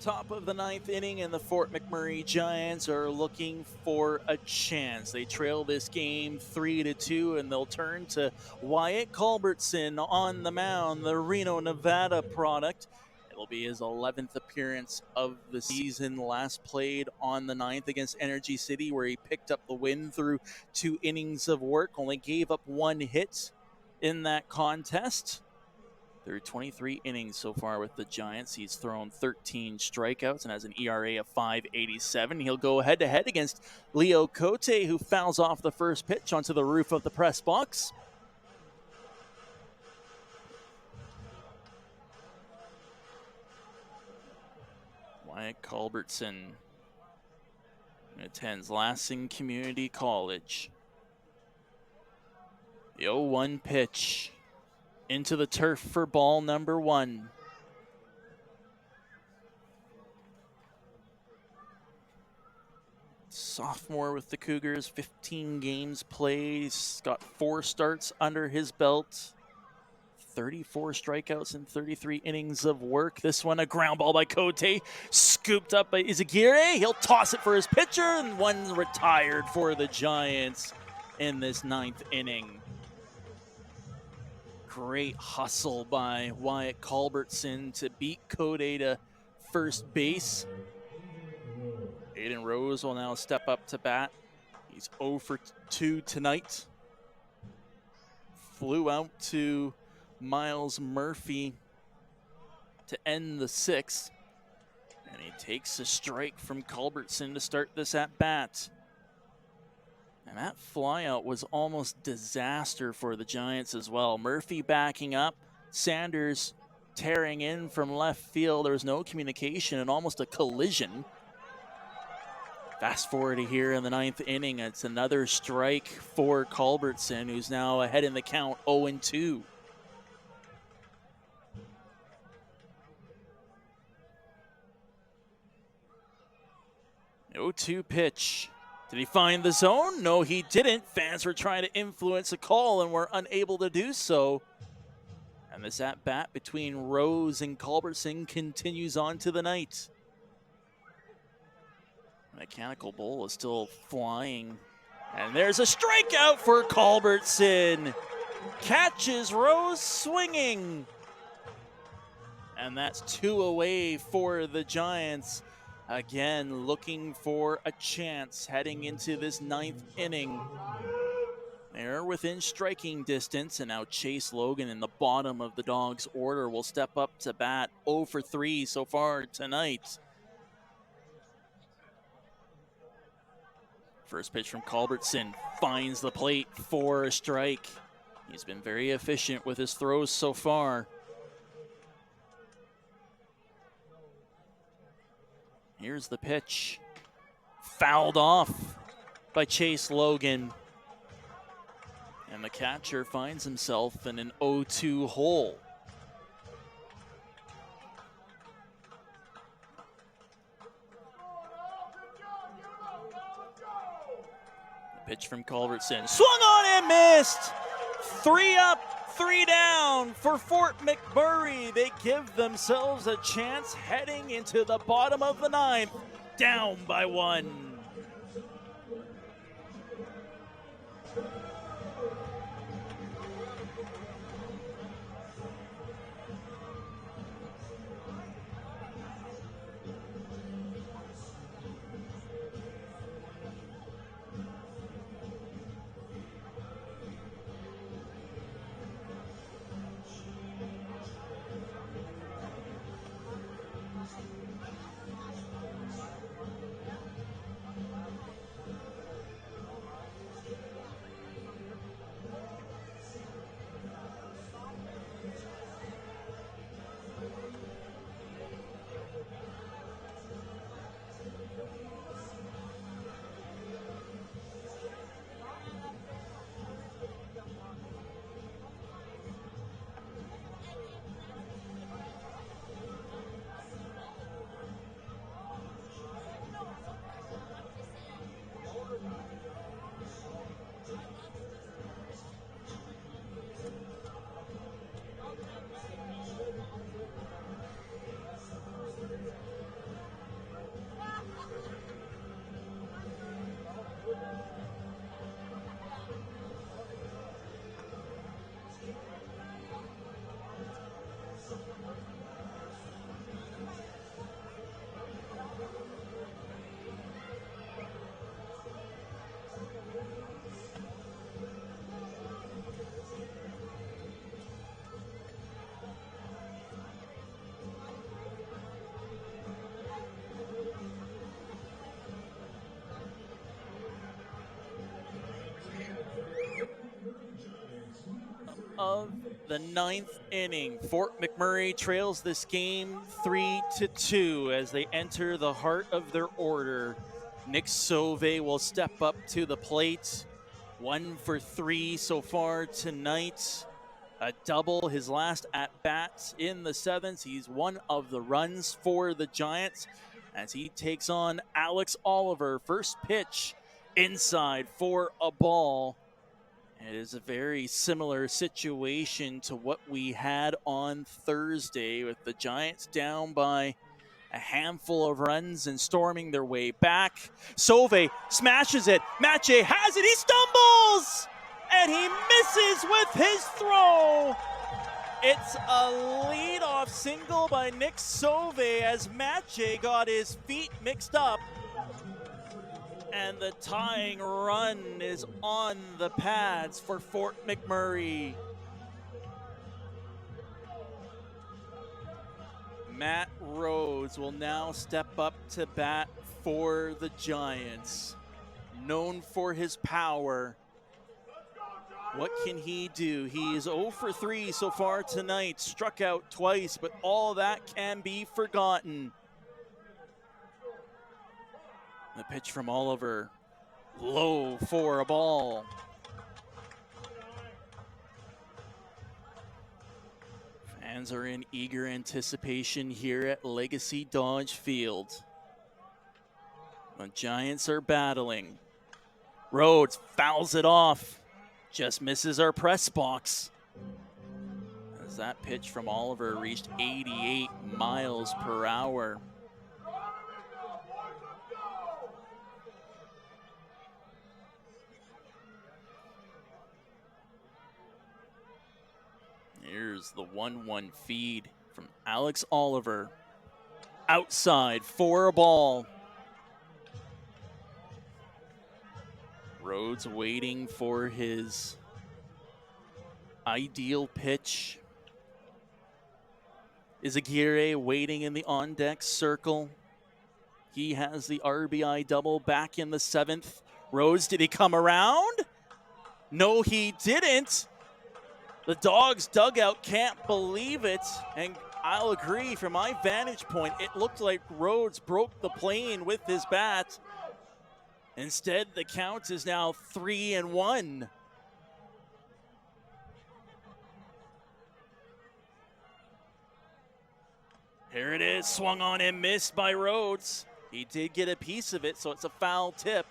Top of the 9th inning, and the Fort McMurray Giants are looking for a chance. They trail this game 3-2, and they'll turn to Wyatt Culbertson on the mound, the Reno, Nevada product. It'll be his 11th appearance of the season, last played on the 9th against Energy City, where he picked up the win through 2 innings of work, only gave up 1 hit in that contest. Through 23 innings so far with the Giants, he's thrown 13 strikeouts and has an ERA of 5.87. He'll go head-to-head against Leo Cote, who fouls off the first pitch onto the roof of the press box. Wyatt Culbertson attends Lansing Community College. The 0-1 pitch. Into the turf for ball number 1. Sophomore with the Cougars, 15 games played. He's got 4 starts under his belt. 34 strikeouts in 33 innings of work. This one, a ground ball by Cote, scooped up by Izagirre. He'll toss it for his pitcher, and one retired for the Giants in this 9th inning. Great hustle by Wyatt Culbertson to beat Cote to first base. Aiden Rose will now step up to bat. He's 0 for 2 tonight. Flew out to Miles Murphy to end the 6th. And he takes a strike from Culbertson to start this at bat. And that flyout was almost disaster for the Giants as well. Murphy backing up, Sanders tearing in from left field. There was no communication and almost a collision. Fast forward to here in the 9th inning, it's another strike for Culbertson, who's now ahead in the count, 0-2. No 2 pitch. Did he find the zone? No, he didn't. Fans were trying to influence a call and were unable to do so. And this at-bat between Rose and Culbertson continues on to the night. Mechanical Bull is still flying. And there's a strikeout for Culbertson. Catches Rose swinging. And that's 2 away for the Giants. Again, looking for a chance heading into this 9th inning. They're within striking distance, and now Chase Logan in the bottom of the Dawgs order will step up to bat. 0 for 3 so far tonight. First pitch from Culbertson finds the plate for a strike. He's been very efficient with his throws so far. Here's the pitch. Fouled off by Chase Logan. And the catcher finds himself in an 0-2 hole. The pitch from Culbertson. Swung on and missed! 3 up, 3 down for Fort McMurray. They give themselves a chance heading into the bottom of the 9th, down by 1. of the 9th inning. Fort McMurray trails this game 3-2 as they enter the heart of their order. Nick Sauvé will step up to the plate. 1 for 3 so far tonight. A double his last at-bat in the 7th. He's one of the runs for the Giants as he takes on Alex Oliver. First pitch inside for a ball. It is a very similar situation to what we had on Thursday with the Giants down by a handful of runs and storming their way back. Sauvé smashes it. Matche has it. He stumbles! And he misses with his throw. It's a leadoff single by Nick Sauvé as Matche got his feet mixed up. And the tying run is on the pads for Fort McMurray. Matt Rhodes will now step up to bat for the Giants. Known for his power. What can he do? He is 0 for 3 so far tonight. Struck out twice, but all that can be forgotten. The pitch from Oliver. Low for a ball. Fans are in eager anticipation here at Legacy Dodge Field. The Giants are battling. Rhodes fouls it off. Just misses our press box. As that pitch from Oliver reached 88 miles per hour. Here's the 1-1 feed from Alex Oliver. Outside for a ball. Rhodes waiting for his ideal pitch. Izaguirre waiting in the on-deck circle. He has the RBI double back in the 7th. Rhodes, did he come around? No, he didn't. The Dawgs dugout can't believe it, and I'll agree from my vantage point, it looked like Rhodes broke the plane with his bat. Instead, the count is now 3-1. Here it is, swung on and missed by Rhodes. He did get a piece of it, so it's a foul tip.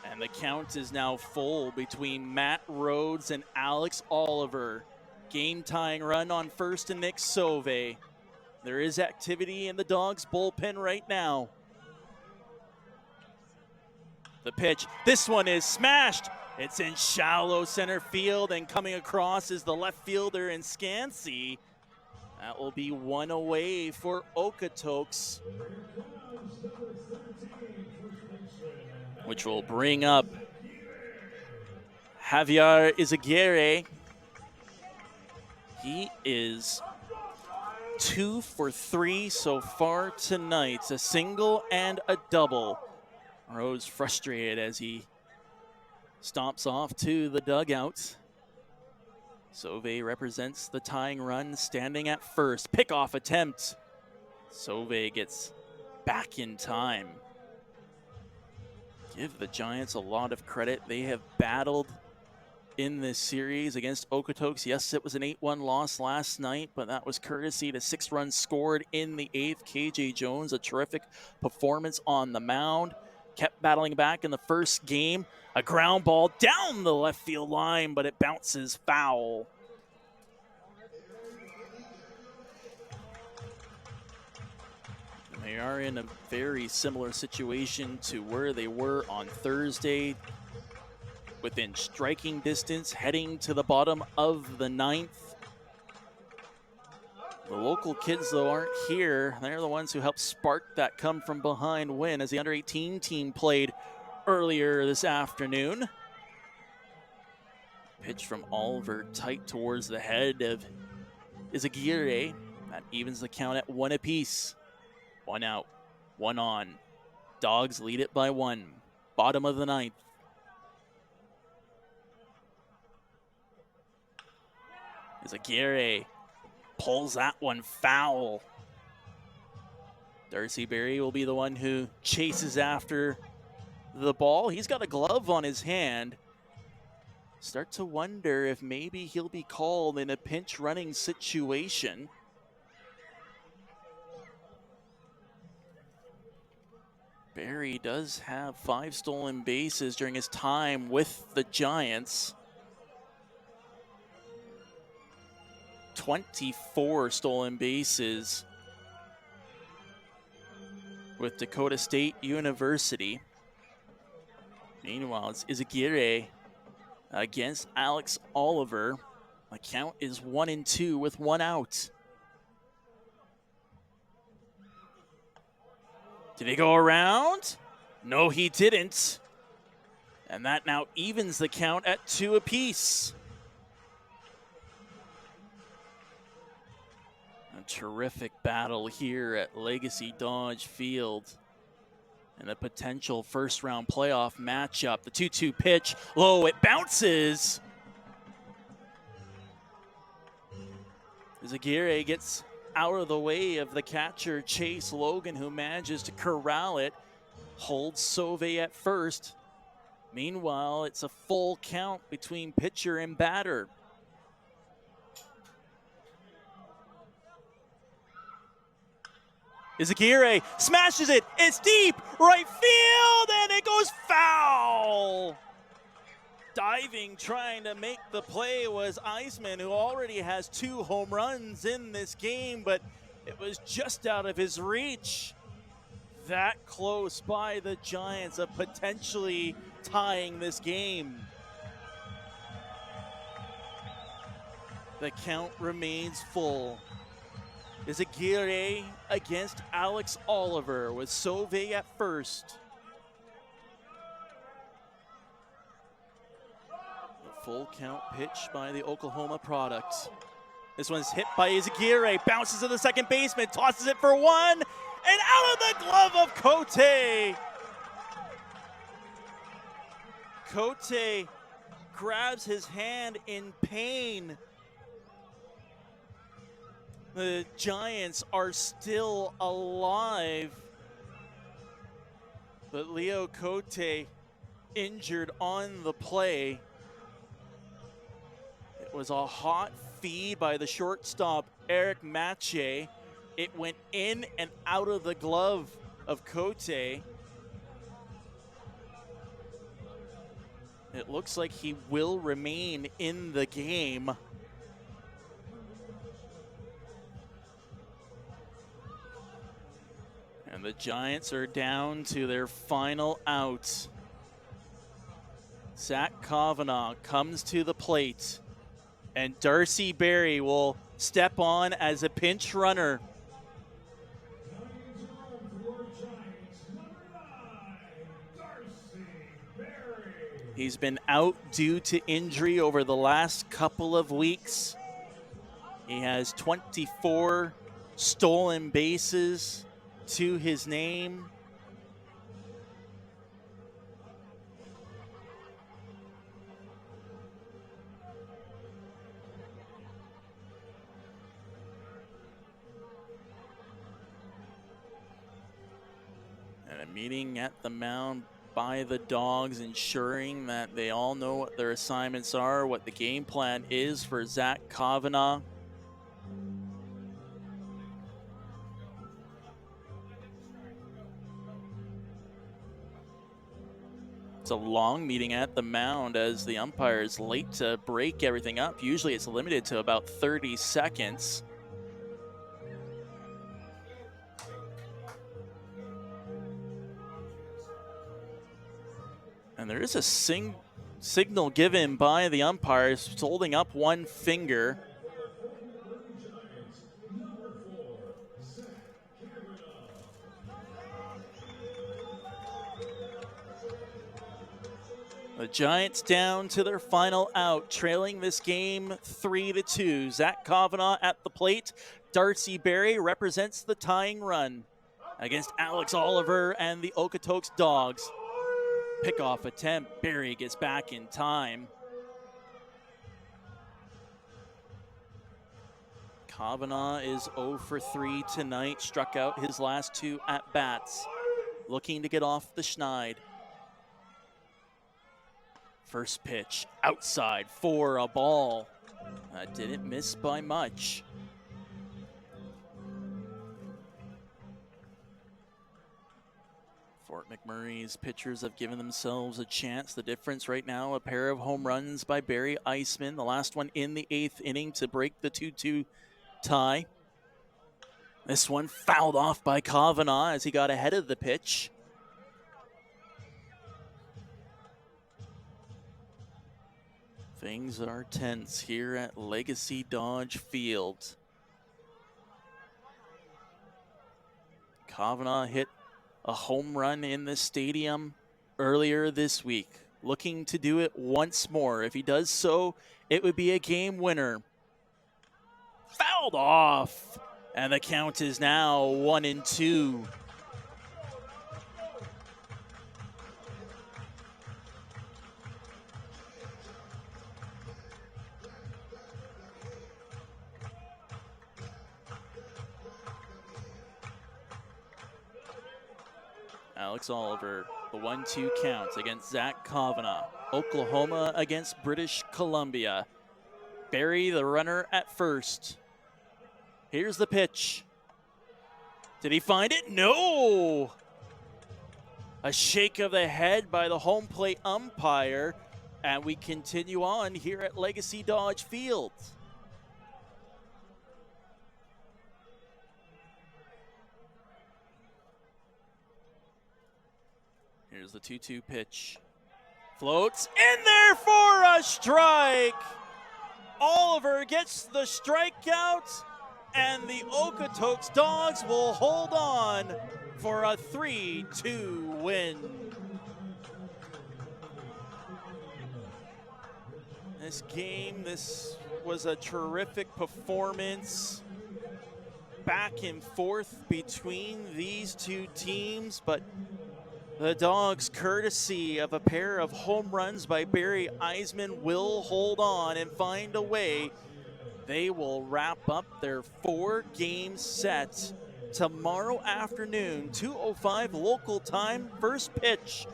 And the count is now full between Matt Rhodes and Alex Oliver. Game-tying run on first and Nick Sauvé. There is activity in the Dawgs bullpen right now. The pitch, this one is smashed. It's in shallow center field, and coming across is the left fielder in Scansey. That will be one away for Okotoks, which will bring up Javier Izaguirre. He is 2 for 3 so far tonight, a single and a double. Rhodes frustrated as he stomps off to the dugout. Sauvé represents the tying run, standing at first. Pickoff attempt. Sauvé gets back in time. Give the Giants a lot of credit. They have battled in this series against Okotoks. Yes, it was an 8-1 loss last night, but that was courtesy to 6 runs scored in the 8th. KJ Jones, a terrific performance on the mound. Kept battling back in the first game. A ground ball down the left field line, but it bounces foul. They are in a very similar situation to where they were on Thursday. Within striking distance, heading to the bottom of the 9th. The local kids, though, aren't here. They're the ones who helped spark that come-from-behind win as the under-18 team played earlier this afternoon. Pitch from Oliver tight towards the head of Izaguirre. That evens the count at 1 apiece. 1 out, 1 on. Dawgs lead it by 1. Bottom of the 9th. As Aguirre pulls that one foul. Darcy Berry will be the one who chases after the ball. He's got a glove on his hand. Start to wonder if maybe he'll be called in a pinch running situation. Berry does have 5 stolen bases during his time with the Giants. 24 stolen bases with Dakota State University. Meanwhile, it's Izaguirre against Alex Oliver. The count is 1-2 with 1 out. Did he go around? No, he didn't. And that now evens the count at 2 apiece. A terrific battle here at Legacy Dodge Field. And a potential first-round playoff matchup. The 2-2 pitch, low, it bounces. Aguirre gets out of the way of the catcher, Chase Logan, who manages to corral it. Holds Sauvé at first. Meanwhile, it's a full count between pitcher and batter. Aguirre smashes it. It's deep, right field, and it goes foul. Diving, trying to make the play was Eisman, who already has 2 home runs in this game, but it was just out of his reach. That close by the Giants of potentially tying this game. The count remains full. Aguirre against Alex Oliver with Sauvé at first. A full count pitch by the Oklahoma product. This one's hit by Aguirre, bounces to the second baseman, tosses it for 1, and out of the glove of Cote. Cote grabs his hand in pain. The Giants are still alive, but Leo Cote injured on the play. It was a hot feed by the shortstop, Eric Mache. It went in and out of the glove of Cote. It looks like he will remain in the game. And the Giants are down to their final out. Zach Kavanaugh comes to the plate, and Darcy Berry will step on as a pinch runner. He's been out due to injury over the last couple of weeks. He has 24 stolen bases to his name. And a meeting at the mound by the Dawgs, ensuring that they all know what their assignments are, what the game plan is for Zach Kavanaugh. It's a long meeting at the mound as the umpire is late to break everything up. Usually it's limited to about 30 seconds. And there is a signal given by the umpires, holding up one finger. The Giants down to their final out, trailing this game 3-2. Zach Kavanaugh at the plate. Darcy Berry represents the tying run against Alex Oliver and the Okotoks Dawgs. Pickoff attempt. Berry gets back in time. Kavanaugh is 0 for 3 tonight, struck out his last 2 at-bats. Looking to get off the schneid. First pitch, outside for a ball. Didn't miss by much. Fort McMurray's pitchers have given themselves a chance. The difference right now, a pair of home runs by Barry Eisman. The last one in the 8th inning to break the 2-2 tie. This one fouled off by Kavanaugh as he got ahead of the pitch. Things are tense here at Legacy Dodge Field. Kavanaugh hit a home run in the stadium earlier this week. Looking to do it once more. If he does so, it would be a game winner. Fouled off. And the count is now 1-2. Alex Oliver, the 1-2 count against Zach Kavanaugh. Oklahoma against British Columbia. Barry, the runner at first. Here's the pitch. Did he find it? No! A shake of the head by the home plate umpire. And we continue on here at Legacy Dodge Field. Here's the 2-2 pitch. Floats in there for a strike. Oliver gets the strikeout, and the Okotoks Dawgs will hold on for a 3-2 win. This was a terrific performance. Back and forth between these two teams, but the Dawgs, courtesy of a pair of home runs by Barry Eisman, will hold on and find a way. They will wrap up their 4-game set tomorrow afternoon, 2:05 local time, first pitch.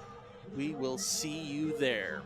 We will see you there.